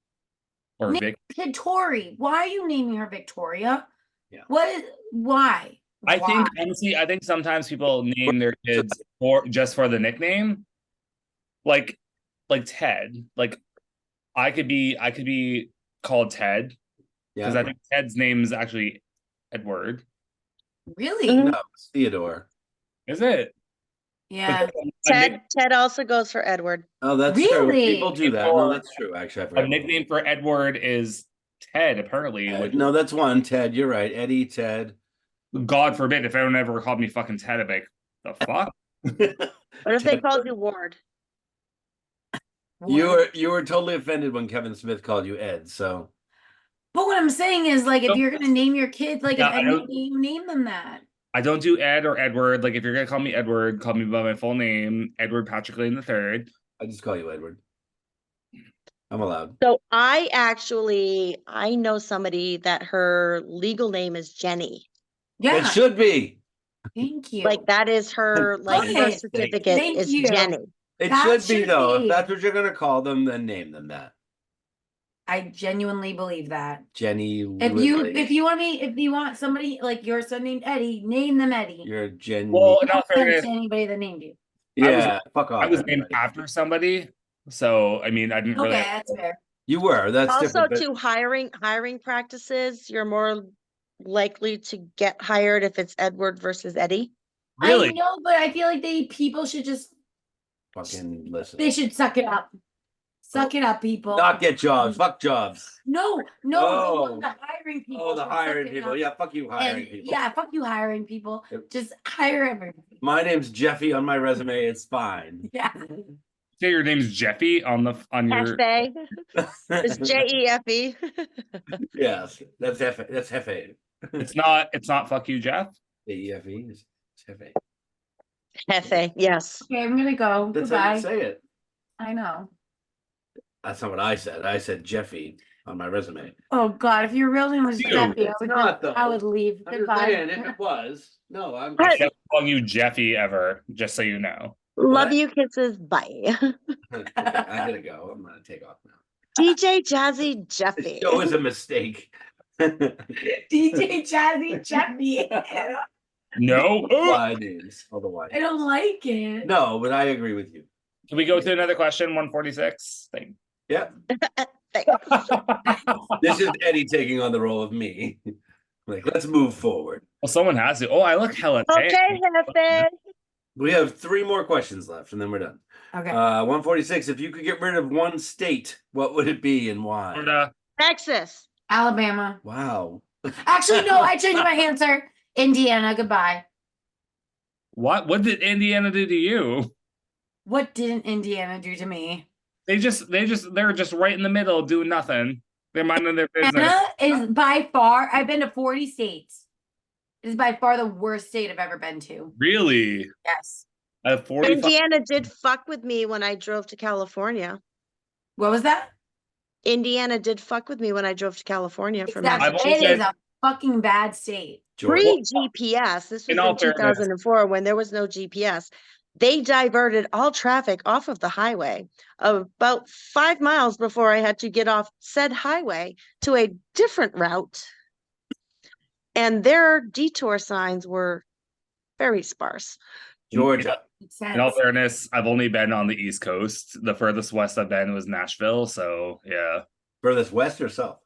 Or Nick- Vic. Kid Tori, why are you naming her Victoria? Yeah. Why? I think Why? honestly, I think sometimes people name their kids for the nickname. Like Ted. Like I could be called Ted because Yeah. I think Ted's name is actually Edward. Really? Mhm. No, it's Theodore. Is it? Yeah. Ted also goes for Edward. Oh, that's true. Really? People do that. No, that's true. Actually, I A forgot. nickname for Edward is Ted, apparently. Which, No, that's one. Ted, you're right. Eddie, Ted. God forbid, if anyone ever called me fucking Ted, I'd be like, the fuck? What if they Ted. called you Ward? You were totally offended when Kevin Smith called you Ed. So But what I'm saying is, like, if Nope. you're gonna name your kids like Yeah, an I Ed don't- name, name them that. I don't do Ed or Edward. Like, if you're gonna call me Edward, call me by my full name, Edward Patrick Lane III. I just call you Edward. I'm allowed. So I know somebody that her legal name is Jenny. Yeah, It should be. thank you. Like that is her like Good. birth certificate Thank is you. Jenny. It That should be should though. be. If that's what you're gonna call them, then name them that. I genuinely believe that. Jenny. If you want somebody like your son named Eddie, name them Eddie. You're Jenny. Well, in No all offense fairness, to anybody that named you. yeah, fuck off. I was named everybody. after somebody. So, I mean, I didn't Okay, really. that's fair. You were. That's Also, different. But to hiring practices, you're more likely to get hired if it's Edward versus Eddie. I Really? know, but I feel like people should just fucking listen. they should suck it up. Suck it up, people. Not get jobs. Fuck jobs. No, Oh. the hiring people. Oh, the should suck hiring it people. up. Yeah, fuck you, hiring And, people. yeah, fuck you, hiring people. Yep. Just hire everybody. My name's Jeffy on my resume. It's fine. Yeah. Say your name's Jeffy on your. Hefe. It's Jefe. Yes, that's Hefe. That's Hefe. It's not. Fuck you, Jeff. Jefe. It's Hefe. Hefe, yes. Okay, I'm gonna go. That's how Goodbye. you say it. I know. That's not what I said. I said Jeffy on my resume. Oh God, if your real name was Dude, Jeffy, it's not, though. I would leave. I'm just Goodbye. saying, if it was, no, I'm. I never call you Jeffy ever, just so you know. Love What? you, kisses. Bye. Okay, I gotta go. I'm gonna take off now. DJ Jazzy Jeffy. This show is a mistake. DJ Jazzy Jeffy. No. Why names? All the why. I don't like it. No, but I agree with you. Can we go to another question? 146. Thing. Yeah, this is Eddie taking on the role of me. Like, let's move forward. Well, someone has to. Oh, I look hella tan. Okay, Hefe. We have 3 more questions left, and then we're done. Okay. 146. If you could get rid of one state, what would it be and why? Florida. Texas. Alabama. Wow. Actually, no, I changed my answer. Indiana, goodbye. What did Indiana do to you? What didn't Indiana do to me? They're just right in the middle doing nothing. They're minding their business. Indiana is by far, I've been to 40 states. It is by far the worst state I've ever been to. Really? Yes. At 45. Indiana did fuck with me when I drove to California. What was that? Indiana did fuck with me when I drove to California from Exactly. I've Massachusetts. It is a fucking bad state. Georgia. Pre-GPS, this was In all in fairness- 2004 when there was no GPS. They diverted all traffic off of the highway about 5 miles before I had to get off said highway to a different route. And their detour signs were very sparse. Georgia. Makes sense. In all fairness, I've only been on the East Coast. The furthest west I've been was Nashville. So yeah, Furthest west or south?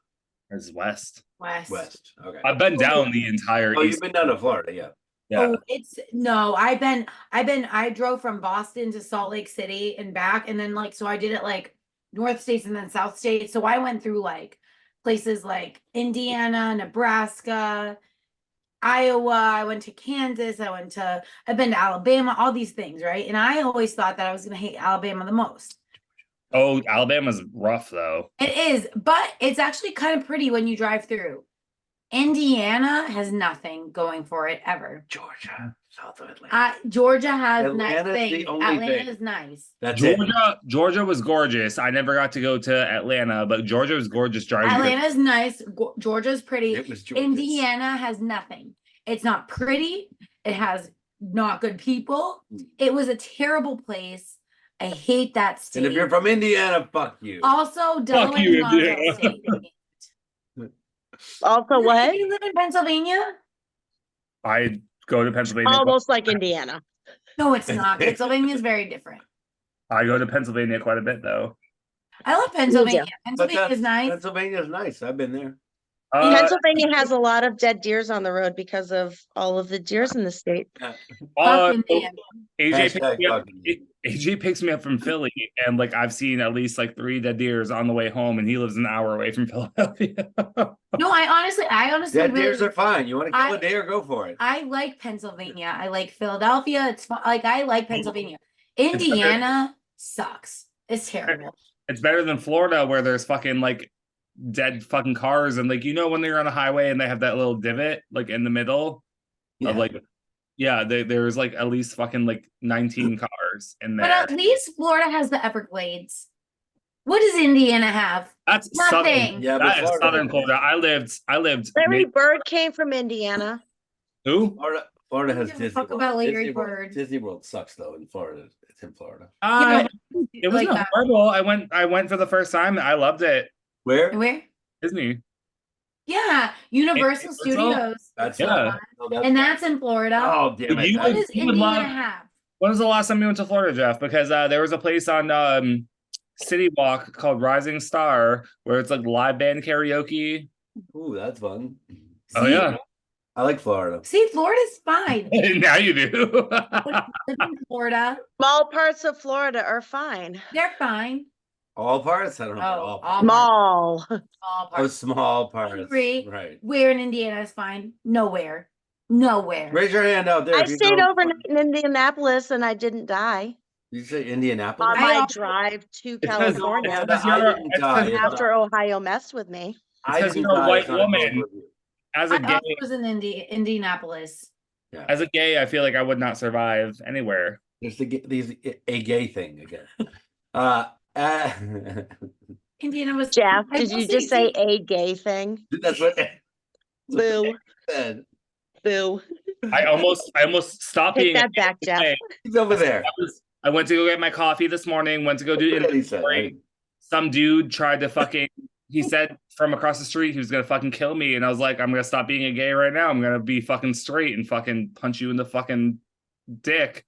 it's west. West. West. Okay. I've been down the entire Oh, East. you've been down to Florida, yeah. Yeah. Oh, I drove from Boston to Salt Lake City and back. And then so I did it like North States and then South States. So I went through like places like Indiana, Nebraska, Iowa. I went to Kansas. I've been to Alabama, all these things, right? And I always thought that I was going to hate Alabama the most. Oh, Alabama's rough though. It is, but it's actually kind of pretty when you drive through. Indiana has nothing going for it ever. Georgia, south of Atlanta. Georgia has Atlanta's nice the things. only Atlanta thing. is nice. That's it. Georgia was gorgeous. I never got to go to Atlanta, but Georgia was gorgeous driving. Atlanta's nice. Georgia's pretty. It was Georgia. Indiana has nothing. It's not pretty. It has not good people. It was a terrible place. I hate that state. And if you're from Indiana, fuck you. Also, Delaware you, is not a real Indiana. state. Also, what? You live in Pennsylvania? I go to Pennsylvania. Almost like Indiana. No, it's not. Pennsylvania is very different. I go to Pennsylvania quite a bit though. I love Pennsylvania. But Pennsylvania is nice. Pennsylvania's nice. I've been there. Pennsylvania has a lot of dead deers on the road because of all of the deers in the state. Fuck Indiana. AJ picks Hashtag me up. fucking- AJ picks me up from Philly, and like I've seen at least like 3 dead deers on the way home, and he lives an hour away from Philadelphia. No, I honestly Dead really, deers are fine. You want to kill I- a deer? Go for it. I like Pennsylvania. I like Philadelphia. It's fun. Like I like Pennsylvania. Indiana sucks. It's terrible. It's better than Florida, where there's fucking like dead fucking cars, and like when they're on a highway and they have that little divot like in the middle Yeah. of like, there's like at least fucking like 19 cars in But there. at least Florida has the Everglades. What does Indiana have? That's Nothing. southern. Yeah, That is Florida- southern Florida. I lived. Larry mid- Bird came from Indiana. Who? Florida I has don't give a Disney fuck World. about Larry Disney World. Bird. Disney World sucks though in Florida. It's in Florida. Yeah, It wasn't like, horrible. I went for the first time. I loved it. Where? where? Disney. Yeah, Universal Universal? Studios. That's Yeah. not- no, And that's in Florida. Oh damn it! You What would- does you would Indiana love- have? When was the last time you went to Florida, Jeff? Because there was a place on City Walk called Rising Star where it's like live band karaoke. Ooh, that's fun. Oh See? yeah. I like Florida. See, Florida's fine. Now you do. Live in Florida, Small parts of Florida are fine. they're fine. All parts? I don't know about Oh, all all parts. Small. Small Oh, parts. small parts. agree. Right. Where in Indiana is fine? Nowhere. Nowhere. Raise your hand out there. I if you stayed know- overnight in Indianapolis and I didn't die Did you say Indianapolis? on I my also- drive to because- California because I you're- didn't it's die. because after Ohio messed with me. I because didn't you're a die, white it's not a woman. code review. as I a gay, also was in Indianapolis. as a gay, I feel like I would not survive anywhere. There's a gay thing again. Uh, uh Indiana was. Jeff, I did will you just say see- a gay thing? that's what Boo. said. Boo. I almost stopped Take being. that back, Jeff. gay. He's over there. I went to go get my coffee this morning. Went to go do What he said. inventory. Some dude tried to fucking. He said from across the street he was gonna fucking kill me, and I was like, I'm gonna stop being a gay right now. I'm gonna be fucking straight and fucking punch you in the fucking dick.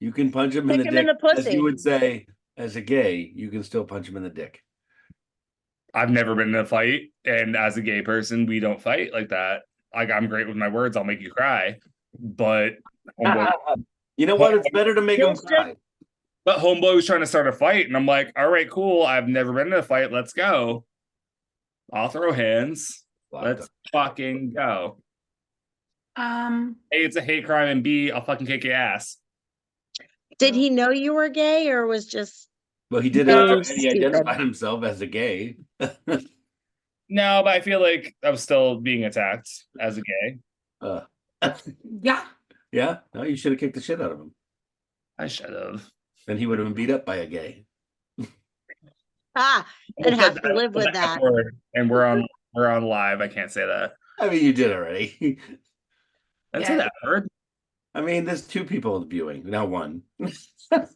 You can punch him in Kick the him in dick. the As pussy. you would say, as a gay, you can still punch him in the dick. I've never been in a fight, and as a gay person, we don't fight like that. Like I'm great with my words, I'll make you cry, but homeboy, You know what? It's better to make him Feels good. cry. but homeboy was trying to start a fight, and I'm like, all right, cool. I've never been in a fight. Let's go. I'll throw hands. Let's fucking go. A, it's a hate crime, and B, I'll fucking kick your ass. Did he know you were gay or was just Well, he did No, after he stupid. identified himself as a gay. No, but I feel like I'm still being attacked as a gay. Uh, Yeah. yeah, no, you should have kicked the shit out of him. I should have. Then he would have been beat up by a gay. and have to live with that? And we're on live. I can't say that. I mean, you did already. That's say Yeah. that word. I mean, there's 2 people viewing, now 1. Is it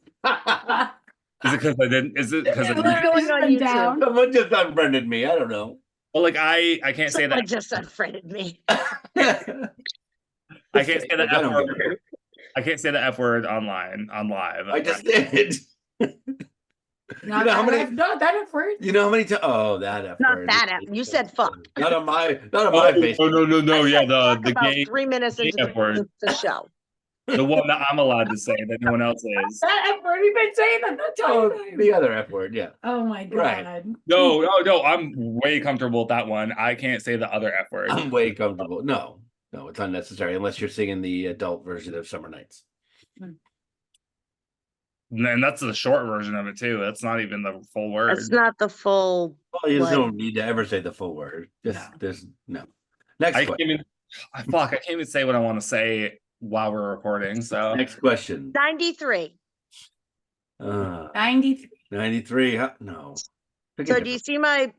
because I didn't? Is it because I Look, didn't? going on went YouTube. down. Someone just unfriended me. I don't know. Well, like I can't say Someone that. just unfriended me. I can't say the I F don't word. care. I can't say the F word on live. I just did. Not know how that many- not that effort. You know how many times? Oh, that F Not word. that F. You said fuck. Not on my Oh, face. no. Yeah, Talk the about gay, 3 minutes gay into F word. the show. the one that I'm allowed to say that no one else is. That effort we've been saying that the Oh, entire time. the other F word, yeah. Oh my Right. god. No. I'm way comfortable with that one. I can't say the other F word. I'm way comfortable. No, it's unnecessary unless you're singing the adult version of Summer Nights. And that's the short version of it too. That's not even the full word. It's not the full. Well, you just What? don't need to ever say the full word. Just No. there's no. Next I can't question. even. I can't even say what I want to say while we're recording. So Next question. 93. 93. 93. Huh? No. Pick a So do different- you see my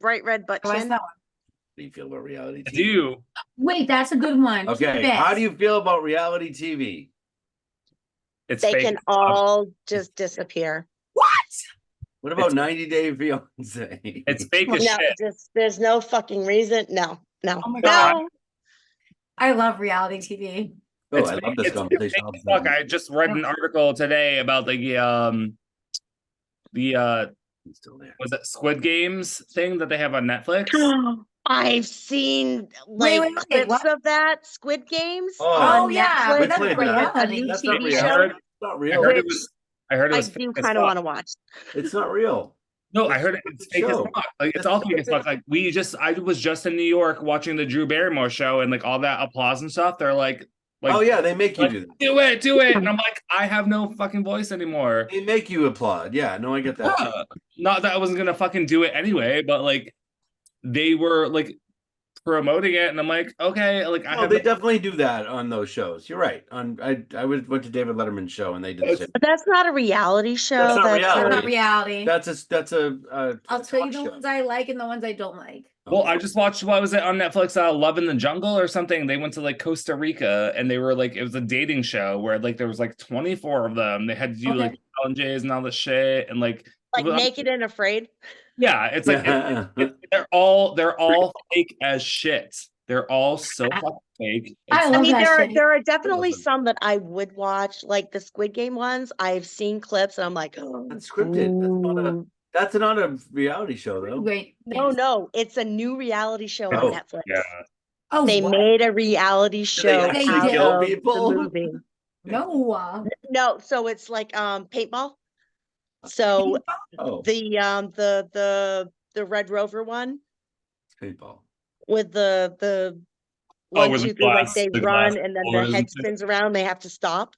bright red butt What's chin? that one? How do you feel about reality I TV? do. Wait, that's a good one. Okay. Best. How do you feel about reality TV? It's They fake. can all just disappear. What? What about It's- 90 Day Fiance? It's fake as No, shit. just there's no fucking reason. No. Oh my No. God. I love reality TV. Oh, It's I fake- love this it's conversation. fake as fuck. I just read an article today about the He's still there. was it Squid Games thing that they have on Netflix? I've seen Wait, like wait, wait, clips what? of that Squid Games Oh. Oh on yeah, Netflix. but that's played a that. A reality. new That's not TV real. I show. heard, It's not I real. heard it Which was. I heard it I was fake do as kind of fuck. want to watch. It's not real. No, I heard it's fake as show. fuck. Like it's It's all fake as fuck. Like I was just in New York watching the Drew Barrymore show and like all that applause and stuff. They're like, Oh yeah, they make you like, do that. do it. And I'm like, I have no fucking voice anymore. They make you applaud. Yeah, no, I get that. Yeah. Not that I wasn't gonna fucking do it anyway, but like they were like promoting it, and I'm like, okay, like I No, have they no- definitely do that on those shows. You're right. Went to David Letterman's show and they did the same. But that's not a reality show. That's not That's reality. not reality. That's a I'll tell you talk the show. ones I like and the ones I don't like. Well, I just watched, what was it on Netflix? Love in the Jungle or something. They went to like Costa Rica and they were like, it was a dating show where like there was like 24 of them. They had to do Okay. like challenges and all this shit. And like, Like well, Naked and Afraid. yeah, it's like Yeah. they're all fake as shit. They're all so fucking fake. I I love mean, that shit. there are definitely Listen. some that I would watch, like the Squid Game ones. I've seen clips and I'm like, oh, Unscripted. That's not a reality show though. Wait, no, it's a new reality show on Oh, Netflix. Yeah. Oh, They what? made a reality they show actually out kill of people? the movie. No. No, so it's like paintball. So Oh, the Red Rover one paintball. with the Oh, one, where the 2, 3, like glass- they the run glass and then the floors and head shit. spins around, they have to stop.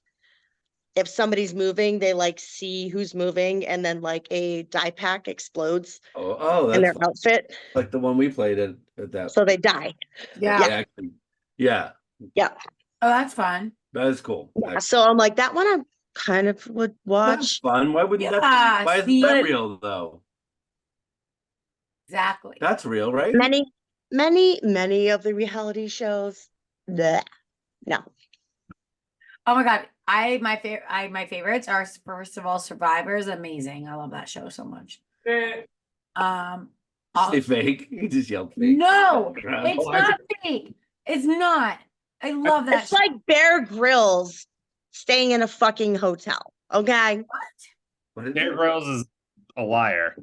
If somebody's moving, they like see who's moving and then like a die pack explodes Oh, in that's their outfit. like the one we played at that. So they die. Yeah. Actually, yeah, Yeah. Oh, that's fun. that is cool. So I'm like, that one I kind of would That's watch. fun. Why wouldn't Yeah, that? Why isn't see? that real though? Exactly. That's real, right? Many of the reality shows. Bleh. No. Oh my god. My favorites are first of all Survivor is amazing. I love that show so much. Say fake. You just yelled fake. No, Oh, it's I- not fake. It's not. I love that It's like Bear Grylls staying in a fucking hotel. Okay. What is Bear it? Grylls is a liar.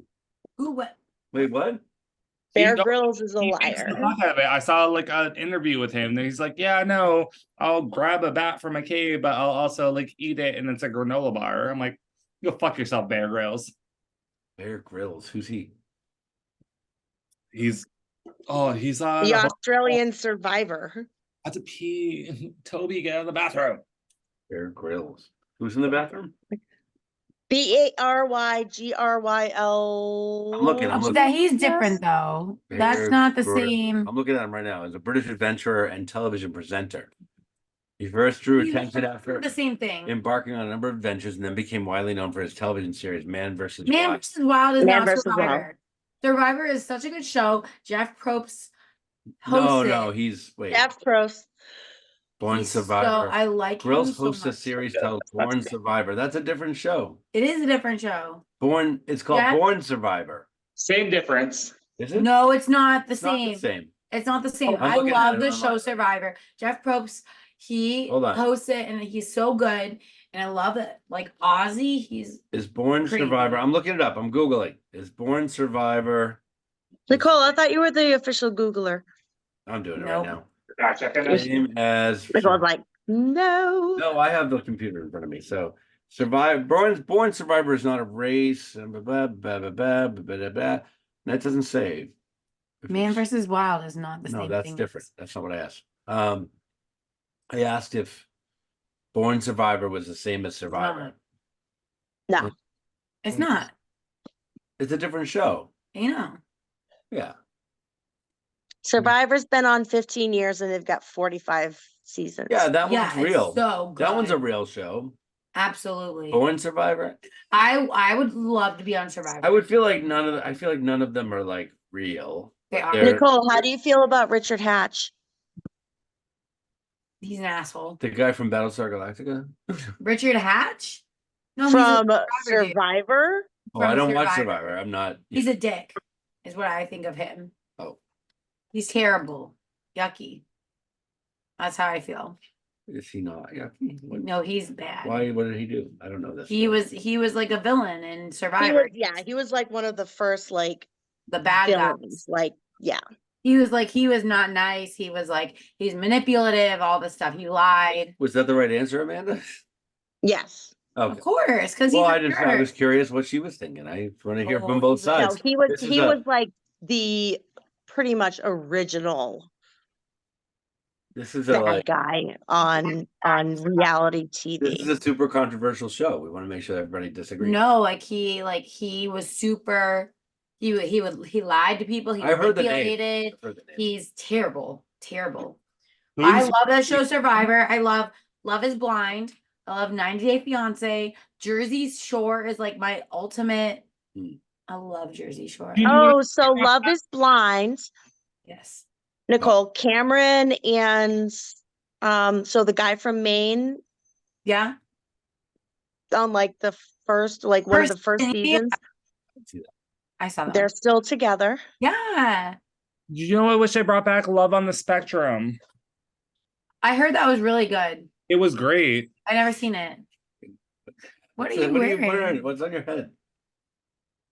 Who what? Wait, what? Bear don't- Grylls is a He makes the liar. fuck out of it. I saw like an interview with him. And he's like, "Yeah, no, I'll grab a bat from a cave, but I'll also like eat it, and it's a granola bar." I'm like, "Go fuck yourself, Bear Grylls." Bear Grylls. Who's he? He's on. The Australian Survivor. I have to pee. Toby, get out of the bathroom. Bear Grylls. Who's in the bathroom? BARYGRYL. I'm looking, I'm looking. That he's different though. That's Bear not the Grylls. same. I'm looking at him right now. He's a British adventurer and television presenter. He first drew He's attention not after the same thing. embarking on a number of adventures and then became widely known for his television series Man vs. Man Wild. vs. Wild is Man not vs. Wild. Survivor. Survivor is such a good show. Jeff Probst No, hosts no, it. he's wait. Jeff Probst. Born He's Survivor. So I like Grills him so hosts a much. series Yeah, titled that's Born good. Survivor. That's a different show. It is a different show. It's called Yeah. Born Survivor. Same difference. Is it? No, it's not the It's not same. the same. It's not the same. Oh, I'm I looking at love it the online. show Survivor. Jeff Probst, he Hold on. hosts it and he's so good. And I love it. Like Ozzy, he's Is Born Crazy. Survivor. I'm looking it up. I'm Googling. Is Born Survivor. Nicole, I thought you were the official Googler. I'm doing it Nope. right now. Gotcha. Same as. Nicole's like, no. No, I have the computer in front of me. So Born Survivor is not a race. Blah, blah, blah, blah, blah, blah, blah, blah. That doesn't save. Man versus Wild is not the same No, that's thing. different. That's not what I asked. I asked if Born Survivor was the same as Survivor. No. It's not. It's a different show. You know. Yeah. Survivor's been on 15 years and they've got 45 seasons. Yeah, that Yeah, one's it's real. so good. That one's a real show. Absolutely. Born Survivor. I would love to be on Survivor. I feel like none of them are like real. They are. They're- Nicole, how do you feel about Richard Hatch? He's an asshole. The guy from Battlestar Galactica. Richard Hatch? No, From dude. Survivor? Oh, I From don't watch Survivor. Survivor. I'm not. He's a dick, is what I think of him. Oh. He's terrible. Yucky. That's how I feel. Is he not? Yeah. No, he's bad. Why? What did he do? I don't know this. He was like a villain in He Survivor. was, yeah, he was like one of the first like The bad guy. villains. Like, yeah. He was not nice. He was like, he's manipulative, all this stuff. He lied. Was that the right answer, Amanda? Yes. Okay. Of course, because Well, he's I was curious what she was thinking. I want to hear Oh, from both he's a- No, sides. he was This is he a- was like the pretty much original This is bad like guy on reality this is TV. a super controversial show. We want to make sure everybody disagrees. No, he was super. He lied to people. He I've heard the name. manipulated. I've heard the name. He's terrible, terrible. Who's- I love that show, Survivor. I love Love Is Blind. I love 90 Day Fiance. Jersey Shore is like my ultimate. Hmm. I love Jersey Shore. You- Oh, so Love is Blind. Yes. Nicole, Cameron, and so the guy from Maine Yeah. on like the first, like one of the first Person, yeah. seasons, I saw that. they're one. still together. Yeah. You know, I wish they brought back Love on the Spectrum. I heard that was really good. It was great. I never seen it. What are So you what wearing? What's on your head?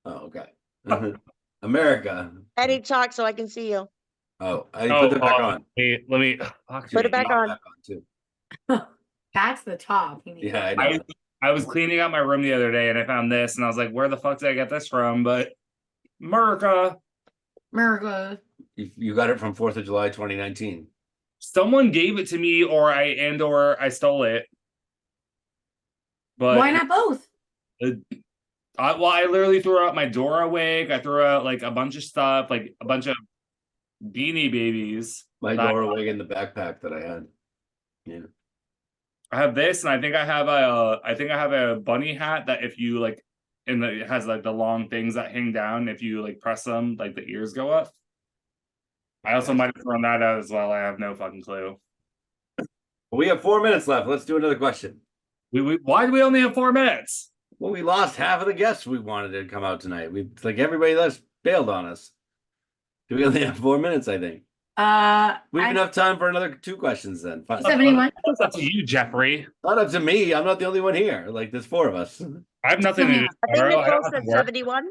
Oh, okay. America. Eddie, talk so I can see you. Oh, I put it back on. Wait, let me. Fuck Put me. it back Not on. too. That's the top. You need Yeah, I know. I was cleaning out my room the other day and I found this and I was like, where the fuck did I get this from? But America. America. You got it from 4th of July 2019. Someone gave it to me or I stole it. But Why not both? I literally threw out my Dora wig. I threw out like a bunch of stuff, like a bunch of Beanie Babies. My that- Dora wig in the backpack that I had. Yeah. I have this, and I think I have a bunny hat that if you like, it has like the long things that hang down. If you like press them, like the ears go up. I also might have thrown that out as well. I have no fucking clue. We have 4 minutes left. Let's do another question. Why do we only have 4 minutes? Well, we lost half of the guests we wanted to come out tonight. It's like everybody else bailed on us. We only have 4 minutes, I think. We have enough time for another 2 questions then. Fine. 71. That's up to you, Jeffrey. Not up to me. I'm not the only one here. Like there's 4 of us. I have nothing to do I think tomorrow. I Nicole don't have said to work. 71.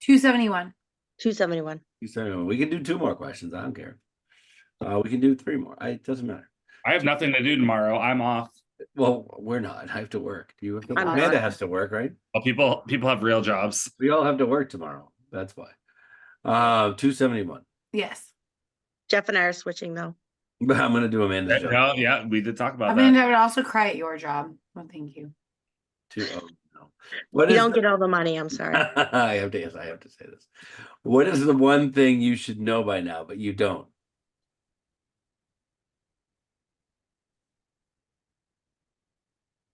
271. 271. We can do 2 more questions. I don't care. We can do 3 more. It doesn't matter. I have nothing to do tomorrow. I'm off. Well, we're not. I have to work. You have to, I'm Amanda not. has to work, right? Well, people have real jobs. We all have to work tomorrow. That's why. 271. Yes. Jeff and I are switching though. But I'm gonna do Amanda's job. No, yeah, we did talk about I mean, that. I would also cry at your job. Well, thank you. No. What You is don't the- get all the money. I'm sorry. I have to say this. What is the one thing you should know by now, but you don't?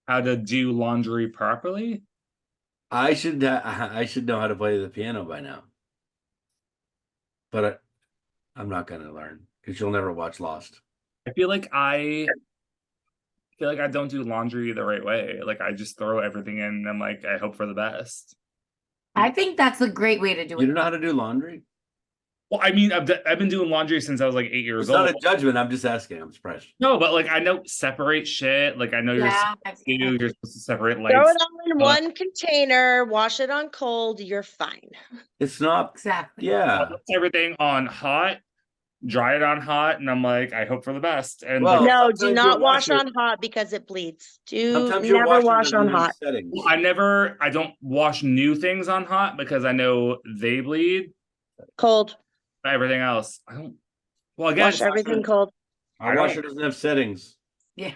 How to do laundry properly? I should know how to play the piano by now. But I'm not gonna learn because you'll never watch Lost. I feel like I don't do laundry the right way. Like I just throw everything in and I'm like, I hope for the best. I think that's a great way to do You it. don't know how to do laundry? Well, I mean, I've been doing laundry since I was like 8 years It's not old. a judgment. I'm just asking. I'm surprised. No, but like I know separate shit. Like I know Yeah, you're supposed to separate Throw lights. it all in one container, wash it on cold, you're fine. It's not. exactly. Yeah. Puts everything on hot, dry it on hot, and I'm like, I hope for the best. And Well, like, No, sometimes do you not wash wash it- on hot because it bleeds. Do Sometimes your never washer wash doesn't on have hot. settings. I don't wash new things on hot because I know they bleed. Cold. Everything else, I don't. Well, again, Wash everything cold. Our washer doesn't have settings. Yeah.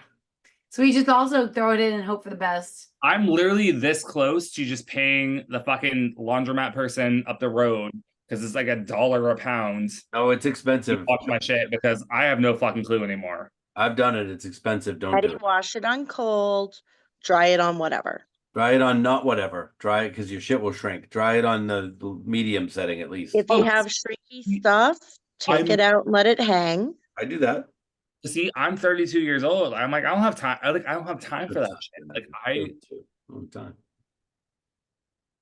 So we just also throw it in and hope for the best. I'm literally this close to just paying the fucking laundromat person up the road because it's like $1 a pound Oh, it's to expensive. wash my shit because I have no fucking clue anymore. I've done it. It's expensive. Don't Eddie, do it. wash it on cold, dry it on whatever. Dry it on not whatever. Dry it because your shit will shrink. Dry it on the medium setting at least. If you have shrinky stuff, take it out and let it hang. I do that. See, I'm 32 years old. I'm like, I don't have time. I don't have time for that shit. Like All the time.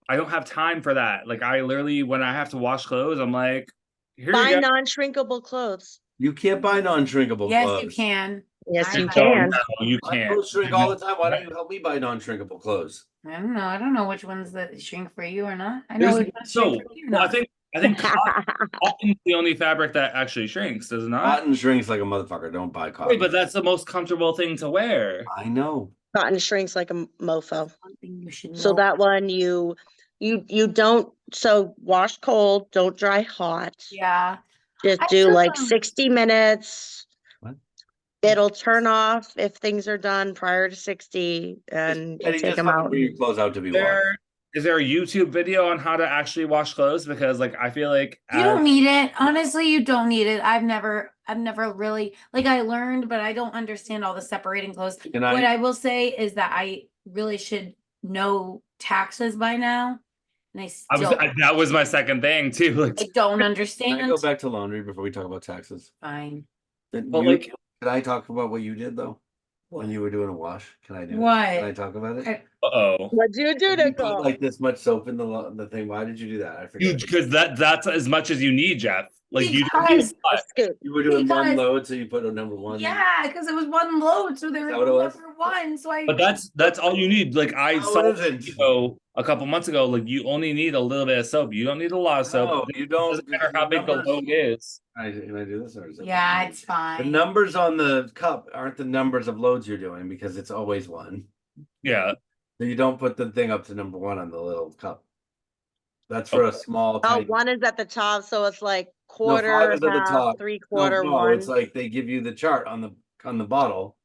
I don't have time for that. Like I literally, when I have to wash clothes, I'm like, here Buy you go. non-shrinkable clothes. You can't buy non-shrinkable Yes, clothes. you can. Yes, I you know. can. No, you My can't. clothes shrink all the time. Why don't you help me buy non-shrinkable clothes? I don't know. I don't know which ones that shrink for you or not. I know There's- which ones so shrink for you or well, I not. I think cotton's the only fabric that actually shrinks, does it not? Cotton shrinks like a motherfucker. Don't buy cotton. Wait, but that's the most comfortable thing to wear. I know. Cotton shrinks like a mofo. One thing you should So know. that one you don't, so wash cold, don't dry hot. Yeah. Just I do took like them. 60 minutes. What? It'll turn off if things are done prior to 60 and you Eddie, take just them fucking out. bring your clothes out to be washed. Is there a YouTube video on how to actually wash clothes? Because like I feel like You don't need it. Honestly, you don't need it. I've never really like I learned, but I don't understand all the separating clothes. Can What I? I will say is that I really should know taxes by now. And that was my second thing too. Like, I don't Can I understand. go back to laundry before we talk about taxes? Fine. Then But, you- like- can I talk about what you did though? When you were doing a wash? Can I do it? What? Can I talk about it? uh-oh. What'd you do, You put Nicole? like this much soap in the thing. Why did you do that? I forget. Because that's as much as you need, Jeff. Like you Because- A scoop. You were doing one because- load, so you put a number one. Yeah, because it was one load, so there Is was that what it was? number one. So I But that's all you need. Like I No, saw it isn't. a couple months ago, like you only need a little bit of soap. You don't need a lot of soap. No, you don't. Doesn't matter how big the Numbers- load is. Can I do this or is it? yeah, it's The fine. numbers on the cup aren't the numbers of loads you're doing because it's always one. Yeah. So you don't put the thing up to number one on the little cup. That's for a small. Oh, tiny- one is at the top, so it's like No, quarter, 5 is at the half, top. 3/4, No, one. it's like they give you the chart on the bottle.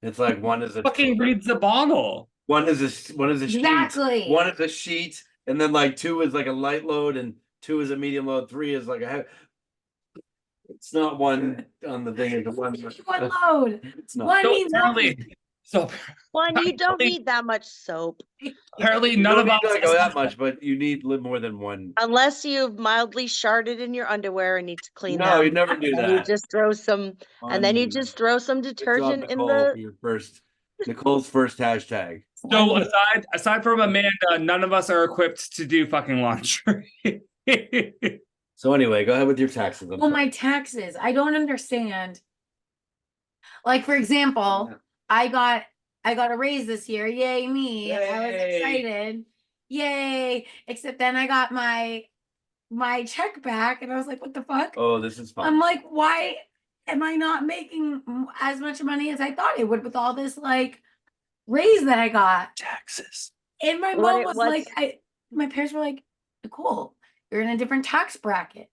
It's like one is a Fucking reads the bottle. one is a sheet. Exactly. One is a sheet, and then like 2 is like a light load, and 2 is a medium load. 3 is like a heavy. It's not one on the thing. It's one. One load. It's not. One So means apparently, so One, you don't apparently- need that much soap apparently You none don't of need us to go that much, but you need more than one. unless you've mildly sharded in your underwear and need to clean No, them. you never do And you that. just throw some, and then you On- just throw some Good job, detergent in Nicole, for the. your first Nicole's first hashtag. So aside from Amanda, none of us are equipped to do fucking laundry. So anyway, go ahead with your taxes. I'm Well, sorry. my taxes. I don't understand. Like, for example, Yeah. I got a raise this year. Yay, me. I was Yay. excited. Yay. Except then I got my check back and I was like, what the fuck? Oh, this is fun. I'm like, why am I not making as much money as I thought it would with all this like raise that I got? Taxes. And my What mom it was was- like, my parents were like, Nicole, you're in a different tax bracket.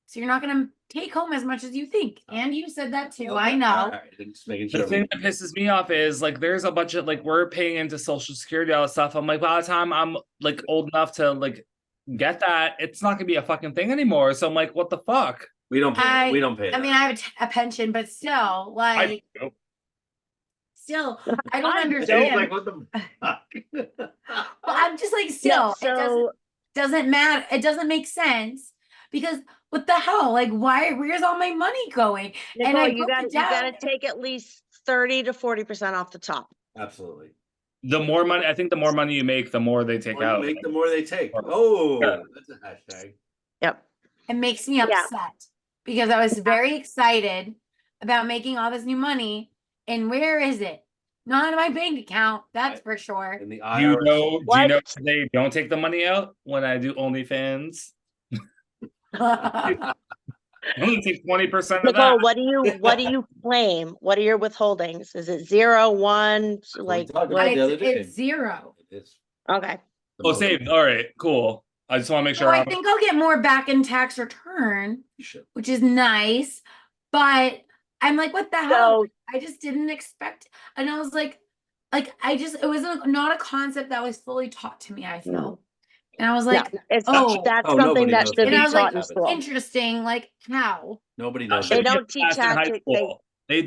So you're not gonna take home as much as you think. And you said that too. I know. All right, just making The sure. thing that pisses me off is like there's a bunch of like we're paying into social security, all that stuff. I'm like, by the time I'm like old enough to like get that, it's not gonna be a fucking thing anymore. So I'm like, what the fuck? We don't pay. We don't pay. I mean, I have a pension, but still, like, I still, I don't I understand. like, what the fuck? Well, I'm just like, Yeah, still, it doesn't matter. It doesn't make sense because what the hell? Like, where's all my money going? And Nicole, I you broke gotta, it you gotta down. take at least 30 to 40% off the top. Absolutely. the more money, I think the more money you make, the more they take The more you out. make, the more they take. Oh, Yeah. that's a hashtag. Yep. It makes me Yeah. upset because I was very excited about making all this new money. And where is it? Not in my bank account, that's for sure. And the Do IRS. you know? Do you What? know they don't take the money out when I do OnlyFans? I only take 20% of Nicole, that. what do you claim? What are your withholdings? Is it 0, 1, what we like, talked what- about the other day. It's zero. It's okay. the Oh, most- saved. All right, cool. I just want to make So sure. I I'm- think I'll get more back in tax return, you should. which is nice. But I'm like, what the hell? So, I just didn't expect. And I was like it was not a concept that was fully taught to me, I feel. No. And I was no, like, it's, oh, that's Oh, something nobody that knows should that. And be I was taught like, in school. interesting, like how? Nobody That knows. should They that. be don't teach class in high tax- school. They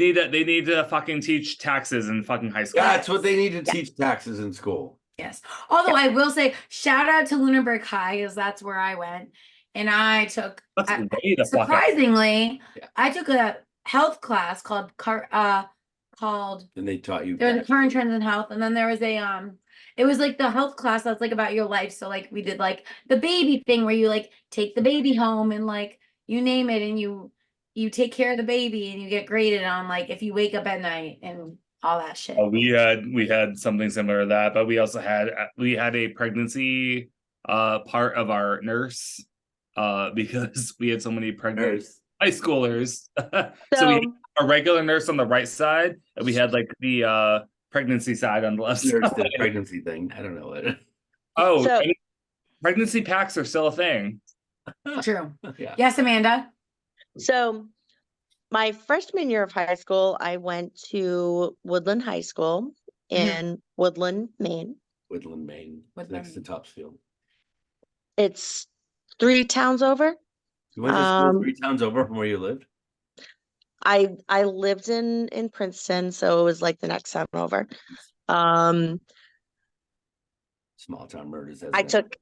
need to fucking teach taxes in fucking high school. That's what they need to Yeah. teach taxes in school. Yes. Although I will say, shout out to Lunenburg High, because that's where I went. And I took That's I- way the fuck out. surprisingly, Yeah. I took a health class called And they taught you. there was a tax. current trends in health, and then there was a it was like the health class that's like about your life. So like we did like the baby thing where you like take the baby home and like you name it and you take care of the baby and you get graded on like if you wake up at night and all that shit. We had something similar to that, but we also had a pregnancy part of our nurse because we had so many pregnant Nurse. high schoolers. So we So had a regular nurse on the right side, and we had like the pregnancy side on the left Nurse side. did pregnancy thing. I don't know what. Oh, So- I mean, pregnancy packs are still a thing. True. Yeah. Yes, Amanda. So my freshman year of high school, I went to Woodland High School in Woodland, Maine. Woodland, Maine. It's next to Topsfield. It's 3 towns over. You went to school 3 Um, towns over from where you lived? I lived in Princeton, so it was like the next town over. Small town murders. I took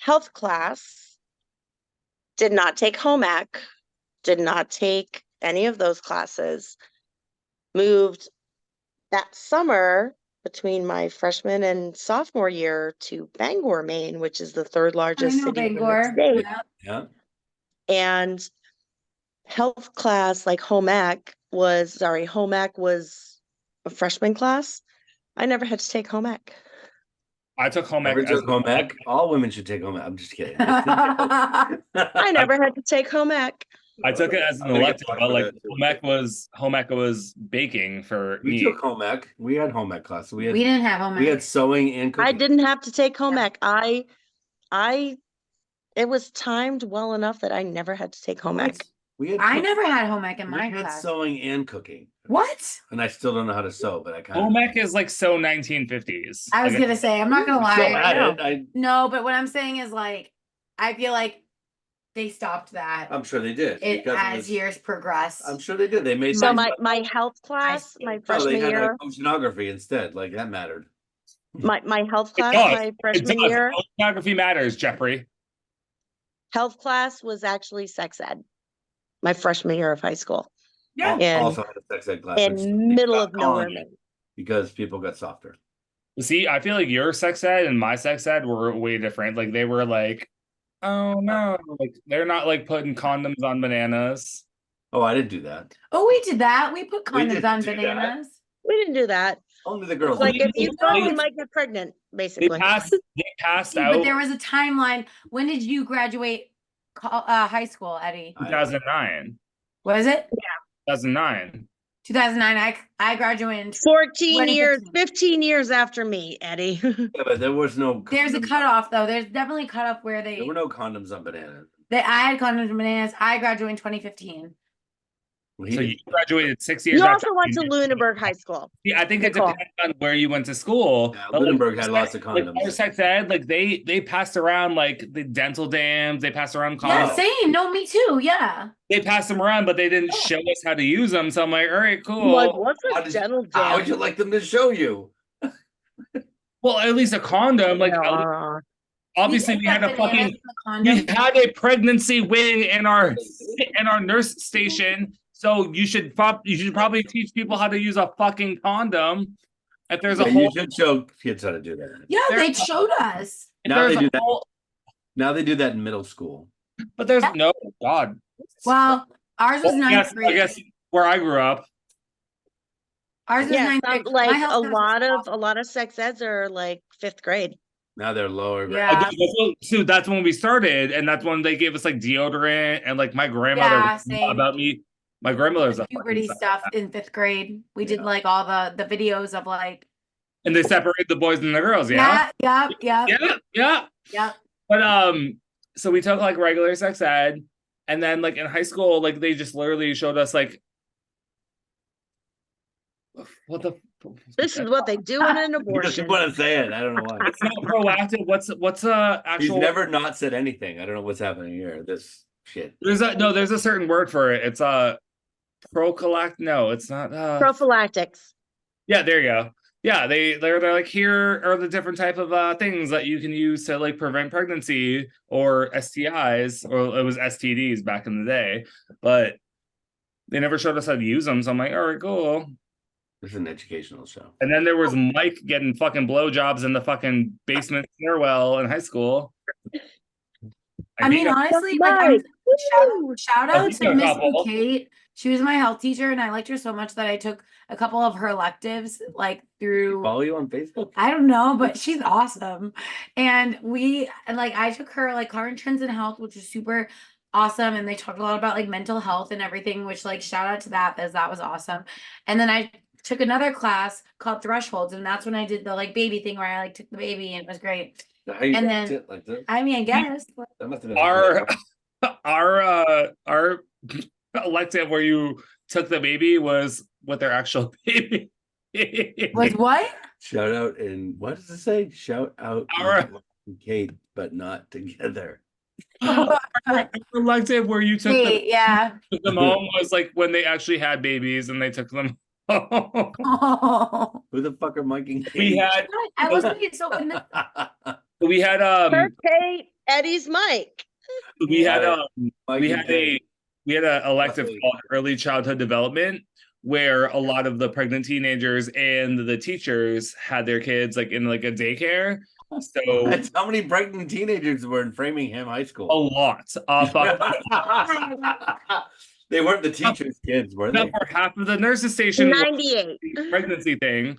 health class, did not take home ec, did not take any of those classes. Moved that summer between my freshman and sophomore year to Bangor, Maine, which is the 3rd I largest know city in the Bangor. state. Yeah. Yeah. And health class, like home ec was a freshman class. I never had to take home ec. I took home ec Never as took home ec. All women should take home ec. I'm just kidding. I never had to take home ec. I took it as an I'm gonna get elective, blocked but for like that, too. home ec was baking for We me. took home ec. We had home ec class. We We had didn't have home we had ec. sewing and cooking. I didn't have to take home Yeah. ec. It was timed well enough that I never had to take home ec. We had I cook- never had home ec in we my had class. sewing and cooking. What? And I still don't know how to sew, but I kind Home ec is like so 1950s. I was Like, gonna say, I'm not gonna still lie. at know. it. I No, but what I'm saying is like, I feel like they stopped that I'm sure they did. because it as was- years progressed. I'm sure they did. They made So some- my health class, my see. no, they freshman had year, oceanography instead. Like that mattered. my health It class, does. my It freshman does. year, Oceanography matters, Jeffrey. health class was actually sex ed. My freshman year of high school Yeah. in Also had a sex ed class. which in middle stopped of nowhere, calling it Maine. because people got softer. See, I feel like your sex ed and my sex ed were way different. Like they were like, oh no, like they're not like putting condoms on bananas. Oh, I didn't do that. Oh, we did that. We put We condoms didn't on do that. bananas. We didn't do that. Only the It's girls. like did. if you No, go, you it's- might get pregnant, They basically. passed See, out but there was a timeline. When did you graduate high school, Eddie? 2009. Was it 2009. 2009? I graduated. In 14 years, 2015. 15 years after me, Eddie. Yeah, but there was no. There's a condoms- cutoff though. There's definitely a cutoff where There were no condoms on bananas. I had condoms and bananas. I graduated in 2015. Well, he So you didn't. graduated 6 years You after also went to me. Lunenburg High School. Yeah, I think it Nicole. depends on where you went to school. Yeah, But, like, Lunenburg had lots of like, condoms. our sex ed, like they passed around like the dental dams, they passed around Yeah, condoms. same. No, me too. Yeah. They passed them around, but they didn't show us how to use them. So I'm like, all right, cool. Like, what's How a did- dental How would dam? you like them to show you? Well, at least a condom. Like obviously we had a fucking we had a pregnancy wing in our nurse station. So you should probably teach people how to use a fucking condom. If there's a Yeah, whole you should show kids how to do that. Yeah, they There's- showed us. if Now there's they a do that. whole- Now they do that in middle school. but there's no God. Well, ours was Well, ninth I grade. guess where I grew up. Ours was Yeah, ninth some, grade. My like health a class was lot of sex eds are like 5th grade. Now they're lower. grade. Yeah. So that's when we started, and that's when they gave us like deodorant and like my grandmother Yeah, was same. about me. My grandmother's a puberty fucking stuff in 5th grade. We did Yeah. like all the videos of like and they separated the boys and the girls. Yeah, yeah. yeah. But so we took like regular sex ed, and then like in high school, like they just literally showed us like what the. This is what they do in an You just abortion. want to say it. I don't know why. It's not proactive. What's He's actual? never not said anything. I don't know what's happening here. This shit. There's a certain word for it. It's prophylactic. No, it's not. Prophylactics. Yeah, there you go. Yeah, they're like, here are the different type of things that you can use to like prevent pregnancy or STIs, or it was STDs back in the day, but they never showed us how to use them. So I'm like, all right, cool. This is an educational show. And then there was Mike getting fucking blowjobs in the fucking basement stairwell in high school. I mean, think honestly, Mike, like shout out I to think a Miss couple. Kate She was my health teacher, and I liked her so much that I took a couple of her electives, like through. Follow you on Facebook? I don't know, but she's awesome. And I took her like Current Trends in Health, which was super awesome. And they talked a lot about like mental health and everything, which like shout out to that, as that was awesome. And then I took another class called Thresholds, and that's when I did the like baby thing where I like took the baby, and it was great. How you And guys then- sit like this? I mean, I guess. That must have been Our elective where you took the baby was with their actual baby. Was what? Shout out and what does it say? Shout out Our- and Kate, but not together. Our elective where you took Wait, yeah. them home was like when they actually had babies and they took them home. Oh. Who the fuck are Mike and Kate? We had I wasn't so in the we had Her Kate, Eddie's Mike. we had Mike we and had Kate. a elective Lovely. called early childhood development where a lot of the pregnant teenagers and the teachers had their kids like in like a daycare. So That's how many pregnant teenagers were in Framingham High a School. lot. They weren't the teachers' kids, were they? For half of the nurses station was 98. the pregnancy thing.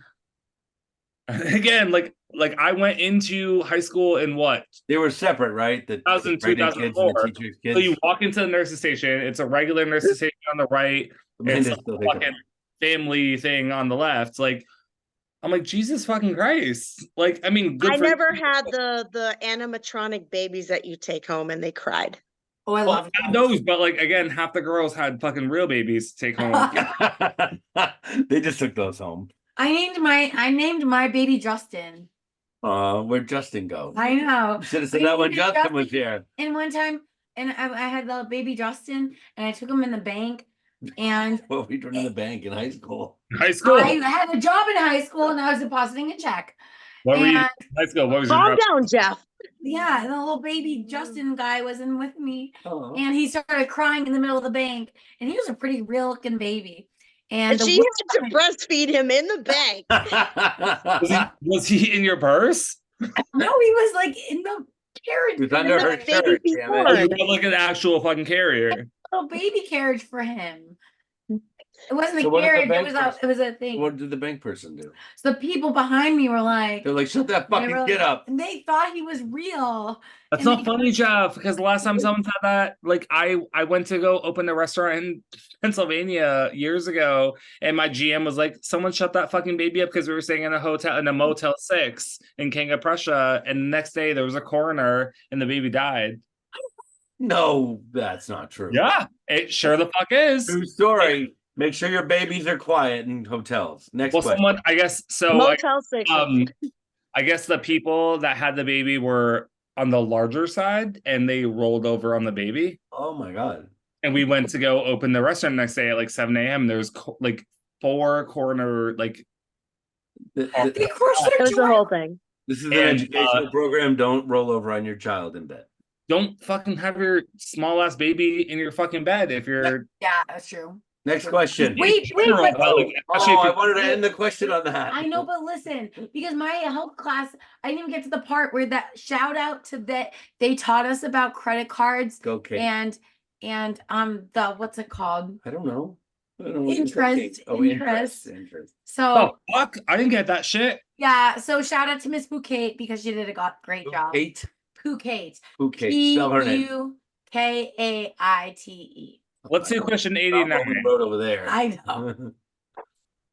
Again, like I went into high school in what? They were separate, right? The 2002, pregnant kids and the 2004. teachers' So you kids. walk into the nurses station, it's a regular nurses station on the right, Amanda's it's a still thinking fucking family thing on the left. Like I'm like, Jesus fucking Christ. Like, I mean, good I for never had the animatronic babies that you take home and they cried. Oh, I well, love I had those, but like again, half the girls had fucking real babies to take home. They just took those home. I named my baby Justin. Where'd Justin go? I know. You should have said We that when named Justin was here. And one time, and I had the baby Justin, and I took him in the bank, and What were we doing in the bank in high school? High school. I had a job in high school, and I was depositing a check. What were you? And High school. What was your Calm job? down, Jeff. yeah, and the little baby Justin guy was in with me, Oh. and he started crying in the middle of the bank, and he was a pretty real looking baby. And And the she had to breastfeed him in the bank. Was he in your purse? no, he was like in the carriage. It was under her baby shirt. Damn before. Oh, it. you got like an actual fucking carrier. Little baby carriage for him. It wasn't So a what did the carriage. bank It was a thing. What did the bank person do? So the people behind me were like, They're like, shut that they fucking were- kid up. and they thought he was real. That's And not they- funny, Jeff. Because the last time someone said that, like I went to go open a restaurant in Pennsylvania years ago, and my GM was like, "Someone shut that fucking baby up," because we were staying in a Motel 6 in King of Prussia, and the next day there was a coroner, and the baby died. No, that's not true. Yeah, it sure the fuck is. True story. Make sure your babies are quiet in hotels. Next Well, question. someone, I guess, so Motel 6. I guess the people that had the baby were on the larger side, and they rolled over on the baby. Oh my god. And we went to go open the restaurant next day at like 7 a.m. There was like 4 coroner, like Th- Oh. th- They crushed That their was the joy. whole thing. This is an And, educational program. Don't roll over on your child in bed. don't fucking have your small ass baby in your fucking bed if you're Yeah, that's true. Next question. Wait, general, but- like, especially Oh, if I you're- wanted to end the question on that. I know, but listen, because my health class, I didn't even get to the part where that shout out to that they taught us about credit cards Go, Kate. and the what's it called? I don't know. I don't know what Interest, you're thinking. Oh, interest. interest. So Oh fuck! I didn't get that shit. yeah, so shout out to Miss Bouquet because she did a great job. Kate. Bouquet. Who Kate? Spell her name. Pukaite. Let's do question Not 89. what we wrote over there. I know.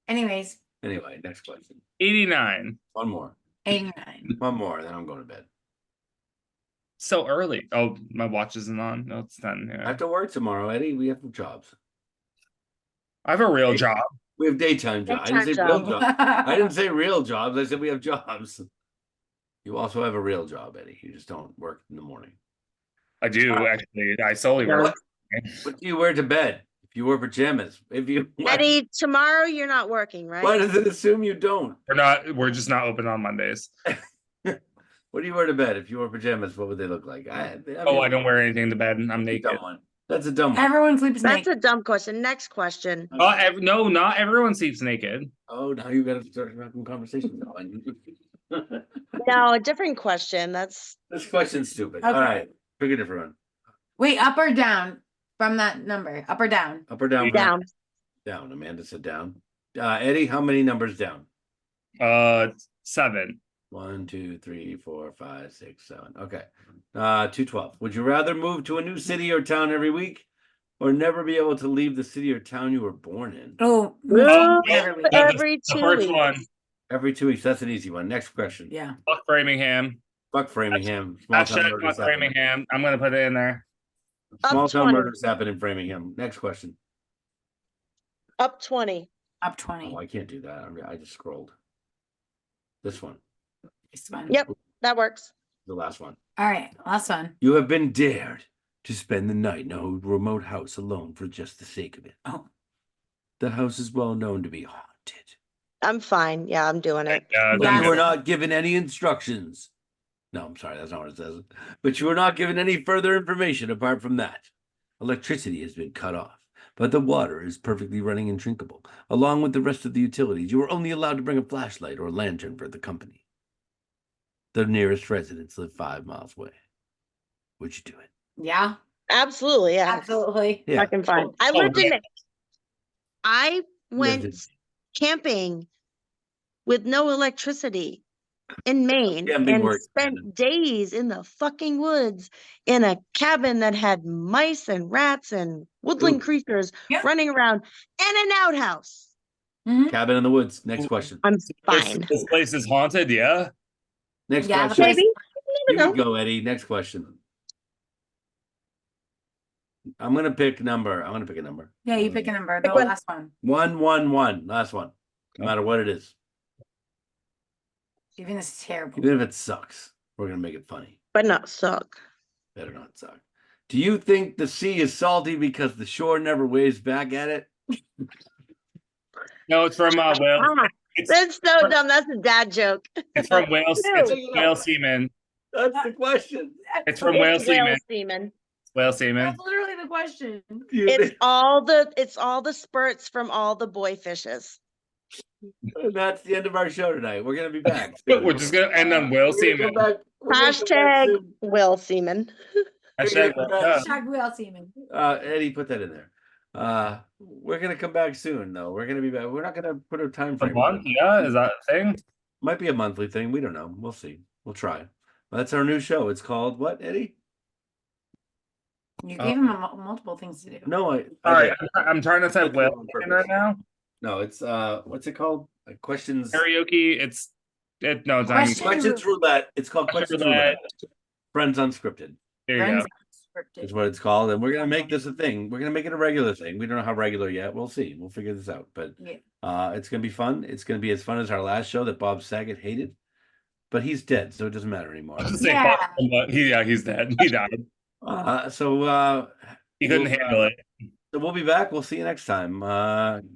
Anyways, Anyway, next question. 89. One more. 89. One more, then I'm going to bed. So early. Oh, my watch isn't on. No, it's 10. I Yeah. have to work tomorrow, Eddie. We have jobs. I have a real job. We have daytime jobs. I didn't say Daytime real jobs. I didn't say real jobs. I said we have jobs. You also have a real job, Eddie. You just don't work in the morning. I do actually. I solely Yeah. work. What do you wear to bed? If you wear pajamas, if you Eddie, tomorrow you're not working, right? why does it assume you don't? We're not. We're just not open on Mondays. What do you wear to bed? If you wore pajamas, what would they look like? Oh, I don't wear anything to bed. I'm That's a naked. dumb one. That's a dumb one. Everyone sleeps That's naked. a dumb question. Next question. No, not everyone sleeps naked. Oh, now you got to start having conversations going. No, a different question. That's This question's stupid. Okay. All right, pick a different one. Wait, up or down? from that number, up or down? Up or down? Down. Down. Amanda said down. Eddie, how many numbers down? 7. 1, 2, 3, 4, 5, 6, 7. Okay. 212. Would you rather move to a new city or town every week, or never be able to leave the city or town you were born in? Oh, Every week. every The 2 first weeks. one. Every 2 weeks. That's an easy one. Next question. Yeah. Fuck Framingham. Fuck Framingham. Small town Hashtag murders fuck happen. Framingham. I'm gonna put it in there. Small Up town 20. murders happen in Framingham. Next question. Up 20. Up 20. Oh, I can't do that. I just scrolled. This one. This one. Yep, that works. The last one. All right, last one. You have been dared to spend the night in a remote house alone for just the sake of it. Oh, The house is well known to be haunted. I'm fine. Yeah, I'm doing it. Yeah, But Yes. you are not given any instructions. No, I'm sorry, that's not what it says. But you are not given any further information apart from that. Electricity has been cut off, but the water is perfectly running and drinkable. Along with the rest of the utilities, you are only allowed to bring a flashlight or a lantern for the company. The nearest residents live 5 miles away. Would you do it? yeah, Absolutely, yeah. absolutely. Yeah. I can find. I Oh, lived in yeah. it. I went in- camping with no electricity in Maine Camping and works, spent Nanna. days in the fucking woods in a cabin that had mice and rats and woodland Ooh. creatures Yeah. running around and an outhouse. Mhm. Cabin in the woods. Next question. I'm fine. This place is haunted, yeah. Next Yeah, the question. place- Maybe. You You never can know. go, Eddie. Next question. I'm gonna pick a number. Yeah, you pick a number. The Pick one. last one. 111. Last one. No matter what it is. Even this is terrible. Even if it sucks, we're gonna make it funny. But not suck. Better not suck. Do you think the sea is salty because the shore never waves back at it? No, it's from Whale. Ah, It's, that's so dumb. That's a dad joke. it's from Whale. It's Ew. Whale semen. That's the question. It's from Whale It's whale semen. semen. Whale semen. That's literally the question. It's all the spurts from all the boy fishes. And that's the end of our show tonight. We're gonna be back. But we're just gonna end on whale semen. Hashtag whale semen. Hashtag, yeah. Shag wheel semen. Eddie, put that in there. We're gonna come back soon, though. We're gonna be back. We're not gonna put a time A frame. on month? it. Yeah, is that a thing? Might be a monthly thing. We don't know. We'll see. We'll try. That's our new show. It's called what, Eddie? You Oh. gave him multiple things to do. No, All right, did. I'm trying to type That's whale on semen purpose. right now. No, it's what's it called? Questions. Karaoke. No, it's not. Question- Questions roulette. It's called Questions Roulette. Friends Unscripted There you Friends go. Unscripted. is what it's called, and we're gonna make this a thing. We're gonna make it a regular thing. We don't know how regular yet. We'll see. We'll figure this out. But Yeah. it's gonna be fun. It's gonna be as fun as our last show that Bob Saget hated, but he's dead, so it doesn't matter anymore. I was gonna say, Yeah. fuck him, but he's dead. He died. So He couldn't we'll, handle it. So we'll be back. We'll see you next time.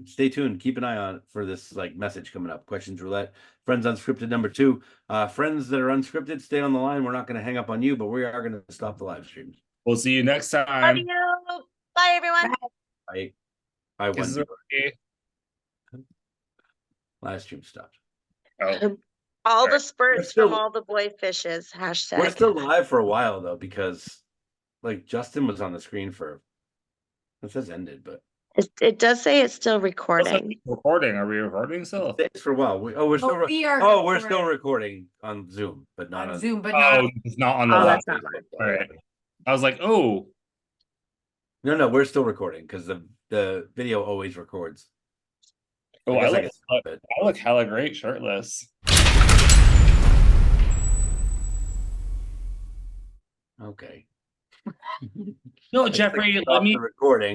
Stay tuned. Keep an eye on for this message coming up. Questions Roulette. Friends Unscripted number 2. Friends that are unscripted, stay on the line. We're not going to hang up on you, but we are going to stop the live streams. We'll see you next Love time. you. Bye, everyone. I Kisses won. are okay. Live stream stopped. Oh, All the We're spurts still- from all the boy fishes. Hashtag. We're still live for a while though, because Justin was on the screen for. It says ended, but It does say it's still Looks like recording. we're recording. Are we recording still? thanks for a while. We're still. We are. We're still recording on Zoom, but not on on Zoom, but Oh, not. it's not on the Oh, left. that's not right. All right. I was like, oh, No, we're still recording because the video always records. oh, I guess look, guess, but- I look hella great shirtless. Okay. No, Jeffrey, Stop let me the recording.